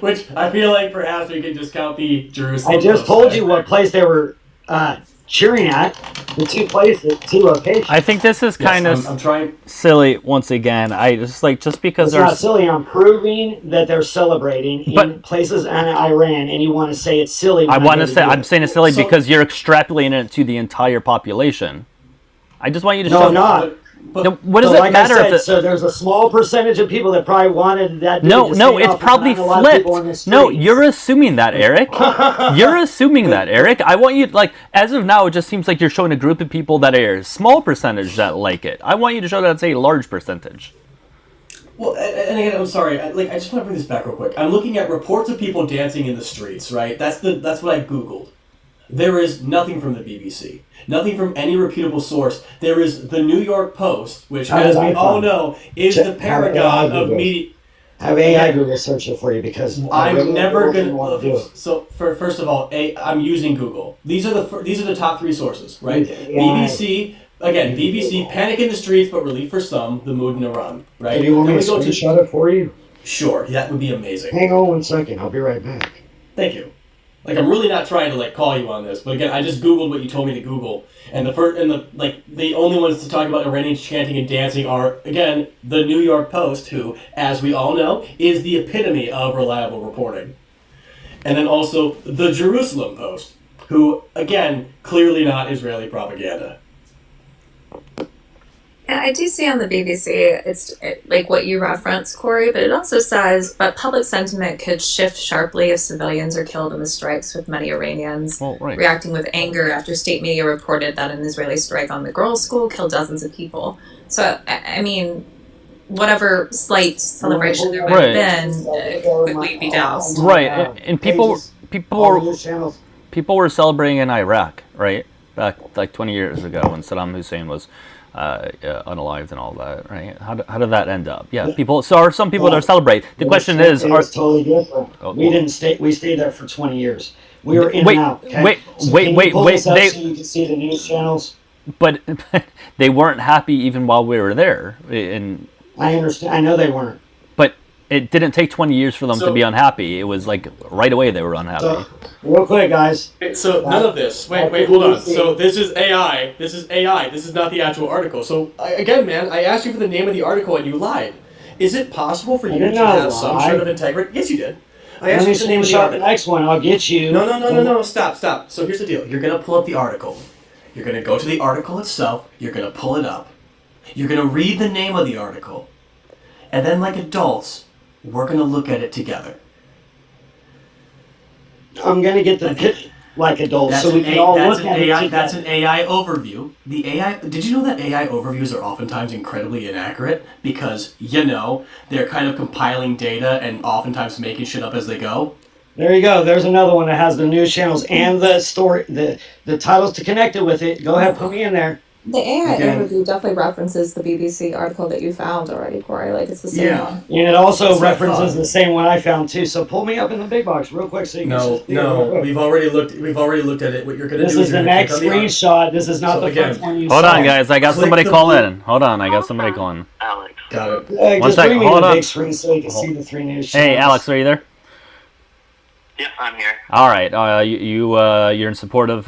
Speaker 9: which I feel like perhaps we could discount the Jerusalem
Speaker 8: I just
Speaker 9: Post
Speaker 8: told
Speaker 9: there.
Speaker 8: you what place they were cheering at. The two places, two locations.
Speaker 12: I think this is kind of
Speaker 9: I'm trying.
Speaker 12: silly once again. I just because
Speaker 8: It's
Speaker 12: there's
Speaker 8: not silly. I'm proving that they're celebrating in places in Iran, and you want to say it's silly.
Speaker 12: I'm saying it's silly because you're extrapolating it to the entire population. I just want you to show.
Speaker 8: No, I'm not.
Speaker 12: What does
Speaker 8: so
Speaker 12: it
Speaker 8: like
Speaker 12: matter
Speaker 8: I said,
Speaker 12: if
Speaker 8: so there's a small percentage of people that probably wanted that.
Speaker 12: No, it's probably flipped. No, you're assuming that, Eric. You're assuming that, Eric. I want you as of now, it just seems like you're showing a group of people that are a small percentage that like it. I want you to show that it's a large percentage.
Speaker 9: Well, and again, I'm sorry. I just want to bring this back real quick. I'm looking at reports of people dancing in the streets. Right. That's what I googled. There is nothing from the BBC. Nothing from any reputable source. There is the New York Post, which, as we all know, is the paragon of media.
Speaker 8: Have AI Google search it for you because
Speaker 9: I'm never going to do it. So, first of all, I'm using Google. These are the top three sources, right? BBC. Again, BBC, panic in the streets, but relief for some, the mood in Iran, right?
Speaker 8: Do you want me to screenshot it for you?
Speaker 9: Sure, that would be amazing.
Speaker 8: Hang on 1 second, I'll be right back.
Speaker 9: Thank you. I'm really not trying to call you on this, but again, I just Googled what you told me to Google, and the only ones to talk about Iranians chanting and dancing are, again, the New York Post, who, as we all know, is the epitome of reliable reporting. And then also the Jerusalem Post, who, again, clearly not Israeli propaganda.
Speaker 6: Yeah, I do see on the BBC, it's like what you referenced, Corey, but it also says, but public sentiment could shift sharply if civilians are killed in the strikes, with many Iranians reacting with anger after state media reported that an Israeli strike on the girls' school killed dozens of people. So, I mean, whatever slight celebration there might have been quickly be doused.
Speaker 12: Right, and people were celebrating in Iraq, right? Back 20 years ago when Saddam Hussein was unalived and all that, right? How did that end up? Yeah, people. So are some people that are celebrate? The question is,
Speaker 8: it's totally different. We didn't stay. We stayed there for 20 years. We were in and out. Okay?
Speaker 12: Wait.
Speaker 8: So you can see the news channels.
Speaker 12: But they weren't happy even while we were there. And
Speaker 8: I understand. I know they weren't.
Speaker 12: But it didn't take 20 years for them to be unhappy. It was right away they were unhappy.
Speaker 8: So, real quick, guys.
Speaker 9: So none of this. Wait, hold on. So this is AI. This is not the actual article. So again, man, I asked you for the name of the article and you lied. Is it possible for you to have some sort of integrity? Yes, you did. I asked you for the name of the article.
Speaker 8: The next one, I'll get you.
Speaker 9: No. Stop. So here's the deal. You're gonna pull up the article. You're gonna go to the article itself. You're gonna pull it up. You're gonna read the name of the article, and then, like adults, we're gonna look at it together.
Speaker 8: I'm gonna get the like adults, so we can all look at it.
Speaker 9: That's an AI overview. The AI. Did you know that AI overviews are oftentimes incredibly inaccurate because they're kind of compiling data and oftentimes making shit up as they go.
Speaker 8: There you go. There's another one that has the news channels and the story, the titles to connect it with it. Go ahead, put me in there.
Speaker 6: The AI overview definitely references the BBC article that you found already, Corey. It's the same one.
Speaker 8: And it also references the same one I found too. So pull me up in the big box real quick so you can see.
Speaker 9: No. We've already looked at it. What you're gonna do is
Speaker 8: this is the next screenshot. This is not the first one you saw.
Speaker 12: Hold on, guys. I got somebody calling. Hold on. I got somebody calling.
Speaker 11: Alex.
Speaker 9: Got it.
Speaker 8: Just bring me the big screen so you can see the three news channels.
Speaker 12: Hey, Alex, are you there?
Speaker 11: Yes, I'm here.
Speaker 12: All right. You're in support of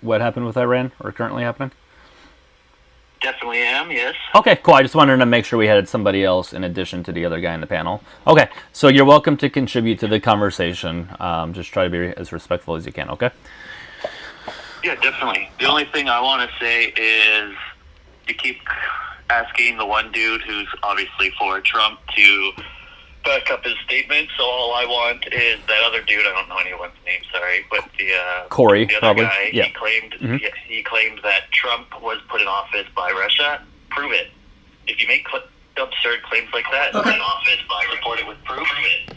Speaker 12: what happened with Iran or currently happening?
Speaker 11: Definitely am, yes.
Speaker 12: Okay, cool. I just wanted to make sure we had somebody else in addition to the other guy in the panel. Okay, so you're welcome to contribute to the conversation. Just try to be as respectful as you can, okay?
Speaker 11: Yeah, definitely. The only thing I want to say is you keep asking the one dude who's obviously for Trump to back up his statement, so all I want is that other dude, I don't know anyone's name, sorry, but
Speaker 12: Corey,
Speaker 11: the other
Speaker 12: probably.
Speaker 11: guy,
Speaker 12: yeah.
Speaker 11: he claimed that Trump was put in office by Russia. Prove it. If you make
Speaker 5: absurd claims like that.
Speaker 9: Okay.
Speaker 5: Support it with proof,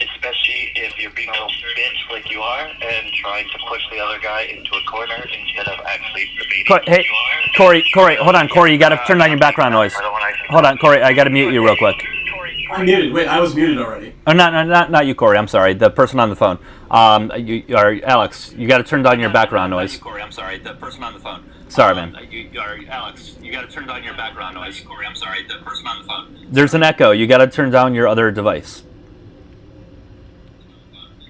Speaker 5: especially if you're being a little bitch like you are and trying to push the other guy into a corner instead of actually debating.
Speaker 12: Hey, Corey, hold on, Corey, you got to turn on your background noise. Hold on, Corey, I got to mute you real quick.
Speaker 9: I'm muted. Wait, I was muted already.
Speaker 12: Oh, not you, Corey. I'm sorry. The person on the phone. Alex, you got to turn down your background noise. Corey, I'm sorry. The person on the phone. Sorry, man. Alex, you got to turn down your background noise. Corey, I'm sorry. The person on the phone. There's an echo. You got to turn down your other device.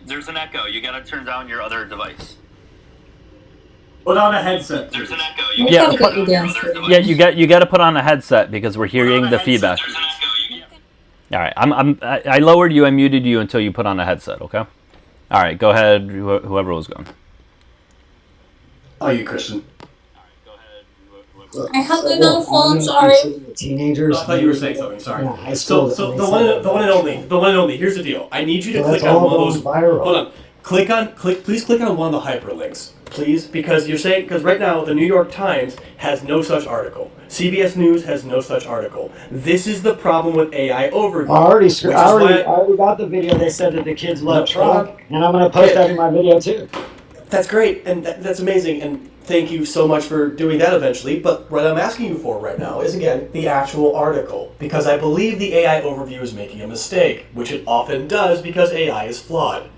Speaker 12: There's an echo. You got to turn down your other device.
Speaker 9: Put on a headset.
Speaker 12: There's an echo. You you got to put on a headset because we're hearing the feedback. All right, I lowered you. I muted you until you put on a headset. Okay. All right, go ahead. Whoever was going.
Speaker 9: Oh, you Christian.
Speaker 13: I have the no phone. Sorry.
Speaker 8: Teenagers.
Speaker 9: I thought you were saying something. Sorry.
Speaker 8: Yeah,
Speaker 9: So the one and only. Here's the deal. I need you to click on one of those. Hold on. Please click on one of the hyperlinks, please, because right now the New York Times has no such article. CBS News has no such article. This is the problem with AI overview.
Speaker 8: I already got the video. They said that the kids love Trump, and I'm gonna post that in my video too.
Speaker 9: That's great, and that's amazing, and thank you so much for doing that eventually. But what I'm asking you for right now is, again, the actual article, because I believe the AI overview is making a mistake, which it often does because AI is flawed.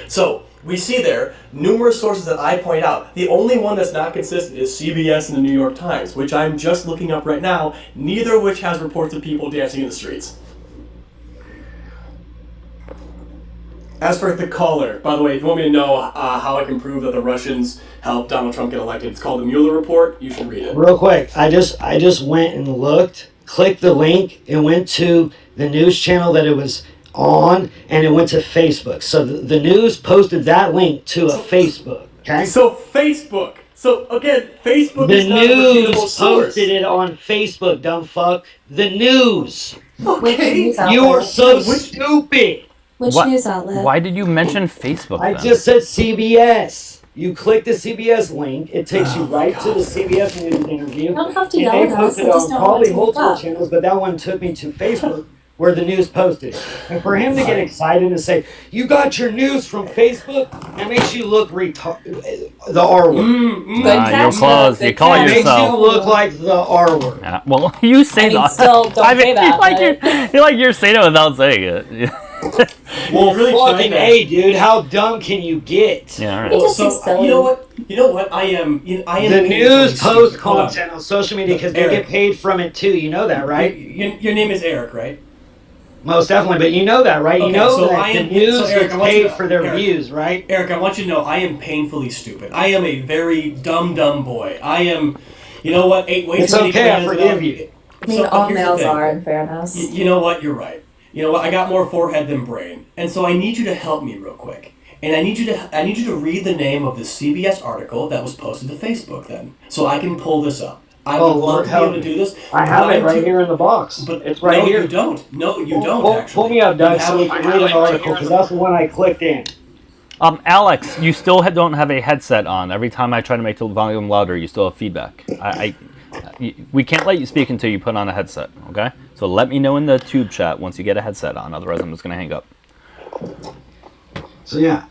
Speaker 9: So, we see there numerous sources that I point out. The only one that's not consistent is CBS and the New York Times, which I'm just looking up right now, neither of which has reports of people dancing in the streets. As for the caller, by the way, if you want me to know how I can prove that the Russians helped Donald Trump get elected, it's called the Mueller Report. You should read it.
Speaker 8: Real quick, I just went and looked, clicked the link, and went to the news channel that it was on, and it went to Facebook. So the news posted that link to a Facebook. Okay.
Speaker 9: So Facebook. So again, Facebook
Speaker 8: the
Speaker 9: is not a
Speaker 8: news
Speaker 9: reputable source.
Speaker 8: Posted it on Facebook. Dumb fuck. The news.
Speaker 9: Okay.
Speaker 8: You are so stupid.
Speaker 6: Which news outlet?
Speaker 12: Why did you mention Facebook?
Speaker 8: I
Speaker 12: then?
Speaker 8: just said CBS. You click the CBS link, it takes you right to the CBS News interview.
Speaker 13: You don't have to yell
Speaker 8: and
Speaker 13: at
Speaker 8: they
Speaker 13: us.
Speaker 8: posted
Speaker 13: I
Speaker 8: it
Speaker 13: just
Speaker 8: on
Speaker 13: don't
Speaker 8: probably
Speaker 13: want to
Speaker 8: multiple
Speaker 13: wake up.
Speaker 8: channels, but that one took me to Facebook where the news posted. And for him to get excited and say, you got your news from Facebook, that makes you look the R word.
Speaker 12: You're close. You call
Speaker 8: It
Speaker 12: yourself.
Speaker 8: makes you look like the R word.
Speaker 12: Yeah, well, you say that.
Speaker 13: Still don't say that.
Speaker 12: You're saying it without saying it.
Speaker 8: Well, really fucking A, dude. How dumb can you get?
Speaker 12: Yeah, all
Speaker 13: It
Speaker 12: right.
Speaker 13: just
Speaker 9: So
Speaker 13: is silly.
Speaker 9: you know what? I am.
Speaker 8: The news post content on social media because they
Speaker 9: Eric.
Speaker 8: get paid from it too. You know that, right?
Speaker 9: Your name is Eric, right?
Speaker 8: Most definitely, but you know that, right? You
Speaker 9: Okay,
Speaker 8: know
Speaker 9: so
Speaker 8: that the news
Speaker 9: Eric,
Speaker 8: gets
Speaker 9: I want you
Speaker 8: paid
Speaker 9: to-
Speaker 8: for their
Speaker 9: Eric.
Speaker 8: views, right?
Speaker 9: Eric, I want you to know I am painfully stupid. I am a very dumb boy. I am. You know what? Ate way
Speaker 8: It's
Speaker 9: too many
Speaker 8: okay, I
Speaker 9: bananas
Speaker 8: forgive
Speaker 9: without-
Speaker 8: you.
Speaker 6: I mean,
Speaker 9: So,
Speaker 6: all
Speaker 9: here's the
Speaker 6: males
Speaker 9: thing.
Speaker 6: are, in fairness.
Speaker 9: You know what? You're right. You know what? I got more forehead than brain, and so I need you to help me real quick. And I need you to read the name of the CBS article that was posted to Facebook, then, so I can pull this up. I would love to be able to do this.
Speaker 8: I have
Speaker 9: but
Speaker 8: it right
Speaker 9: too-
Speaker 8: here in the box.
Speaker 9: But
Speaker 8: It's right
Speaker 9: no,
Speaker 8: here.
Speaker 9: you don't. No, you don't.
Speaker 8: Pull,
Speaker 9: Actually,
Speaker 8: pull me up, Doug,
Speaker 9: You
Speaker 8: so we
Speaker 9: have
Speaker 8: can read an article, because that's the one I clicked in.
Speaker 12: Alex, you still don't have a headset on. Every time I try to make the volume louder, you still have feedback. We can't let you speak until you put on a headset, okay? So let me know in the tube chat once you get a headset on. Otherwise, I'm just going to hang up.
Speaker 8: So yeah,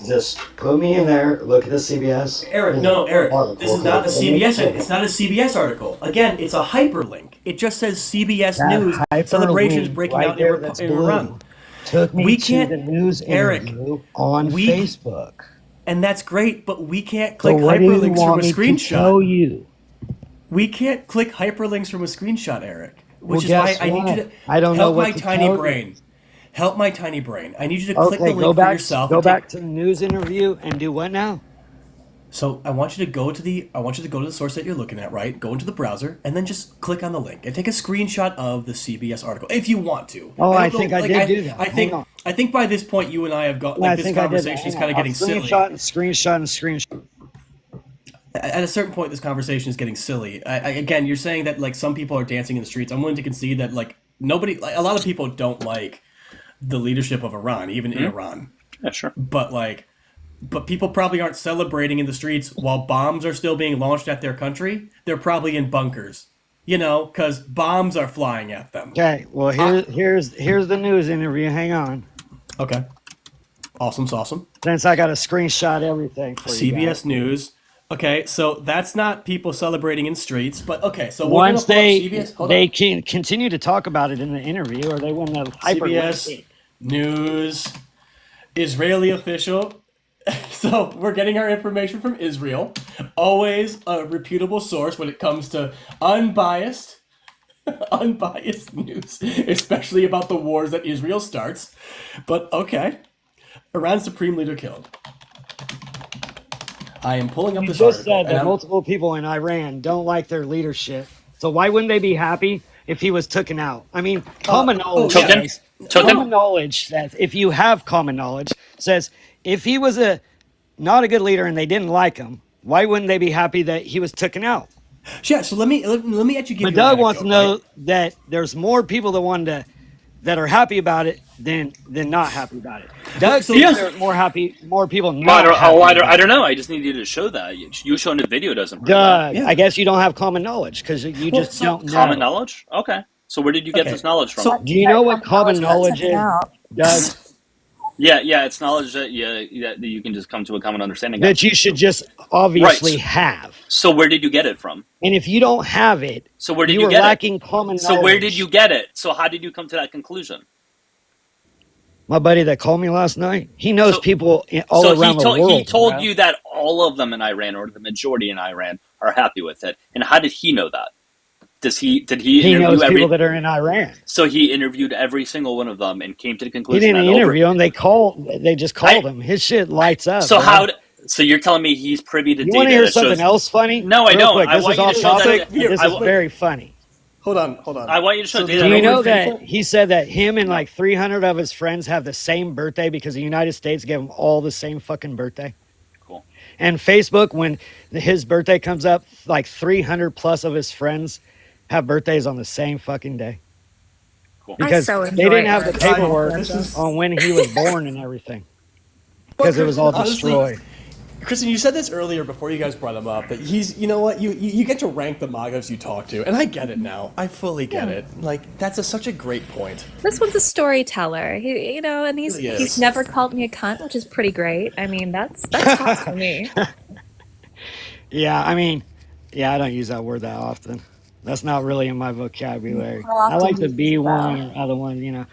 Speaker 8: just put me in there. Look at the CBS.
Speaker 9: Eric, Eric. This is not a CBS. It's not a CBS article. Again, it's a hyperlink. It just says CBS
Speaker 8: That
Speaker 9: News celebrations
Speaker 8: hyperlink
Speaker 9: breaking
Speaker 8: right
Speaker 9: out
Speaker 8: there
Speaker 9: in
Speaker 8: that's
Speaker 9: Iran.
Speaker 8: blue took me
Speaker 9: We
Speaker 8: to
Speaker 9: can't-
Speaker 8: the news
Speaker 9: Eric,
Speaker 8: interview on
Speaker 9: we-
Speaker 8: Facebook.
Speaker 9: And that's great, but we can't
Speaker 8: So
Speaker 9: click
Speaker 8: what do you
Speaker 9: hyperlinks from
Speaker 8: want
Speaker 9: a
Speaker 8: me to tell
Speaker 9: screenshot.
Speaker 8: you?
Speaker 9: We can't click hyperlinks from a screenshot, Eric.
Speaker 8: Well,
Speaker 9: Which is why
Speaker 8: guess
Speaker 9: I need
Speaker 8: what?
Speaker 9: you to
Speaker 8: I don't know
Speaker 9: help
Speaker 8: what
Speaker 9: my
Speaker 8: to
Speaker 9: tiny
Speaker 8: tell you.
Speaker 9: brain. Help my tiny brain. I need you to click the
Speaker 8: Okay,
Speaker 9: link
Speaker 8: go
Speaker 9: for
Speaker 8: back.
Speaker 9: yourself.
Speaker 8: Go
Speaker 9: and take-
Speaker 8: back to the news interview and do what now?
Speaker 9: So I want you to go to the source that you're looking at, right? Go into the browser and then just click on the link and take a screenshot of the CBS article if you want to.
Speaker 8: Oh, I
Speaker 9: don't
Speaker 8: think
Speaker 9: know,
Speaker 8: I
Speaker 9: like,
Speaker 8: did do that.
Speaker 9: I
Speaker 8: Hang
Speaker 9: think
Speaker 8: on.
Speaker 9: by this point you and I have got
Speaker 8: Yeah, I
Speaker 9: this
Speaker 8: think I did that.
Speaker 9: conversation is
Speaker 8: Hang
Speaker 9: kind of
Speaker 8: on.
Speaker 9: getting
Speaker 8: I'll
Speaker 9: silly.
Speaker 8: screenshot and screenshot and screenshot.
Speaker 9: At a certain point, this conversation is getting silly. Again, you're saying that like some people are dancing in the streets. I'm willing to concede that like a lot of people don't like the leadership of Iran, even in Iran.
Speaker 2: Yeah, sure.
Speaker 9: But people probably aren't celebrating in the streets while bombs are still being launched at their country. They're probably in bunkers. because bombs are flying at them.
Speaker 8: Okay, well here's the news interview. Hang on.
Speaker 9: Okay. Awesome.
Speaker 8: Since I got to screenshot everything for you guys.
Speaker 9: CBS News. Okay, so that's not people celebrating in streets, but okay, so we're
Speaker 8: Once
Speaker 9: gonna pull up
Speaker 8: they
Speaker 9: CBS. Hold
Speaker 8: they
Speaker 9: on.
Speaker 8: can continue to talk about it in the interview, or they wouldn't have
Speaker 9: CBS
Speaker 8: hyperlinked it.
Speaker 9: News, Israeli official. So we're getting our information from Israel. Always a reputable source when it comes to unbiased news, especially about the wars that Israel starts. But okay, Iran's supreme leader killed. I am pulling up
Speaker 8: You
Speaker 9: this
Speaker 8: just
Speaker 9: article.
Speaker 8: said that multiple people in Iran don't like their leadership. So why wouldn't they be happy if he was taken out? I mean, common knowledge says, common knowledge says, if you have common knowledge, says if he was not a good leader and they didn't like him, why wouldn't they be happy that he was taken out?
Speaker 9: Yeah, so let me actually give
Speaker 8: but
Speaker 9: you
Speaker 8: Doug
Speaker 9: an
Speaker 8: wants to know that there's more people that are happy about it than not happy about it. Doug thinks there's more people not happy.
Speaker 2: I don't know. I just need you to show that. You showing the video doesn't prove
Speaker 8: Doug,
Speaker 2: that.
Speaker 8: I guess you don't have common knowledge because you just don't know.
Speaker 2: Common knowledge? Okay. So where did you get this knowledge from?
Speaker 8: Do you know what common knowledge is, Doug?
Speaker 2: Yeah, it's knowledge that you can just come to a common understanding
Speaker 8: that you should just obviously have.
Speaker 2: So where did you get it from?
Speaker 8: And if you don't have it,
Speaker 2: so where did
Speaker 8: you
Speaker 2: you
Speaker 8: are
Speaker 2: get
Speaker 8: lacking
Speaker 2: it?
Speaker 8: common knowledge.
Speaker 2: So where did you get it? So how did you come to that conclusion?
Speaker 8: My buddy that called me last night, he knows people all around the world.
Speaker 2: He told you that all of them in Iran, or the majority in Iran, are happy with it. And how did he know that? Did he
Speaker 8: He knows people that are in Iran.
Speaker 2: So he interviewed every single one of them and came to the conclusion.
Speaker 8: He didn't interview them. They just called him. His shit lights up.
Speaker 2: So so you're telling me he's privy to data?
Speaker 8: You want to hear something else funny?
Speaker 2: No, I don't.
Speaker 8: This is off topic. This is very funny.
Speaker 9: Hold on.
Speaker 2: I want you to show data.
Speaker 8: Do you know that he said that him and like 300 of his friends have the same birthday because the United States gave them all the same fucking birthday?
Speaker 2: Cool.
Speaker 8: And Facebook, when his birthday comes up, like 300 plus of his friends have birthdays on the same fucking day.
Speaker 2: Cool.
Speaker 8: Because they didn't have the paperwork on when he was born and everything. Because it was all destroyed.
Speaker 9: Kristen, you said this earlier before you guys brought him up, that he's, you know what, you get to rank the MAGAs you talk to, and I get it now. I fully get it. Like, that's such a great point.
Speaker 6: This one's a storyteller. And he's never called me a cunt, which is pretty great. I mean, that's hot for me.
Speaker 8: Yeah, I don't use that word that often. That's not really in my vocabulary. I like to be one or other one,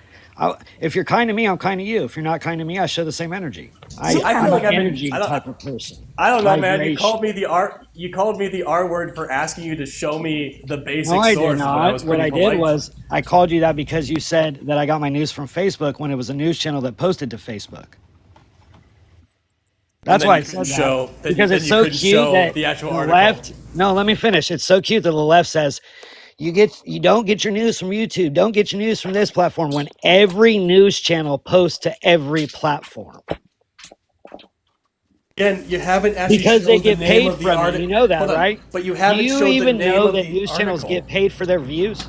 Speaker 8: if you're kind to me, I'm kind to you. If you're not kind to me, I show the same energy. I feel like I'm an energy type of person.
Speaker 9: I don't know, man. You called me the R word for asking you to show me the basic source.
Speaker 8: No, I did not. What I did was I called you that because you said that I got my news from Facebook when it was a news channel that posted to Facebook. That's why I said that. Because it's so cute that the left. No, let me finish. It's so cute that the left says you don't get your news from YouTube. Don't get your news from this platform when every news channel posts to every platform.
Speaker 9: Again, you haven't actually
Speaker 8: because they get
Speaker 9: the
Speaker 8: paid from it. You know that, right?
Speaker 9: But you haven't.
Speaker 8: Do you even know that news channels get paid for their views?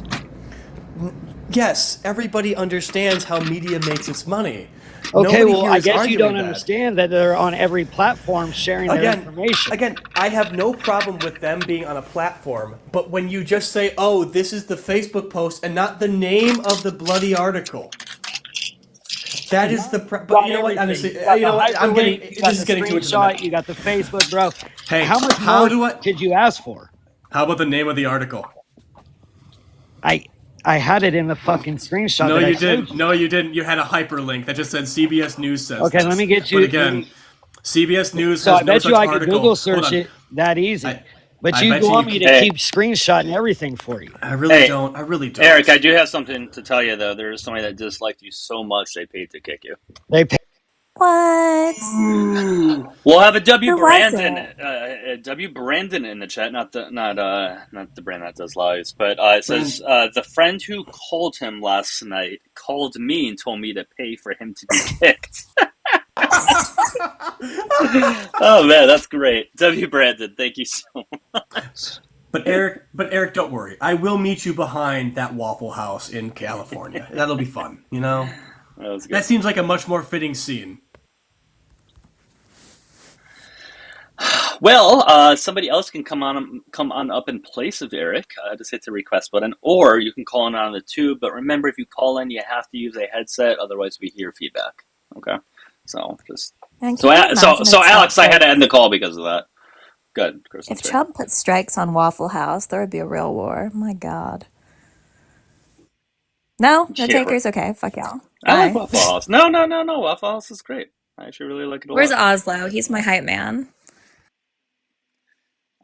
Speaker 9: Yes, everybody understands how media makes its money.
Speaker 8: Okay, well, I guess you don't understand that they're on every platform sharing their information.
Speaker 9: Again, I have no problem with them being on a platform, but when you just say, "Oh, this is the Facebook post," and not the name of the bloody article, that is the. But you know what? Honestly, you know what? I'm getting. This is getting too much.
Speaker 8: You got the Facebook, bro.
Speaker 9: Hey,
Speaker 8: how much more did you ask for?
Speaker 9: How about the name of the article?
Speaker 8: I had it in the fucking screenshot.
Speaker 9: No, you didn't. No, you didn't. You had a hyperlink that just said CBS News says.
Speaker 8: Okay, let me get you.
Speaker 9: But again, CBS News
Speaker 8: so
Speaker 9: has
Speaker 8: I bet
Speaker 9: no
Speaker 8: you
Speaker 9: such
Speaker 8: I could
Speaker 9: article.
Speaker 8: Google search it that easy. But you want me to keep screenshotting everything for you.
Speaker 9: I really don't. I really don't.
Speaker 2: Eric, I do have something to tell you, though. There is somebody that disliked you so much they paid to kick you.
Speaker 8: They paid.
Speaker 6: What?
Speaker 2: We'll have a W Brandon in the chat, not the brand that does lives, but it says the friend who called him last night called me and told me to pay for him to be kicked. Oh man, that's great. W Brandon, thank you so much.
Speaker 9: But Eric, don't worry. I will meet you behind that Waffle House in California. That'll be fun, you know? That seems like a much more fitting scene.
Speaker 2: Well, somebody else can come on up in place of Eric. Just hit the request button, or you can call in on the tube. But remember, if you call in, you have to use a headset, otherwise we hear feedback. Okay, so just
Speaker 6: And
Speaker 2: so
Speaker 6: can you imagine
Speaker 2: so
Speaker 6: if Trump
Speaker 2: Alex, I had
Speaker 6: put,
Speaker 2: to end the call because of that. Good, Chris,
Speaker 6: if
Speaker 2: that's right.
Speaker 6: Trump put strikes on Waffle House, there would be a real war. My God. No, no
Speaker 2: Yeah, right.
Speaker 6: takers. Okay, fuck y'all.
Speaker 2: I like
Speaker 6: Bye.
Speaker 2: Waffle House. No, Waffle House is great. I actually really like it a
Speaker 6: Where's
Speaker 2: lot.
Speaker 6: Oslo? He's my hype man.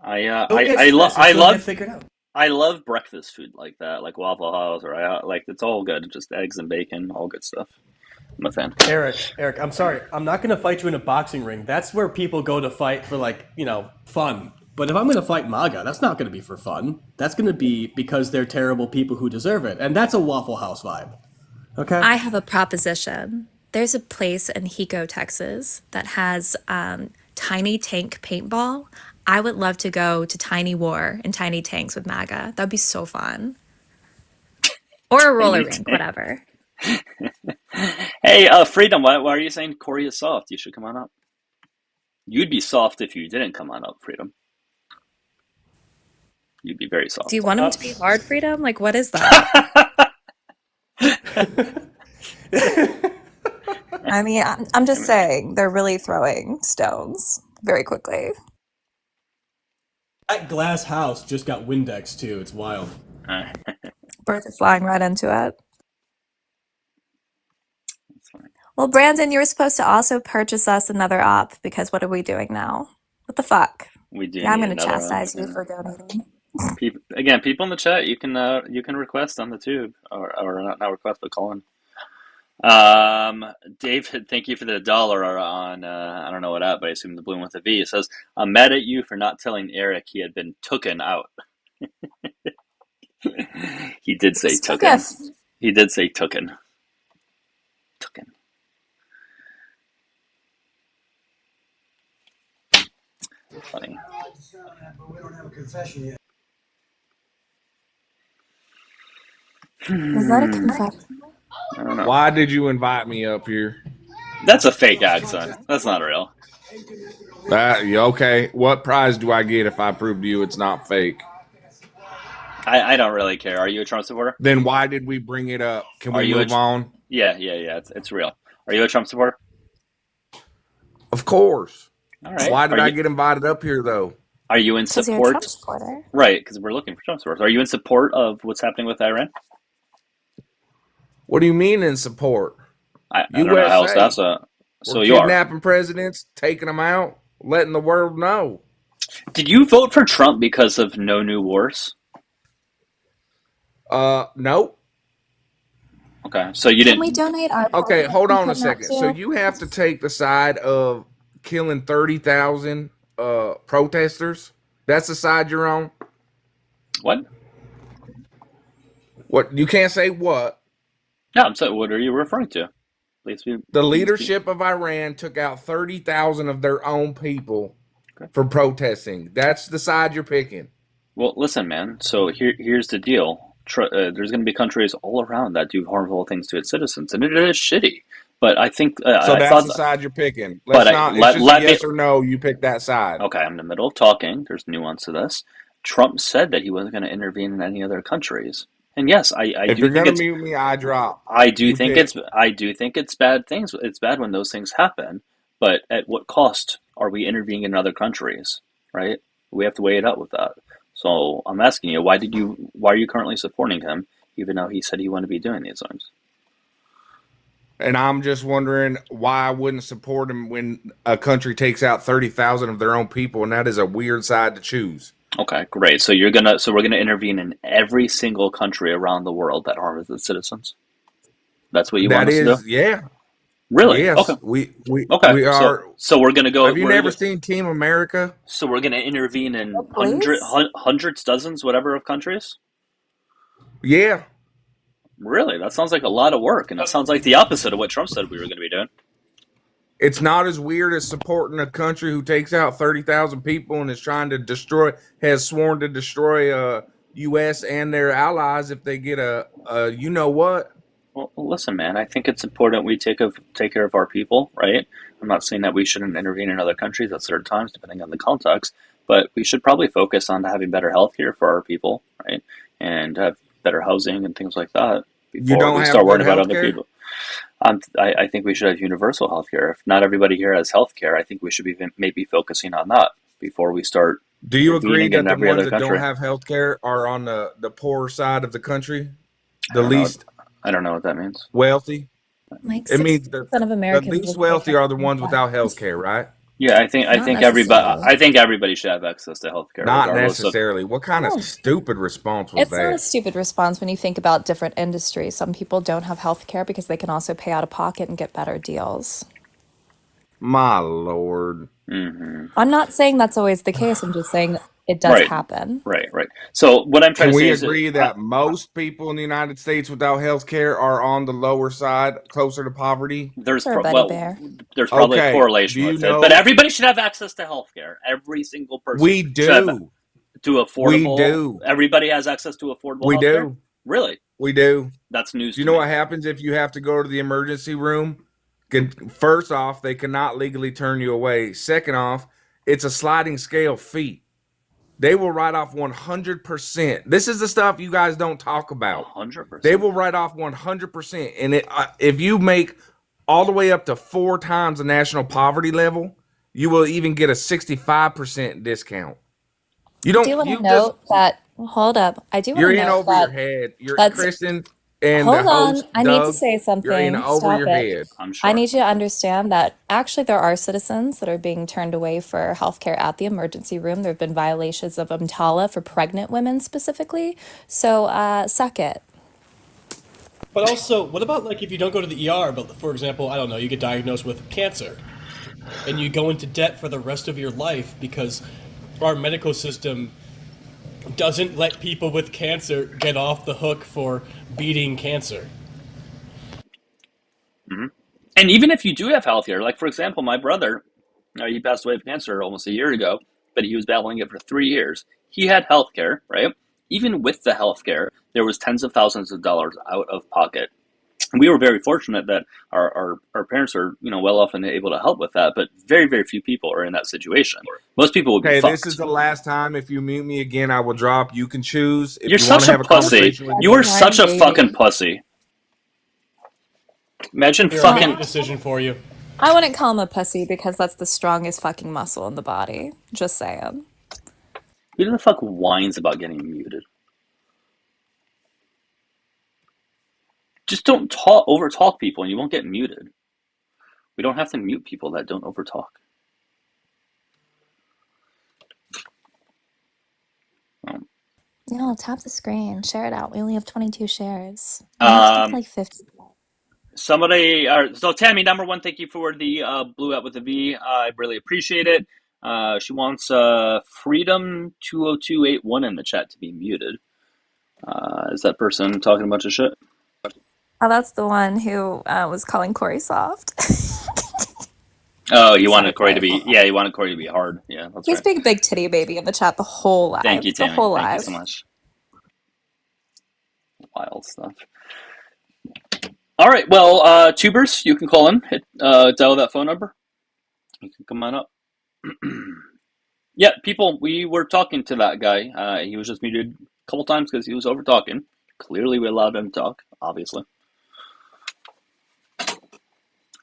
Speaker 9: Don't get stressed. It's gonna get figured out.
Speaker 2: I love breakfast food like that, like Waffle House, or like it's all good. Just eggs and bacon, all good stuff. I'm a fan.
Speaker 9: Eric, I'm sorry. I'm not gonna fight you in a boxing ring. That's where people go to fight for fun. But if I'm gonna fight MAGA, that's not gonna be for fun. That's gonna be because they're terrible people who deserve it, and that's a Waffle House vibe. Okay.
Speaker 6: I have a proposition. There's a place in Hiko, Texas that has tiny tank paintball. I would love to go to Tiny War and Tiny Tanks with MAGA. That'd be so fun. Or a roller rink, whatever.
Speaker 2: Hey, Freedom, why are you saying Corey is soft? You should come on up. You'd be soft if you didn't come on up, Freedom. You'd be very soft.
Speaker 6: Do you want him to be hard, Freedom? Like, what is that? I mean, I'm just saying, they're really throwing stones very quickly.
Speaker 9: That glass house just got Windex too. It's wild.
Speaker 6: Birds are flying right into it. Well, Brandon, you were supposed to also purchase us another op because what are we doing now? What the fuck?
Speaker 2: We do.
Speaker 6: Yeah, I'm going to chastise you for donating.
Speaker 2: People in the chat, you can request on the tube or not request, but call in. David, thank you for the $1 on I don't know what app, but I assume the blue one with a V. It says, "I'm mad at you for not telling Eric he had been tooken out." He did say tooken. He did say tooken. Tooken. Funny.
Speaker 6: Is that a confession?
Speaker 2: I don't know.
Speaker 14: Why did you invite me up here?
Speaker 2: That's a fake accent. That's not real.
Speaker 14: Okay. What prize do I get if I prove to you it's not fake?
Speaker 2: I don't really care. Are you a Trump supporter?
Speaker 14: Then why did we bring it up? Can we move on?
Speaker 2: Yeah. It's real. Are you a Trump supporter?
Speaker 14: Of course.
Speaker 2: All right.
Speaker 14: Why did I get invited up here, though?
Speaker 2: Are you in support?
Speaker 6: You're a Trump supporter.
Speaker 2: Right, because we're looking for Trump supporters. Are you in support of what's happening with Iran?
Speaker 14: What do you mean in support?
Speaker 2: I don't know how else that's
Speaker 14: so you are kidnapping presidents, taking them out, letting the world know.
Speaker 2: Did you vote for Trump because of no new wars?
Speaker 14: No.
Speaker 2: Okay, so you didn't.
Speaker 6: Can we donate our?
Speaker 14: Okay, hold on a second. So you have to take the side of killing 30,000 protesters? That's the side you're on?
Speaker 2: What?
Speaker 14: What? You can't say what?
Speaker 2: No, I'm saying, what are you referring to?
Speaker 14: The leadership of Iran took out 30,000 of their own people for protesting. That's the side you're picking.
Speaker 2: Well, listen, man. So here's the deal. There's going to be countries all around that do harmful things to its citizens, and it is shitty. But I think
Speaker 14: so. That's the side you're picking. Let's not. It's just yes or no. You pick that side.
Speaker 2: Okay, I'm in the middle of talking. There's nuance to this. Trump said that he wasn't going to intervene in any other countries. And yes, I
Speaker 14: if
Speaker 2: do
Speaker 14: you're
Speaker 2: think
Speaker 14: gonna mute me, I drop.
Speaker 2: I do think it's bad things. It's bad when those things happen. But at what cost are we intervening in other countries? Right? We have to weigh it out with that. So I'm asking you, why are you currently supporting him, even though he said he wanted to be doing these things?
Speaker 14: And I'm just wondering why I wouldn't support him when a country takes out 30,000 of their own people, and that is a weird side to choose.
Speaker 2: Okay, great. So we're gonna intervene in every single country around the world that harms its citizens. That's what you want us to do?
Speaker 14: Yeah.
Speaker 2: Really?
Speaker 14: Yes.
Speaker 2: Okay.
Speaker 14: We are.
Speaker 2: So we're gonna go.
Speaker 14: Have you never seen Team America?
Speaker 2: So we're gonna intervene in hundreds, dozens, whatever of countries.
Speaker 14: Yeah.
Speaker 2: Really? That sounds like a lot of work, and that sounds like the opposite of what Trump said we were going to be doing.
Speaker 14: It's not as weird as supporting a country who takes out 30,000 people and is trying to has sworn to destroy U.S. and their allies if they get a you know what.
Speaker 2: Well, listen, man. I think it's important we take care of our people, right? I'm not saying that we shouldn't intervene in other countries at certain times, depending on the context, but we should probably focus on having better healthcare for our people, right? And have better housing and things like that
Speaker 14: You
Speaker 2: before
Speaker 14: don't
Speaker 2: we
Speaker 14: have
Speaker 2: start
Speaker 14: good
Speaker 2: worrying about
Speaker 14: health
Speaker 2: other
Speaker 14: care?
Speaker 2: people. I think we should have universal healthcare. If not everybody here has healthcare, I think we should be maybe focusing on that before we start
Speaker 14: Do you agree
Speaker 2: intervening in
Speaker 14: that the
Speaker 2: every
Speaker 14: ones
Speaker 2: other
Speaker 14: that don't
Speaker 2: country.
Speaker 14: have health care are on the poorer side of the country?
Speaker 2: I
Speaker 14: The
Speaker 2: don't know.
Speaker 14: least
Speaker 2: I don't know what that means.
Speaker 14: wealthy?
Speaker 6: Like
Speaker 14: It
Speaker 6: 60%
Speaker 14: means the
Speaker 6: of
Speaker 14: the
Speaker 6: Americans
Speaker 14: least
Speaker 6: live in
Speaker 14: wealthy are the
Speaker 6: low-income
Speaker 14: ones without health
Speaker 6: countries.
Speaker 14: care, right?
Speaker 2: Yeah,
Speaker 6: Not necessarily.
Speaker 2: I think everybody should have access to healthcare,
Speaker 14: Not
Speaker 2: regardless of.
Speaker 14: necessarily. What kind of
Speaker 6: No,
Speaker 14: stupid response was
Speaker 6: it's not a
Speaker 14: that?
Speaker 6: stupid response when you think about different industries. Some people don't have health care because they can also pay out of pocket and get better deals.
Speaker 14: My lord.
Speaker 2: Hmm.
Speaker 6: I'm not saying that's always the case. I'm just saying it does
Speaker 2: Right,
Speaker 6: happen.
Speaker 2: right. So what I'm trying
Speaker 14: Can
Speaker 2: to say
Speaker 14: we
Speaker 2: is that
Speaker 14: agree that most people in the United States without health care are on the lower side, closer to poverty?
Speaker 6: Sure, Buddy Bear.
Speaker 2: there's probably a
Speaker 14: Okay. Do
Speaker 2: correlation
Speaker 14: you
Speaker 2: with it, but
Speaker 14: know
Speaker 2: everybody should have access to healthcare. Every single person
Speaker 14: we
Speaker 2: should have
Speaker 14: do.
Speaker 2: to
Speaker 14: We
Speaker 2: affordable.
Speaker 14: do.
Speaker 2: Everybody has access to affordable
Speaker 14: We
Speaker 2: healthcare.
Speaker 14: do.
Speaker 2: Really,
Speaker 14: We do.
Speaker 2: that's news
Speaker 14: Do you
Speaker 2: to
Speaker 14: know
Speaker 2: me.
Speaker 14: what happens if you have to go to the emergency room? First off, they cannot legally turn you away. Second off, it's a sliding scale fee. They will write off 100%. This is the stuff you guys don't talk about.
Speaker 2: 100%.
Speaker 14: They will write off 100%. And if you make all the way up to 4 times the national poverty level, you will even get a 65% discount. You
Speaker 6: I do
Speaker 14: don't,
Speaker 6: want to
Speaker 14: you just,
Speaker 6: note that, hold up. I do want
Speaker 14: you're
Speaker 6: to
Speaker 14: in
Speaker 6: note
Speaker 14: over
Speaker 6: that
Speaker 14: your head. You're
Speaker 6: that's,
Speaker 14: Kristen and the
Speaker 6: hold on.
Speaker 14: host,
Speaker 6: I need to
Speaker 14: Doug,
Speaker 6: say
Speaker 14: you're in
Speaker 6: something.
Speaker 14: over
Speaker 6: Stop
Speaker 14: your
Speaker 6: it.
Speaker 14: head.
Speaker 2: I'm
Speaker 6: I
Speaker 2: sure.
Speaker 6: need you to understand that actually there are citizens that are being turned away for healthcare at the emergency room. There have been violations of EMTALA for pregnant women specifically. So, suck it.
Speaker 9: But also, what about like if you don't go to the ER, but for example, I don't know, you get diagnosed with cancer, and you go into debt for the rest of your life because our medical system doesn't let people with cancer get off the hook for beating cancer.
Speaker 2: Hmm. And even if you do have healthcare, like for example, my brother, he passed away of cancer almost a year ago, but he was battling it for 3 years. He had healthcare, right? Even with the healthcare, there was tens of thousands of dollars out of pocket. And we were very fortunate that our parents are well off and able to help with that, but very very few people are in that situation. Most people would be
Speaker 14: Okay, this is
Speaker 2: fucked.
Speaker 14: the last time. If you mute me again, I will drop. You can choose. If
Speaker 2: You're
Speaker 14: you want to
Speaker 2: such a
Speaker 14: have a
Speaker 2: pussy.
Speaker 14: conversation with
Speaker 6: That's
Speaker 2: You
Speaker 14: me,
Speaker 2: are
Speaker 6: fine,
Speaker 2: such a fucking
Speaker 6: baby.
Speaker 2: pussy. Imagine
Speaker 9: Here, I made
Speaker 2: fucking.
Speaker 9: the decision for you.
Speaker 6: I wouldn't call him a pussy because that's the strongest fucking muscle in the body. Just saying.
Speaker 2: Who the fuck whines about getting muted? Just don't talk over talk people, and you won't get muted. We don't have to mute people that don't overtalk. Um,
Speaker 6: No, tap the screen, share it out. We only have 22 shares. We need to get to like 50.
Speaker 2: so Tammy, number one, thank you for the blue out with the V. I really appreciate it. She wants Freedom 20281 in the chat to be muted. Is that person talking a bunch of shit?
Speaker 6: Oh, that's the one who was calling Corey soft.
Speaker 2: Oh, you wanted
Speaker 6: Sorry,
Speaker 2: Corey to
Speaker 6: guys.
Speaker 2: be, yeah, you wanted Corey to be hard. Yeah, that's
Speaker 6: He's
Speaker 2: right.
Speaker 6: being big titty baby in the chat the whole
Speaker 2: Thank you,
Speaker 6: live. The
Speaker 2: Tammy.
Speaker 6: whole
Speaker 2: Thank you
Speaker 6: live.
Speaker 2: so much. Wild stuff. All right, well, tubers, you can call in. Dial that phone number. You can come on up. Yeah, people, we were talking to that guy. He was just muted a couple times because he was over talking. Clearly, we allowed him to talk, obviously.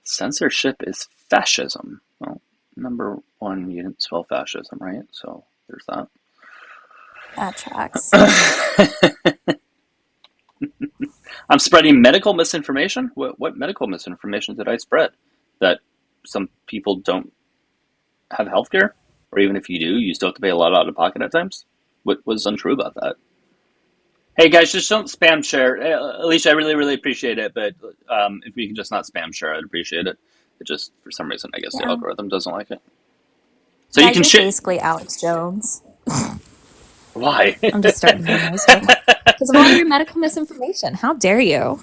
Speaker 2: Censorship is fascism. Well, number one, you didn't spell fascism, right? So there's that.
Speaker 6: That tracks.
Speaker 2: I'm spreading medical misinformation? What medical misinformation did I spread? That some people don't have healthcare? Or even if you do, you still have to pay a lot out of pocket at times? What was untrue about that? Hey guys, just don't spam share. Alicia, I really, really appreciate it, but if we can just not spam share, I'd appreciate it. It just, for some reason, I guess the
Speaker 6: Yeah.
Speaker 2: algorithm doesn't like it. So you
Speaker 6: Guys,
Speaker 2: can
Speaker 6: you're
Speaker 2: share.
Speaker 6: basically Alex Jones.
Speaker 2: Why?
Speaker 6: I'm just starting rumors, but because of all your medical misinformation. How dare you?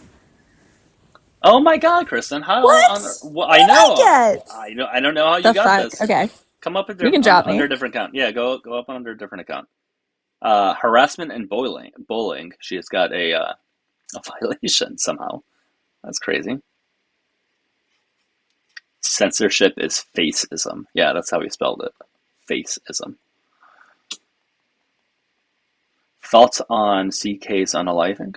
Speaker 2: Oh my God, Kristen! How on?
Speaker 6: What?
Speaker 2: Well,
Speaker 6: What
Speaker 2: I
Speaker 6: did I
Speaker 2: know.
Speaker 6: get?
Speaker 2: I don't know how you
Speaker 6: The
Speaker 2: got
Speaker 6: fuck?
Speaker 2: this.
Speaker 6: Okay.
Speaker 2: Come up
Speaker 6: You can drop
Speaker 2: under
Speaker 6: me.
Speaker 2: a different account. Yeah, go up under a different account. Harassment and bullying. She has got a violation somehow. That's crazy. Censorship is faceism. Yeah, that's how he spelled it. Faceism. Thoughts on CK's unaliving?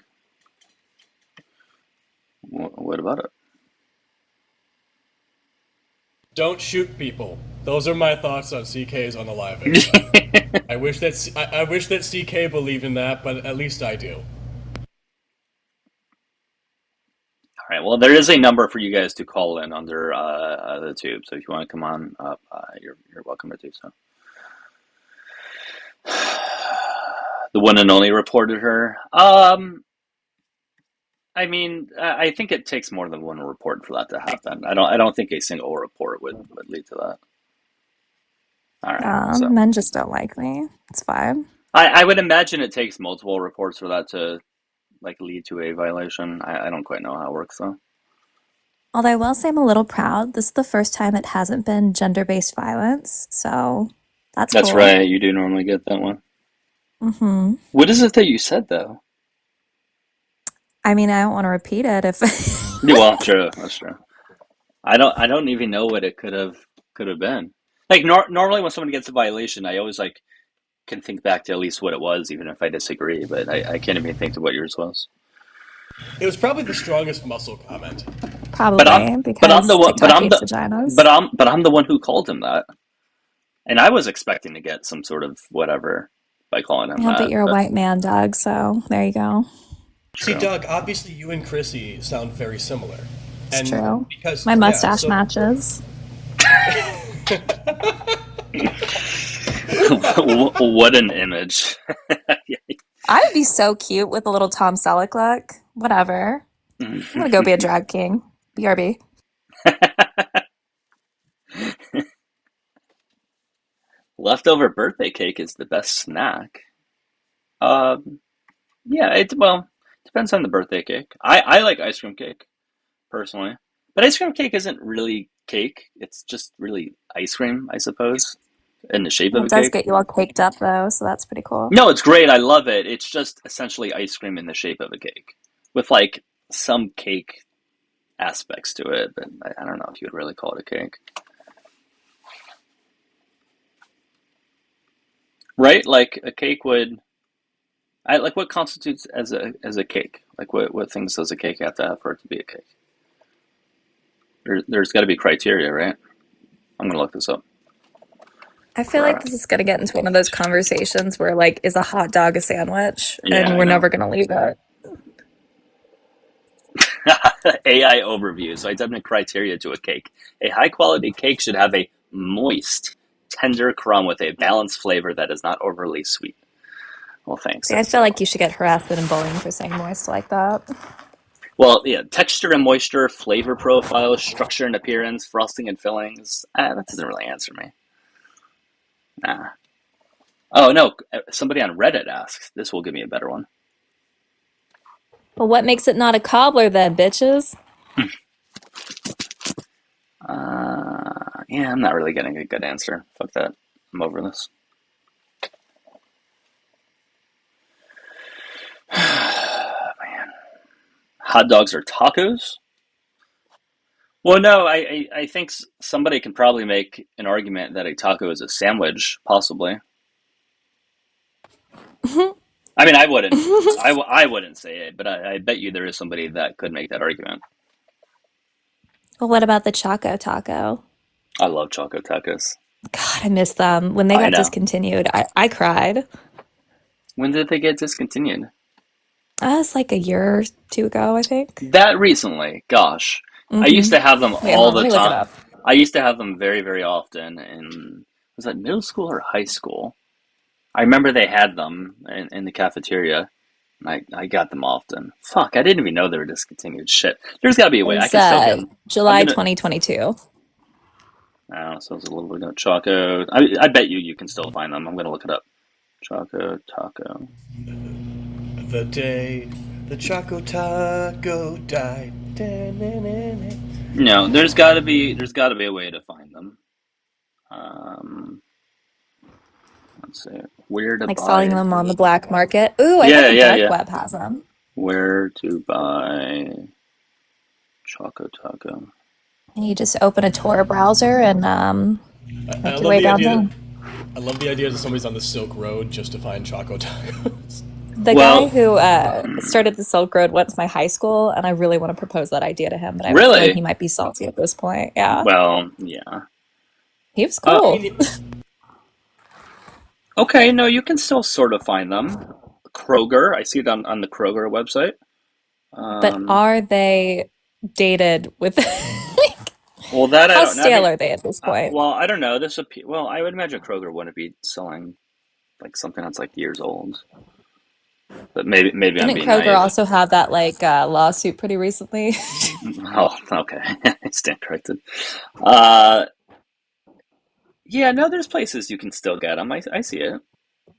Speaker 2: What about it?
Speaker 9: Don't shoot people. Those are my thoughts on CK's unaliving. I wish that CK believed in that, but at least I do.
Speaker 2: All right. Well, there is a number for you guys to call in under the tube. So if you want to come on up, you're welcome to do so. The one and only reported her. I mean, I think it takes more than one report for that to happen. I don't think a single report would lead to that. All right. So
Speaker 6: Men just don't like me. It's fine.
Speaker 2: I would imagine it takes multiple reports for that to lead to a violation. I don't quite know how it works though.
Speaker 6: Although I will say I'm a little proud. This is the first time it hasn't been gender-based violence, so that's cool.
Speaker 2: Right. You do normally get that one.
Speaker 6: Mm-hmm.
Speaker 2: What is it that you said though?
Speaker 6: I mean, I don't want to repeat it if.
Speaker 2: Well, true. That's true. I don't even know what it could have been. Normally when someone gets a violation, I always can think back to at least what it was, even if I disagree. But I can't even think to what yours was.
Speaker 9: It was probably the strongest muscle comment.
Speaker 6: Probably because I'm the one.
Speaker 2: But I'm the one who called him that, and I was expecting to get some sort of whatever by calling him that.
Speaker 6: But you're a white man, Doug. So there you go.
Speaker 9: See, Doug, obviously you and Chrissy sound very similar.
Speaker 6: It's true. Because my mustache matches.
Speaker 2: What an image.
Speaker 6: I would be so cute with a little Tom Selleck look. Whatever. I'm gonna go be a drag king. BRB.
Speaker 2: Leftover birthday cake is the best snack. Yeah, it depends on the birthday cake. I like ice cream cake, personally. But ice cream cake isn't really cake. It's just really ice cream, I suppose, in the shape of a cake.
Speaker 6: It does get you all caked up, though, so that's pretty cool.
Speaker 2: No, it's great. I love it. It's just essentially ice cream in the shape of a cake with, some cake aspects to it. But I don't know if you would really call it a cake. Right? A cake would... what constitutes as a cake? What things does a cake have to have for it to be a cake? There's got to be criteria, right? I'm gonna look this up.
Speaker 6: I feel like this is gonna get into one of those conversations where is a hot dog a sandwich, and we're never gonna leave it.
Speaker 2: AI overview. So I typed in criteria to a cake. A high quality cake should have a moist, tender crumb with a balanced flavor that is not overly sweet. Well, thanks.
Speaker 6: See, I feel like you should get harassed in bullying for saying moist like that.
Speaker 2: Well, yeah, texture and moisture, flavor profile, structure and appearance, frosting and fillings. That doesn't really answer me. Nah. Oh, no, somebody on Reddit asks. This will give me a better one.
Speaker 6: Well, what makes it not a cobbler then, bitches?
Speaker 2: Yeah, I'm not really getting a good answer. Fuck that. I'm over this. Man. Hot dogs or tacos? Well, no, I think somebody can probably make an argument that a taco is a sandwich, possibly. I mean, I wouldn't. I wouldn't say it, but I bet you there is somebody that could make that argument.
Speaker 6: Well, what about the Choco Taco?
Speaker 2: I love Choco Tacos.
Speaker 6: God, I miss them. When they got discontinued, I cried.
Speaker 2: When did they get discontinued?
Speaker 6: It's a year or two ago, I think.
Speaker 2: That recently, gosh. Mm-hmm. I used to have them all the time. I used to have them very, very often was that middle school or high school? I remember they had them in the cafeteria. I got them often. Fuck, I didn't even know they were discontinued. Shit. There's got to be a way. I can still get them.
Speaker 6: July 2022.
Speaker 2: Oh, so it's a little bit of Choco. I bet you can still find them. I'm going to look it up. Choco Taco.
Speaker 9: The day the Choco Taco died.
Speaker 2: No, there's got to be a way to find them. Let's see. Where to buy
Speaker 6: selling them on the black market. Ooh, I think the dark web has them.
Speaker 2: Where to buy Choco Taco?
Speaker 6: And you just open a Tor browser and
Speaker 9: I
Speaker 6: make your
Speaker 9: love
Speaker 6: way
Speaker 9: the idea
Speaker 6: downtown.
Speaker 9: I love the idea that somebody's on the Silk Road just to find Choco Tacos.
Speaker 6: The guy
Speaker 2: Well,
Speaker 6: who started the Silk Road went to my high school, and I really want to propose that idea to him, but I have a feeling he
Speaker 2: really?
Speaker 6: might be salty at this point. Yeah,
Speaker 2: Well, yeah.
Speaker 6: he was
Speaker 9: I
Speaker 6: cool.
Speaker 9: mean,
Speaker 2: Okay, no, you can still sort of find them. Kroger, I see it on the Kroger website.
Speaker 6: But are they dated with
Speaker 2: Well, that I
Speaker 6: how
Speaker 2: don't know. I
Speaker 6: stale
Speaker 2: mean,
Speaker 6: are they at this point?
Speaker 2: well, I don't know. Well, I would imagine Kroger wouldn't be selling like something that's like years old. But maybe I'm
Speaker 6: Didn't
Speaker 2: being
Speaker 6: Kroger
Speaker 2: naive.
Speaker 6: also have that lawsuit pretty recently?
Speaker 2: Oh, okay. I stand corrected. Uh, yeah, no, there's places you can still get them. I see it.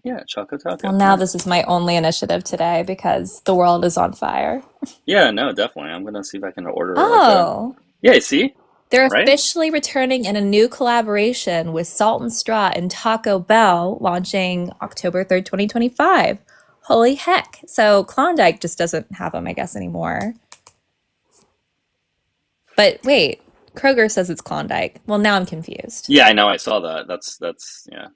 Speaker 2: Yeah, Choco
Speaker 6: Well,
Speaker 2: Taco.
Speaker 6: now
Speaker 2: Nice.
Speaker 6: this is my only initiative today because the world is on fire.
Speaker 2: Yeah, no, definitely. I'm gonna see if I can order it right there.
Speaker 6: Oh,
Speaker 2: Yeah, see?
Speaker 6: they're
Speaker 2: Right?
Speaker 6: officially returning in a new collaboration with Salt and Straw and Taco Bell, launching October 3rd, 2025. Holy heck. So Klondike just doesn't have them, I guess, anymore. But wait, Kroger says it's Klondike. Well, now I'm confused.
Speaker 2: Yeah, I know. I saw that. That's yeah.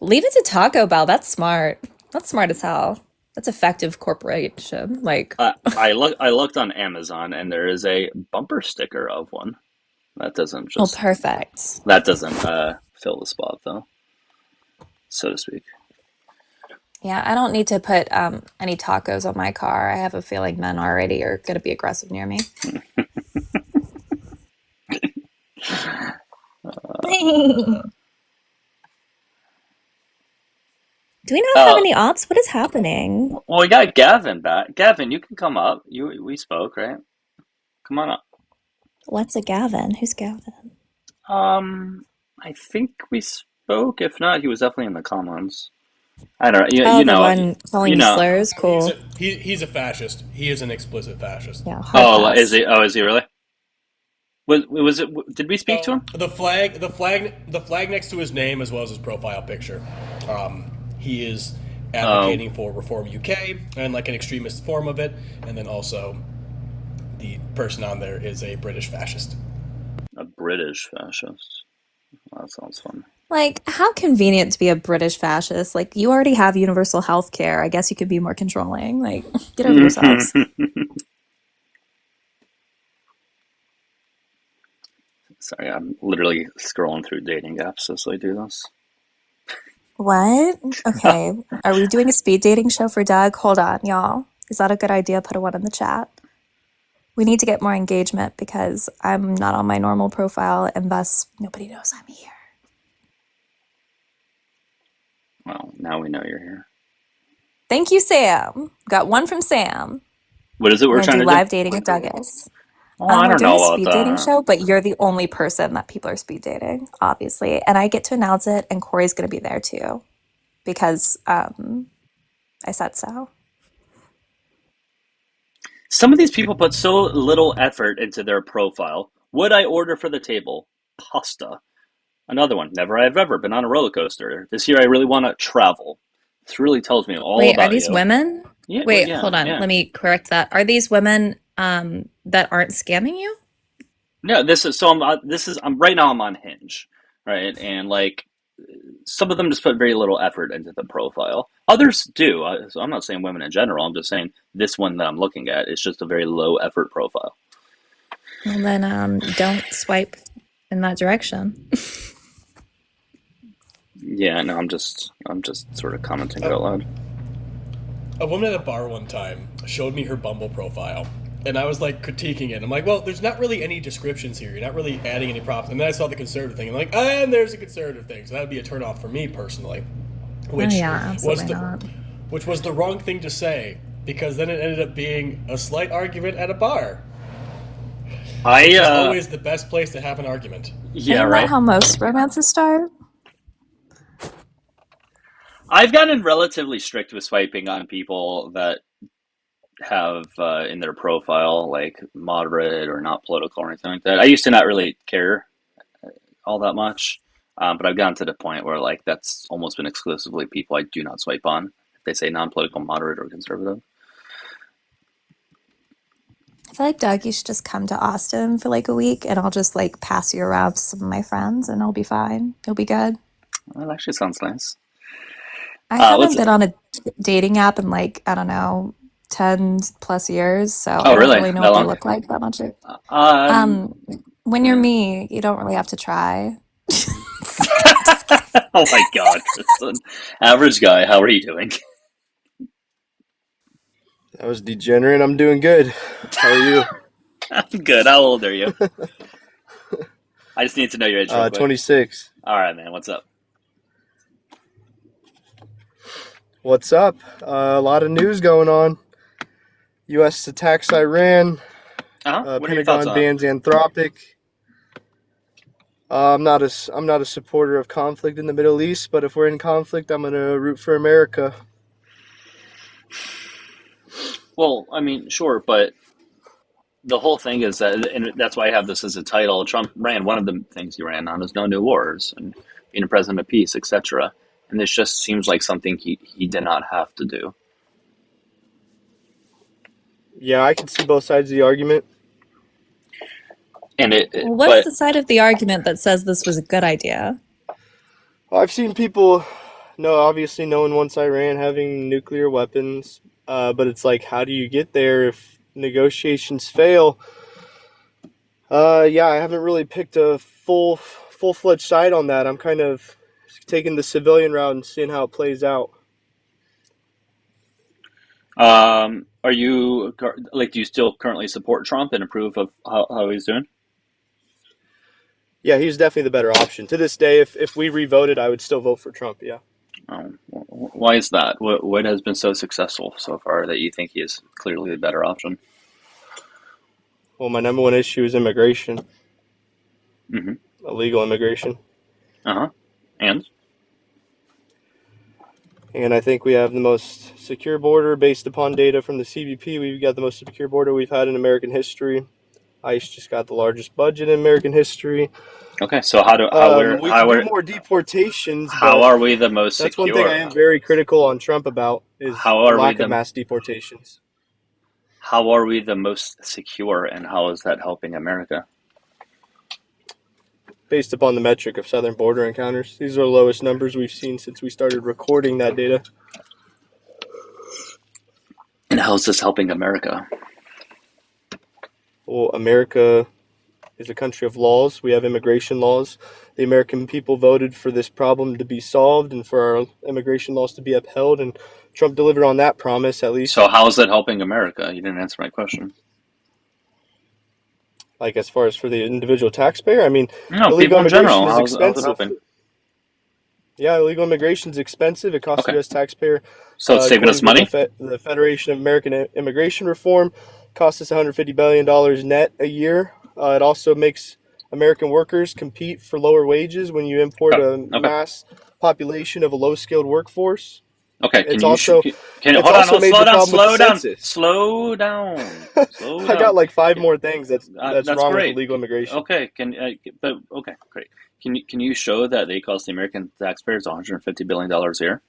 Speaker 6: Leave it to Taco Bell. That's smart. That's smart as hell. That's effective corporation. Like,
Speaker 2: I looked on Amazon and there is a bumper sticker of one. That doesn't
Speaker 6: oh,
Speaker 2: just
Speaker 6: perfect.
Speaker 2: that doesn't fill the spot though, so to speak.
Speaker 6: Yeah, I don't need to put any tacos on my car. I have a feeling men already are going to be aggressive near me. Do we not have
Speaker 2: Oh,
Speaker 6: any ops? What is happening?
Speaker 2: well, we got Gavin back. Gavin, you can come up. We spoke, right? Come on up.
Speaker 6: What's a Gavin? Who's Gavin?
Speaker 2: I think we spoke. If not, he was definitely in the comments. I don't know.
Speaker 6: Oh, the one calling
Speaker 2: You
Speaker 6: you
Speaker 2: know.
Speaker 6: slurs? Cool.
Speaker 9: he's a fascist. He is an explicit fascist.
Speaker 6: Yeah, hard
Speaker 2: Oh,
Speaker 6: pass.
Speaker 2: is he? Oh, is he really? Was it? Did we speak to him?
Speaker 9: The flag next to his name as well as his profile picture. He is advocating for Reform UK and like an extremist form of it, and then also the person on there is a British fascist.
Speaker 2: A British fascist. Well, that sounds fun.
Speaker 6: Like, how convenient to be a British fascist. Like, you already have universal health care. I guess you could be more controlling. Like, get over yourselves.
Speaker 2: Sorry, I'm literally scrolling through dating apps as I do this.
Speaker 6: What? Okay. Are we doing a speed dating show for Doug? Hold on, y'all. Is that a good idea? Put a one in the chat. We need to get more engagement because I'm not on my normal profile and thus nobody knows I'm here.
Speaker 2: Well, now we know you're here.
Speaker 6: Thank you, Sam. Got one from Sam.
Speaker 2: What is it
Speaker 6: We're
Speaker 2: we're
Speaker 6: gonna
Speaker 2: trying
Speaker 6: do
Speaker 2: to do?
Speaker 6: live dating with Douglas.
Speaker 2: Oh, I
Speaker 6: We're
Speaker 2: don't
Speaker 6: doing a
Speaker 2: know about
Speaker 6: speed dating
Speaker 2: that.
Speaker 6: show, but you're the only person that people are speed dating, obviously. And I get to announce it, and Corey's gonna be there too. Because I said so.
Speaker 2: Some of these people put so little effort into their profile. Would I order for the table? Pasta. Another one. Never have ever been on a roller coaster. This year I really want to travel. This really tells me all
Speaker 6: Wait, are
Speaker 2: about
Speaker 6: these
Speaker 2: you.
Speaker 6: women?
Speaker 2: Yeah, well,
Speaker 6: Wait, hold on.
Speaker 2: yeah.
Speaker 6: Let me correct that. Are these women that aren't scamming you?
Speaker 2: No, this is so. I'm right now. I'm on Hinge, right? And like, some of them just put very little effort into the profile. Others do. So I'm not saying women in general. I'm just saying this one that I'm looking at is just a very low effort profile.
Speaker 6: Well, then don't swipe in that direction.
Speaker 2: Yeah, no, I'm just sort of commenting out loud.
Speaker 9: A woman at a bar one time showed me her Bumble profile, and I was like critiquing it. I'm like, well, there's not really any descriptions here. You're not really adding any props. And then I saw the conservative thing. I'm like, and there's a conservative thing. So that would be a turnoff for me personally. Which which was the wrong thing to say, because then it ended up being a slight argument at a bar. Which is always the best place to have an argument.
Speaker 2: Yeah,
Speaker 6: Isn't
Speaker 2: right.
Speaker 6: that how most romances start?
Speaker 2: I've gotten relatively strict with swiping on people that have in their profile like moderate or not political or anything like that. I used to not really care all that much, but I've gotten to the point where like that's almost been exclusively people I do not swipe on if they say non-political, moderate, or conservative.
Speaker 6: feel like, Doug, you should just come to Austin for like a week and I'll just like pass you around to some of my friends and I'll be fine. You'll be good.
Speaker 2: Well, that actually sounds nice.
Speaker 6: I haven't been on a dating app in like, I don't know, 10 plus years, so I don't
Speaker 2: really?
Speaker 6: really know
Speaker 2: That
Speaker 6: what they
Speaker 2: long?
Speaker 6: look like that much. When
Speaker 2: Hmm.
Speaker 6: you're me, you don't really have to try.
Speaker 2: Oh my God, Kristen. Average guy, how are you doing?
Speaker 15: That was degenerate. I'm doing good. How are you?
Speaker 2: I'm good. How old are you? I just need to know your age real quick.
Speaker 15: 26.
Speaker 2: All right, man. What's up?
Speaker 15: What's up? A lot of news going on. U.S. attacks Iran.
Speaker 2: What are your thoughts
Speaker 15: Pentagon
Speaker 2: on
Speaker 15: bans Anthropic. I'm not a supporter of conflict in the Middle East, but if we're in conflict, I'm gonna root for America.
Speaker 2: Well, I mean, sure, but the whole thing is that, and that's why I have this as a title. Trump ran, one of the things he ran on is no new wars and being a president of peace, etc. And this just seems like something he did not have to do.
Speaker 15: Yeah, I can see both sides of the argument.
Speaker 2: And
Speaker 6: What's the side of the argument that says this was a good idea?
Speaker 15: I've seen people, obviously no one wants Iran having nuclear weapons, but it's like, how do you get there if negotiations fail? Yeah, I haven't really picked a full-fledged side on that. I'm kind of taking the civilian route and seeing how it plays out.
Speaker 2: Are you do you still currently support Trump and approve of how he's doing?
Speaker 15: Yeah, he's definitely the better option. To this day, if we re-voted, I would still vote for Trump, yeah.
Speaker 2: Why is that? What has been so successful so far that you think he is clearly the better option?
Speaker 15: Well, my number one issue is immigration.
Speaker 2: Mm-hmm.
Speaker 15: Illegal immigration.
Speaker 2: And
Speaker 15: I think we have the most secure border based upon data from the CBP. We've got the most secure border we've had in American history. ICE just got the largest budget in American history.
Speaker 2: Okay, so we
Speaker 15: can do more deportations.
Speaker 2: How are we the most
Speaker 15: that's
Speaker 2: secure?
Speaker 15: That's one thing I am very critical on Trump about is the lack of mass deportations.
Speaker 2: How are we the most secure, and how is that helping America?
Speaker 15: Based upon the metric of southern border encounters. These are the lowest numbers we've seen since we started recording that data.
Speaker 2: And how is this helping America?
Speaker 15: Well, America is a country of laws. We have immigration laws. The American people voted for this problem to be solved and for our immigration laws to be upheld, and Trump delivered on that promise, at least.
Speaker 2: So how is that helping America? You didn't answer my question.
Speaker 15: Like, as far as for the individual taxpayer? I mean,
Speaker 2: no,
Speaker 15: illegal immigration is expensive.
Speaker 2: How's it helping?
Speaker 15: Yeah, illegal immigration is expensive. It costs the U.S. taxpayer.
Speaker 2: So it's saving us money?
Speaker 15: The Federation of American Immigration Reform costs us $150 billion net a year. It also makes American workers compete for lower wages when you import a mass population of a low-skilled workforce.
Speaker 2: Okay, slow down.
Speaker 15: I got like 5 more things that's wrong
Speaker 2: great.
Speaker 15: with illegal immigration.
Speaker 2: Okay, great. Can you show that they cost the American taxpayers $150 billion a year?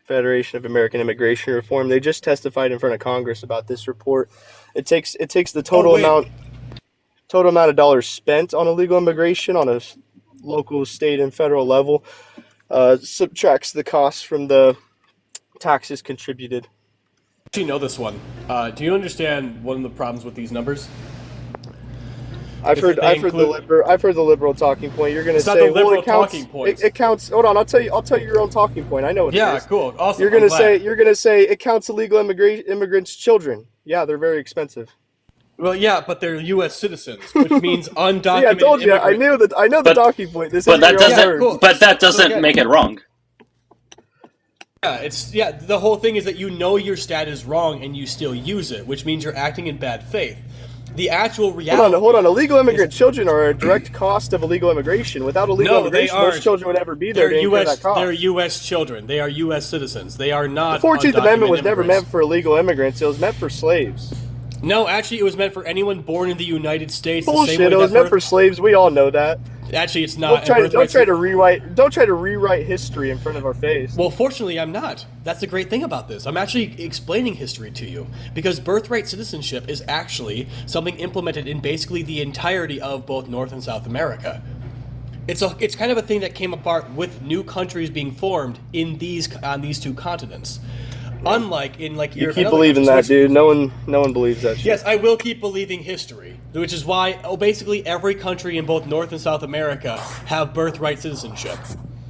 Speaker 15: Federation of American Immigration Reform. They just testified in front of Congress about this report. It takes the total amount of dollars spent on illegal immigration on a local, state, and federal level, subtracts the costs from the taxes contributed.
Speaker 9: Do you know this one? Do you understand one of the problems with these numbers?
Speaker 15: I've heard the liberal talking point. You're going to say,
Speaker 9: not the liberal talking point.
Speaker 15: It counts. Hold on, I'll tell you your own talking point. I know what it is.
Speaker 9: Yeah, cool. Awesome.
Speaker 15: You're going to say it counts illegal immigrants' children. Yeah, they're very expensive.
Speaker 9: Well, yeah, but they're U.S. citizens, which means undocumented.
Speaker 15: Yeah, I told you. I know the talking point.
Speaker 2: But that doesn't make it wrong.
Speaker 9: Yeah, the whole thing is that you know your stat is wrong and you still use it, which means you're acting in bad faith. The actual reality.
Speaker 15: Hold on. Illegal immigrant children are a direct cost of illegal immigration. Without illegal immigration, most children would never be there to incur that cost.
Speaker 9: They're U.S. children. They are U.S. citizens. They are not.
Speaker 15: The 14th Amendment was never meant for illegal immigrants. It was meant for slaves.
Speaker 9: No, actually, it was meant for anyone born in the United States.
Speaker 15: Bullshit!
Speaker 9: The same way
Speaker 15: It was meant for slaves. We all know that.
Speaker 9: Actually, it's
Speaker 15: Don't
Speaker 9: not.
Speaker 15: try to rewrite history in front of our face.
Speaker 9: Well, fortunately, I'm not. That's the great thing about this. I'm actually explaining history to you because birthright citizenship is actually something implemented in basically the entirety of both North and South America. It's kind of a thing that came apart with new countries being formed on these two continents. Unlike in like
Speaker 15: you keep believing that, dude. No one believes that shit.
Speaker 9: Yes, I will keep believing history, which is why basically every country in both North and South America have birthright citizenship.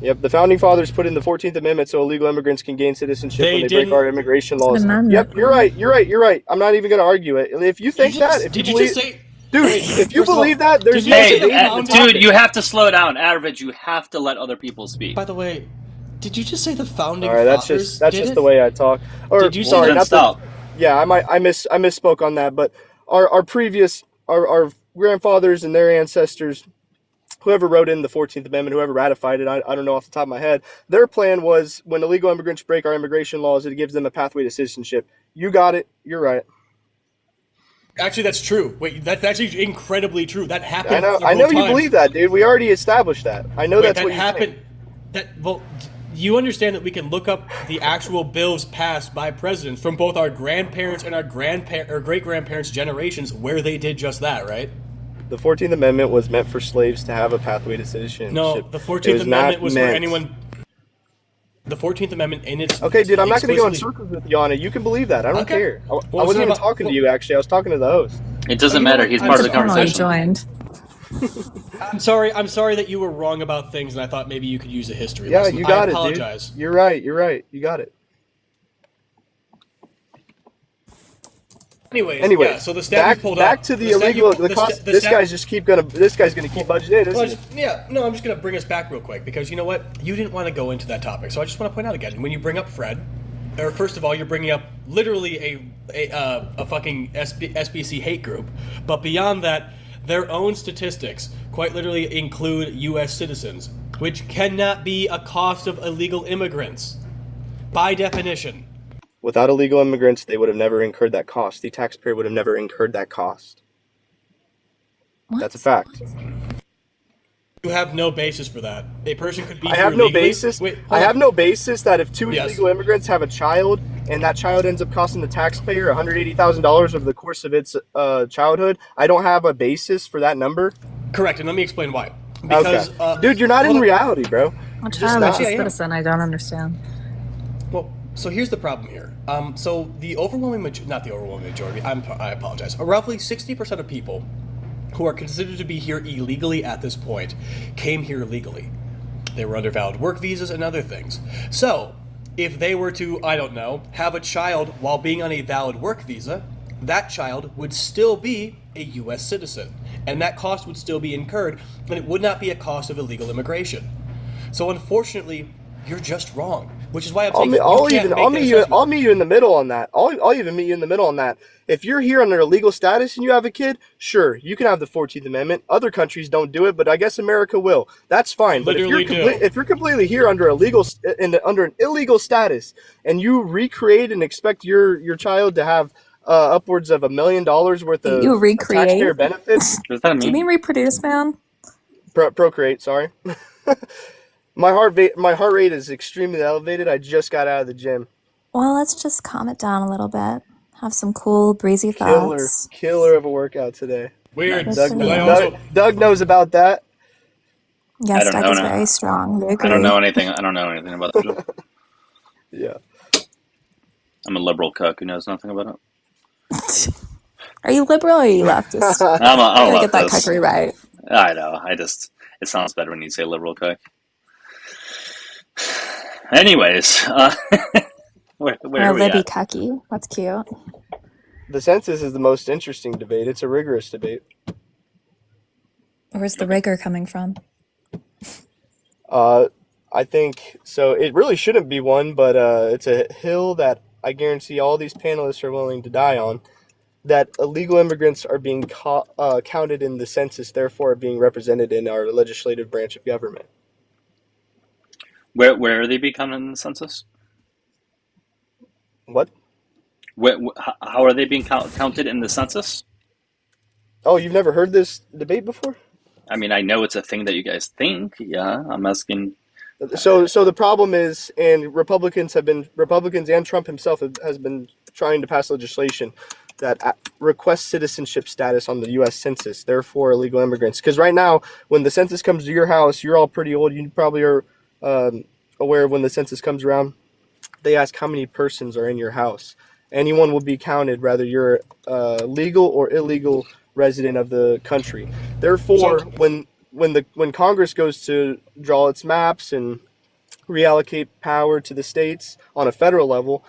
Speaker 15: Yep, the founding fathers put in the 14th Amendment so illegal immigrants can gain citizenship when they break our immigration laws. Yep, you're right. I'm not even going to argue it. If you think
Speaker 9: did you just say?
Speaker 15: Dude, if you believe that, there's
Speaker 2: dude, you have to slow down. Average, you have to let other people speak.
Speaker 9: By the way, did you just say the founding
Speaker 15: fathers? All right, that's just the way I talk. Or
Speaker 9: did you
Speaker 15: sorry,
Speaker 9: not
Speaker 15: stop. Yeah, I misspoke on that. But our grandfathers and their ancestors, whoever wrote in the 14th Amendment, whoever ratified it, I don't know off the top of my head. Their plan was when illegal immigrants break our immigration laws, it gives them a pathway to citizenship. You got it. You're right.
Speaker 9: Actually, that's true. Wait, that's actually incredibly true. That happened.
Speaker 15: I know you believe that, dude. We already established that. I know that's what happened.
Speaker 9: You understand that we can look up the actual bills passed by presidents from both our grandparents and our great-grandparents' generations where they did just that, right?
Speaker 15: The 14th Amendment was meant for slaves to have a pathway to citizenship.
Speaker 9: No, the 14th Amendment was for anyone. The 14th Amendment in its...
Speaker 15: Okay, dude, I'm not going to go in circles with you on it. You can believe that. I don't care. I wasn't even talking to you, actually. I was talking to the host.
Speaker 2: It doesn't matter. He's part of the conversation.
Speaker 6: Joined.
Speaker 9: I'm sorry that you were wrong about things, and I thought maybe you could use a history lesson.
Speaker 15: You got
Speaker 9: I apologize.
Speaker 15: Dude. You're right. You got it.
Speaker 9: Anyways, yeah, so the stat pulled
Speaker 15: back
Speaker 9: up.
Speaker 15: to the illegal. This guy's gonna keep budging in, isn't he?
Speaker 9: Yeah, no, I'm just gonna bring us back real quick because you know what? You didn't want to go into that topic, so I just want to point out again. When you bring up Fred, or first of all, you're bringing up literally a fucking SBC hate group, but beyond that, their own statistics quite literally include U.S. citizens, which cannot be a cost of illegal immigrants, by definition.
Speaker 15: Without illegal immigrants, they would have never incurred that cost. The taxpayer would have never incurred that cost.
Speaker 6: What?
Speaker 15: That's a fact.
Speaker 9: You have no basis for that. A person could be.
Speaker 15: I have no basis. I have no basis that if two illegal immigrants have a child and that child ends up costing the taxpayer $180,000 over the course of its childhood, I don't have a basis for that number.
Speaker 9: Correct, and let me explain why. Because,
Speaker 15: dude, you're not in reality, bro.
Speaker 6: A child is a citizen. I don't understand.
Speaker 9: Well, so here's the problem here. So the overwhelming majority, I apologize. Roughly 60% of people who are considered to be here illegally at this point came here legally. They were under valid work visas and other things. So if they were to, I don't know, have a child while being on a valid work visa, that child would still be a U.S. citizen, and that cost would still be incurred, and it would not be a cost of illegal immigration. So unfortunately, you're just wrong, which is why I'm saying
Speaker 15: I'll meet you in the middle on that. I'll even meet you in the middle on that. If you're here under a legal status and you have a kid, sure, you can have the 14th Amendment. Other countries don't do it, but I guess America will. That's fine. But if you're completely here under under an illegal status and you recreate and expect your child to have upwards of $1 million worth of taxpayer benefits,
Speaker 2: does that mean?
Speaker 6: Do you mean reproduce, man?
Speaker 15: Procreate. Sorry. My heart rate is extremely elevated. I just got out of the gym.
Speaker 6: Well, let's just calm it down a little bit. Have some cool, breezy thoughts.
Speaker 15: Killer of a workout today.
Speaker 9: Weird.
Speaker 15: Doug knows about that.
Speaker 6: Yes, Doug is very strong. We agree.
Speaker 2: I don't know anything about that.
Speaker 15: Yeah.
Speaker 2: I'm a liberal cuck who knows nothing about it.
Speaker 6: Are you liberal or are you leftist?
Speaker 2: I'm a leftist.
Speaker 6: Get that cuckery right.
Speaker 2: I know. It sounds better when you say liberal cuck. Anyways, where are we
Speaker 6: Libby
Speaker 2: at?
Speaker 6: cucky. That's cute.
Speaker 15: The census is the most interesting debate. It's a rigorous debate.
Speaker 6: Where's the rigor coming from?
Speaker 15: I think so. It really shouldn't be one, but it's a hill that I guarantee all these panelists are willing to die on. That illegal immigrants are being counted in the census, therefore are being represented in our legislative branch of government.
Speaker 2: Where are they becoming in the census?
Speaker 15: What?
Speaker 2: How are they being counted in the census?
Speaker 15: Oh, you've never heard this debate before?
Speaker 2: I mean, I know it's a thing that you guys think. Yeah, I'm asking.
Speaker 15: So the problem is, and Republicans and Trump himself has been trying to pass legislation that requests citizenship status on the U.S. Census, therefore illegal immigrants. Because right now, when the census comes to your house, you're all pretty old. You probably are aware of when the census comes around. They ask how many persons are in your house. Anyone will be counted, whether you're legal or illegal resident of the country. Therefore, when Congress goes to draw its maps and reallocate power to the states on a federal level,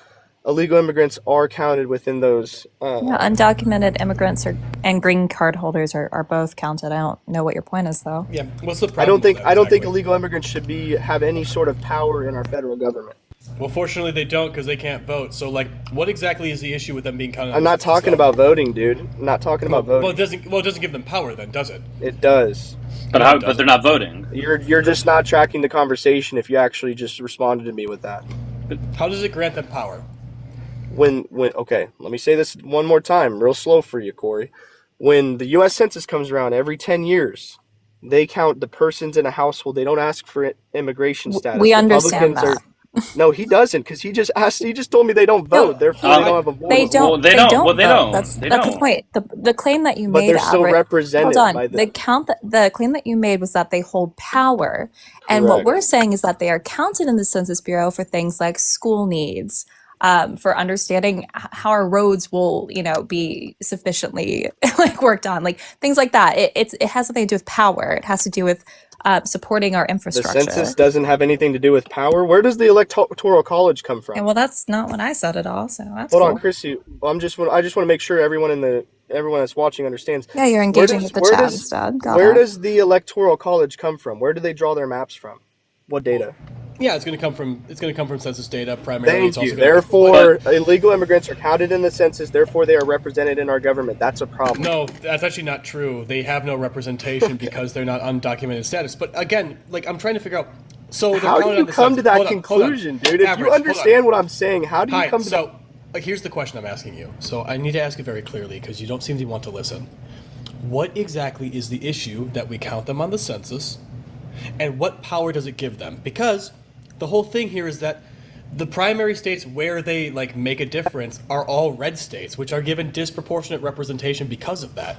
Speaker 15: illegal immigrants are counted within those.
Speaker 6: Yeah, undocumented immigrants and green card holders are both counted. I don't know what your point is, though.
Speaker 9: Yeah, what's the problem?
Speaker 15: I don't think illegal immigrants should have any sort of power in our federal government.
Speaker 9: Well, fortunately, they don't because they can't vote. So, like, what exactly is the issue with them being counted?
Speaker 15: I'm not talking about voting, dude. I'm not talking about voting.
Speaker 9: Well, it doesn't give them power, then, does it?
Speaker 15: It does.
Speaker 2: But they're not voting.
Speaker 15: You're just not tracking the conversation if you actually just responded to me with that.
Speaker 9: But how does it grant them power?
Speaker 15: Okay, let me say this one more time, real slow for you, Corey. When the U.S. Census comes around every 10 years, they count the persons in a household. They don't ask for immigration status.
Speaker 6: We understand that.
Speaker 15: No, he doesn't, because he just told me they don't vote. Therefore, they don't have a vote.
Speaker 6: They don't.
Speaker 2: They don't. Well, they
Speaker 6: vote.
Speaker 2: don't.
Speaker 6: That's the point. The claim that you made,
Speaker 15: but they're still represented.
Speaker 6: Hold on.
Speaker 15: By them.
Speaker 6: The claim that you made was that they hold power, and what we're saying is that they are counted in the Census Bureau for things like school needs, for understanding how our roads will, be sufficiently worked on, like things like that. It has something to do with power. It has to do with supporting our infrastructure.
Speaker 15: The census doesn't have anything to do with power. Where does the electoral college come from?
Speaker 6: And well, that's not what I said at all. So that's
Speaker 15: hold on, Chrissy. I just want to make sure everyone that's watching understands.
Speaker 6: Yeah, you're engaging with the chat instead.
Speaker 15: Where does the electoral college come from? Where do they draw their maps from? What data?
Speaker 9: Yeah, it's going to come from census data primarily.
Speaker 15: Thank you. Therefore, illegal immigrants are counted in the census. Therefore, they are represented in our government. That's a problem.
Speaker 9: No, that's actually not true. They have no representation because they're not undocumented status. But again, I'm trying to figure out. So
Speaker 15: how do you come to that conclusion, dude? If you understand what I'm saying, how do you come to that?
Speaker 9: So, here's the question I'm asking you. So I need to ask it very clearly because you don't seem to want to listen. What exactly is the issue that we count them on the census, and what power does it give them? Because the whole thing here is that the primary states where they make a difference are all red states, which are given disproportionate representation because of that.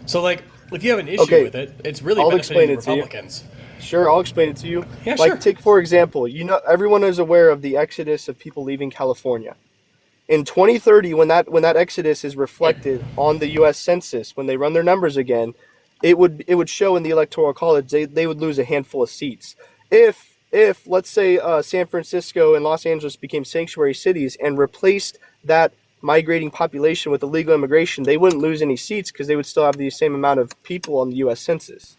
Speaker 9: So if you have an issue with it, it's really benefiting the Republicans.
Speaker 15: Sure, I'll explain it to you.
Speaker 9: Yeah, sure.
Speaker 15: Take for example, everyone is aware of the exodus of people leaving California. In 2030, when that exodus is reflected on the U.S. Census, when they run their numbers again, it would show in the electoral college they would lose a handful of seats. If let's say San Francisco and Los Angeles became sanctuary cities and replaced that migrating population with illegal immigration, they wouldn't lose any seats because they would still have the same amount of people on the U.S. Census.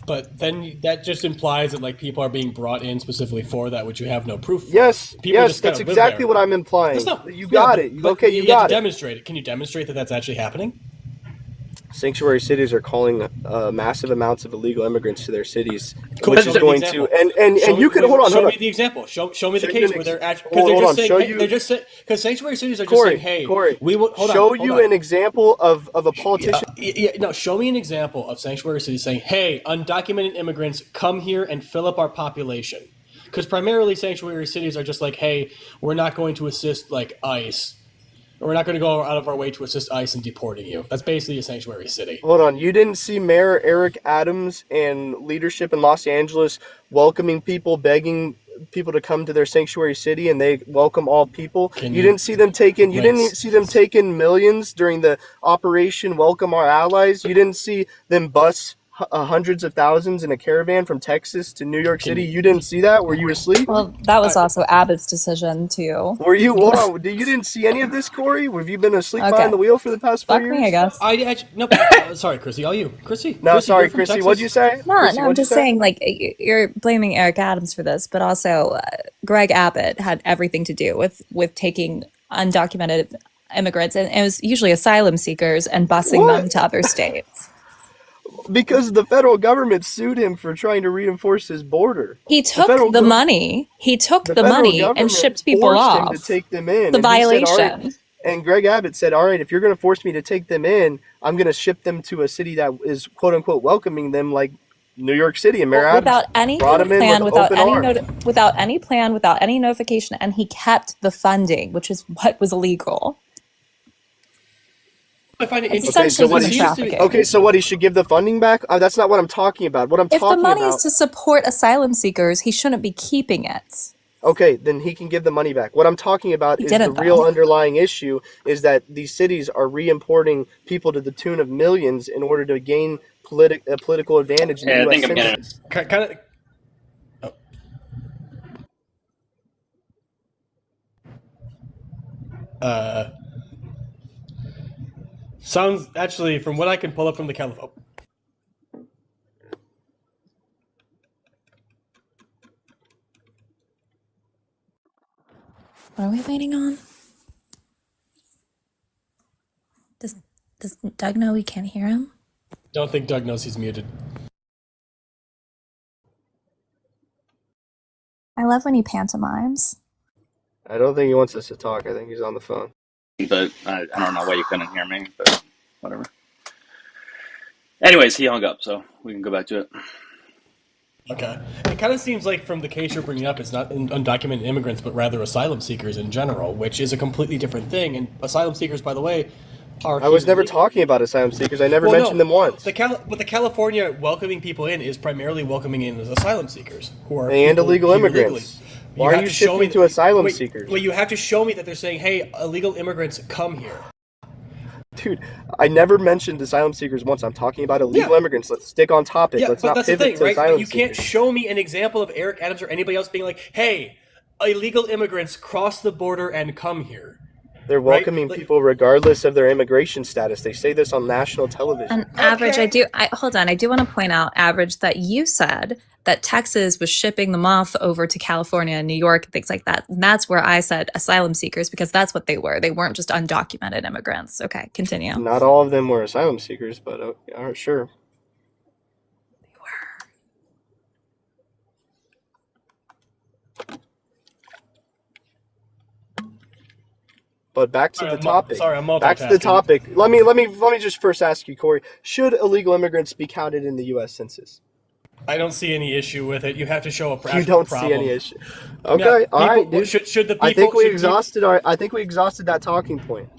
Speaker 9: But then that just implies that people are being brought in specifically for that, which you have no proof for.
Speaker 15: Yes, that's exactly what I'm implying. You got it. You got
Speaker 9: to demonstrate it. Can you demonstrate that that's actually happening?
Speaker 15: Sanctuary cities are calling massive amounts of illegal immigrants to their cities, which is going to and you could hold on.
Speaker 9: Show me the example. Show me the case where they're actually because they're just saying because sanctuary cities are just saying, hey,
Speaker 15: Corey,
Speaker 9: we will
Speaker 15: show you an example of a politician.
Speaker 9: No, show me an example of sanctuary cities saying, hey, undocumented immigrants, come here and fill up our population. Because primarily sanctuary cities are just hey, we're not going to assist ICE. We're not going to go out of our way to assist ICE in deporting you. That's basically a sanctuary city.
Speaker 15: Hold on. You didn't see Mayor Eric Adams and leadership in Los Angeles welcoming people, begging people to come to their sanctuary city, and they welcome all people? You didn't see them taking millions during the Operation Welcome Our Allies? You didn't see them bus hundreds of thousands in a caravan from Texas to New York City? You didn't see that? Were you asleep?
Speaker 6: Well, that was also Abbott's decision too.
Speaker 15: Were you? Hold on. You didn't see any of this, Corey? Have you been asleep behind the wheel for the past 4 years?
Speaker 6: Me, I guess.
Speaker 9: No. Sorry, Chrissy. All you, Chrissy.
Speaker 15: No, sorry, Chrissy. What'd you say?
Speaker 6: No, I'm just saying. You're blaming Eric Adams for this, but also Greg Abbott had everything to do with taking undocumented immigrants, and it was usually asylum seekers, and busing them to other states.
Speaker 15: Because the federal government sued him for trying to reinforce his border.
Speaker 6: He took the money. He took the money and shipped people off.
Speaker 15: Him to take them in.
Speaker 6: The violation.
Speaker 15: And Greg Abbott said, all right, if you're going to force me to take them in, I'm going to ship them to a city that is, quote unquote, welcoming them, like New York City. And Mayor Adams
Speaker 6: Without any
Speaker 15: brought
Speaker 6: kind of
Speaker 15: them in with
Speaker 6: plan,
Speaker 15: open arms.
Speaker 6: without any plan, without any notification, and he kept the funding, which is what was illegal.
Speaker 9: I find it
Speaker 6: It's
Speaker 9: interesting.
Speaker 6: essentially human trafficking.
Speaker 15: Okay, so what, he should give the funding back? That's not what I'm talking about. What I'm
Speaker 6: If the
Speaker 15: talking
Speaker 6: money
Speaker 15: about...
Speaker 6: is to support asylum seekers, he shouldn't be keeping it.
Speaker 15: Okay, then he can give the money back. What I'm talking about
Speaker 6: He
Speaker 15: is the
Speaker 6: didn't,
Speaker 15: real
Speaker 6: though.
Speaker 15: underlying issue is that these cities are re-importing people to the tune of millions in order to gain a political advantage in the U.S. Census.
Speaker 9: Kind of. Sounds actually, from what I can pull up from the California.
Speaker 6: What are we waiting on? Does Doug know we can't hear him?
Speaker 9: Don't think Doug knows he's muted.
Speaker 6: I love when he pantomimes.
Speaker 15: I don't think he wants us to talk. I think he's on the phone.
Speaker 2: But I don't know why you couldn't hear me, but whatever. Anyways, he hung up, so we can go back to it.
Speaker 9: Okay. It kind of seems like from the case you're bringing up, it's not undocumented immigrants, but rather asylum seekers in general, which is a completely different thing. And asylum seekers, by the way, are...
Speaker 15: I was never talking about asylum seekers. I never mentioned them once.
Speaker 9: But the California welcoming people in is primarily welcoming in as asylum seekers. Who are
Speaker 15: and illegal immigrants. Why are you shipping to asylum seekers?
Speaker 9: Well, you have to show me that they're saying, hey, illegal immigrants, come here.
Speaker 15: Dude, I never mentioned asylum seekers once. I'm talking about illegal immigrants. Let's stick on topic.
Speaker 9: Yeah,
Speaker 15: Let's
Speaker 9: but
Speaker 15: not
Speaker 9: that's the
Speaker 15: pivot
Speaker 9: thing,
Speaker 15: to
Speaker 9: right?
Speaker 15: asylum
Speaker 9: You
Speaker 15: seekers.
Speaker 9: can't show me an example of Eric Adams or anybody else being like, hey, illegal immigrants cross the border and come here.
Speaker 15: They're welcoming people regardless of their immigration status. They say this on national television.
Speaker 6: And Average, I do want to point out, Average, that you said that Texas was shipping them off over to California and New York and things like that. And that's where I said asylum seekers, because that's what they were. They weren't just undocumented immigrants. Okay, continue.
Speaker 15: Not all of them were asylum seekers, but sure.
Speaker 6: They were.
Speaker 15: But back to the topic.
Speaker 9: Sorry, I'm multitasking.
Speaker 15: Back to the topic. Let me just first ask you, Corey. Should illegal immigrants be counted in the U.S. Census?
Speaker 9: I don't see any issue with it. You have to show a problem.
Speaker 15: You don't see any issue. Okay,
Speaker 9: yeah,
Speaker 15: all right, dude.
Speaker 9: Should the people?
Speaker 15: I think we exhausted that talking point.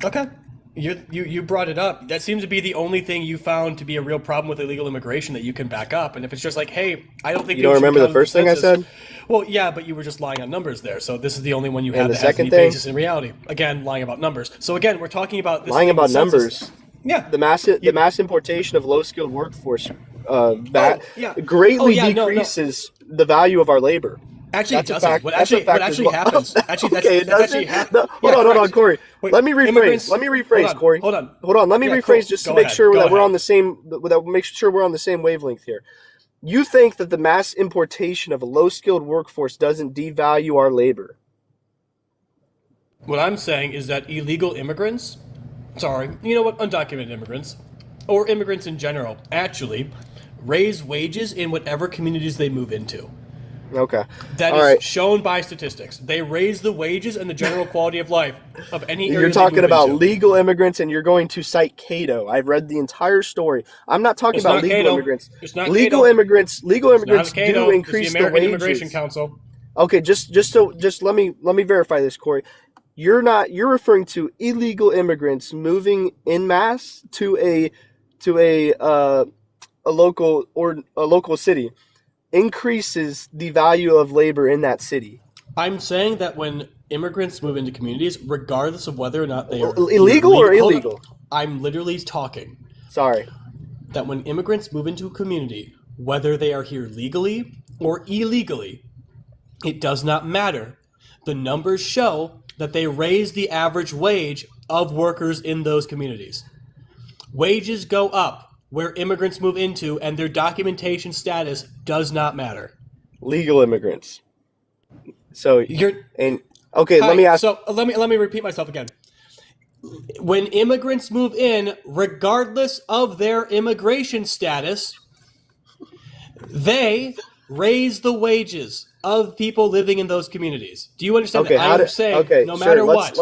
Speaker 9: Okay. You brought it up. That seems to be the only thing you found to be a real problem with illegal immigration that you can back up. And if it's just like, hey, I don't think
Speaker 15: you don't remember the first thing I said.
Speaker 9: Well, yeah, but you were just lying on numbers there. So this is the only one you have
Speaker 15: and
Speaker 9: that has any basis in reality. Again, lying about numbers. So again, we're talking about this
Speaker 15: lying about numbers.
Speaker 9: Yeah,
Speaker 15: the mass importation of low skilled workforce greatly decreases the value of our labor.
Speaker 9: Actually, it doesn't. What actually happens?
Speaker 15: Hold on, Corey. Let me rephrase, Corey.
Speaker 9: Hold on.
Speaker 15: Let me rephrase just to make sure that we're on the same. Make sure we're on the same wavelength here. You think that the mass importation of a low skilled workforce doesn't devalue our labor?
Speaker 9: What I'm saying is that illegal immigrants, undocumented immigrants, or immigrants in general, actually raise wages in whatever communities they move into.
Speaker 15: Okay.
Speaker 9: That is shown by statistics. They raise the wages and the general quality of life of any area.
Speaker 15: You're talking about legal immigrants, and you're going to cite Cato. I've read the entire story. I'm not talking about legal immigrants.
Speaker 9: It's not
Speaker 15: legal
Speaker 9: Cato.
Speaker 15: immigrants. Legal immigrants do increase
Speaker 9: the American
Speaker 15: wages.
Speaker 9: Immigration Council.
Speaker 15: Okay, just let me verify this, Corey. You're referring to illegal immigrants moving en masse to a local city increases the value of labor in that city.
Speaker 9: I'm saying that when immigrants move into communities, regardless of whether or not they are
Speaker 15: illegal or illegal,
Speaker 9: I'm literally talking.
Speaker 15: Sorry.
Speaker 9: That when immigrants move into a community, whether they are here legally or illegally, it does not matter. The numbers show that they raise the average wage of workers in those communities. Wages go up where immigrants move into, and their documentation status does not matter.
Speaker 15: Legal immigrants. So let
Speaker 9: me repeat myself again. When immigrants move in, regardless of their immigration status, they raise the wages of people living in those communities. Do you understand
Speaker 15: Okay,
Speaker 9: that? I am saying no
Speaker 15: sure.
Speaker 9: matter what.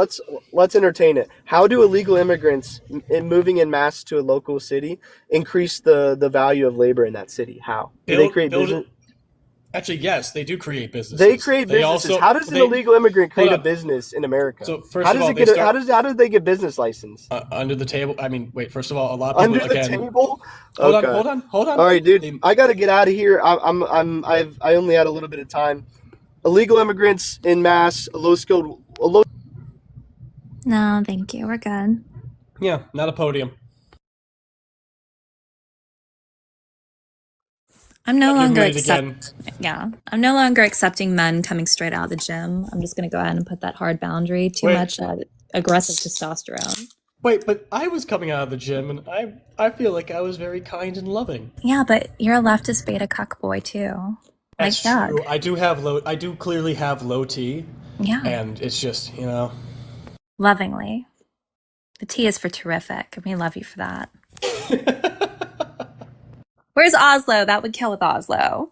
Speaker 15: Let's entertain it. How do illegal immigrants moving in mass to a local city increase the value of labor in that city? How do they create business?
Speaker 9: Actually, yes, they do create businesses.
Speaker 15: They create businesses. How does an illegal immigrant create a business in America?
Speaker 9: So first of all,
Speaker 15: how do they get business license?
Speaker 9: Under the table. I mean, wait. First of all, a lot of people
Speaker 15: Under the table.
Speaker 9: Hold
Speaker 15: Okay.
Speaker 9: on.
Speaker 15: All right, dude. I got to get out of here. I only had a little bit of time. Illegal immigrants in mass,
Speaker 6: No, thank you. We're good.
Speaker 9: Yeah, not a podium.
Speaker 6: I'm no longer I'm no longer accepting men coming straight out of the gym. I'm just going to go ahead and put that hard boundary. Too much aggressive testosterone.
Speaker 9: Wait, but I was coming out of the gym, and I feel like I was very kind and loving.
Speaker 6: Yeah, but you're a leftist beta cuck boy too.
Speaker 9: That's true. I do clearly have low T.
Speaker 6: Yeah.
Speaker 9: And it's just,
Speaker 6: Lovingly. The T is for terrific, and we love you for that. Where's Oslo? That would kill with Oslo.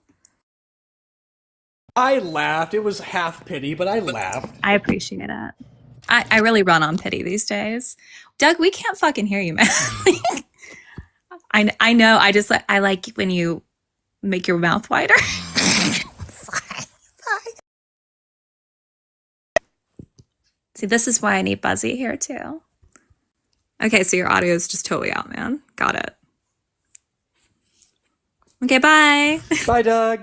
Speaker 9: I laughed. It was half pity, but I laughed.
Speaker 6: I appreciate it. I really run on pity these days. Doug, we can't fucking hear you, man. I know. I like when you make your mouth wider. See, this is why I need Buzzy here too. Okay, so your audio is just totally out, man. Got it. Okay, bye.
Speaker 9: Bye, Doug.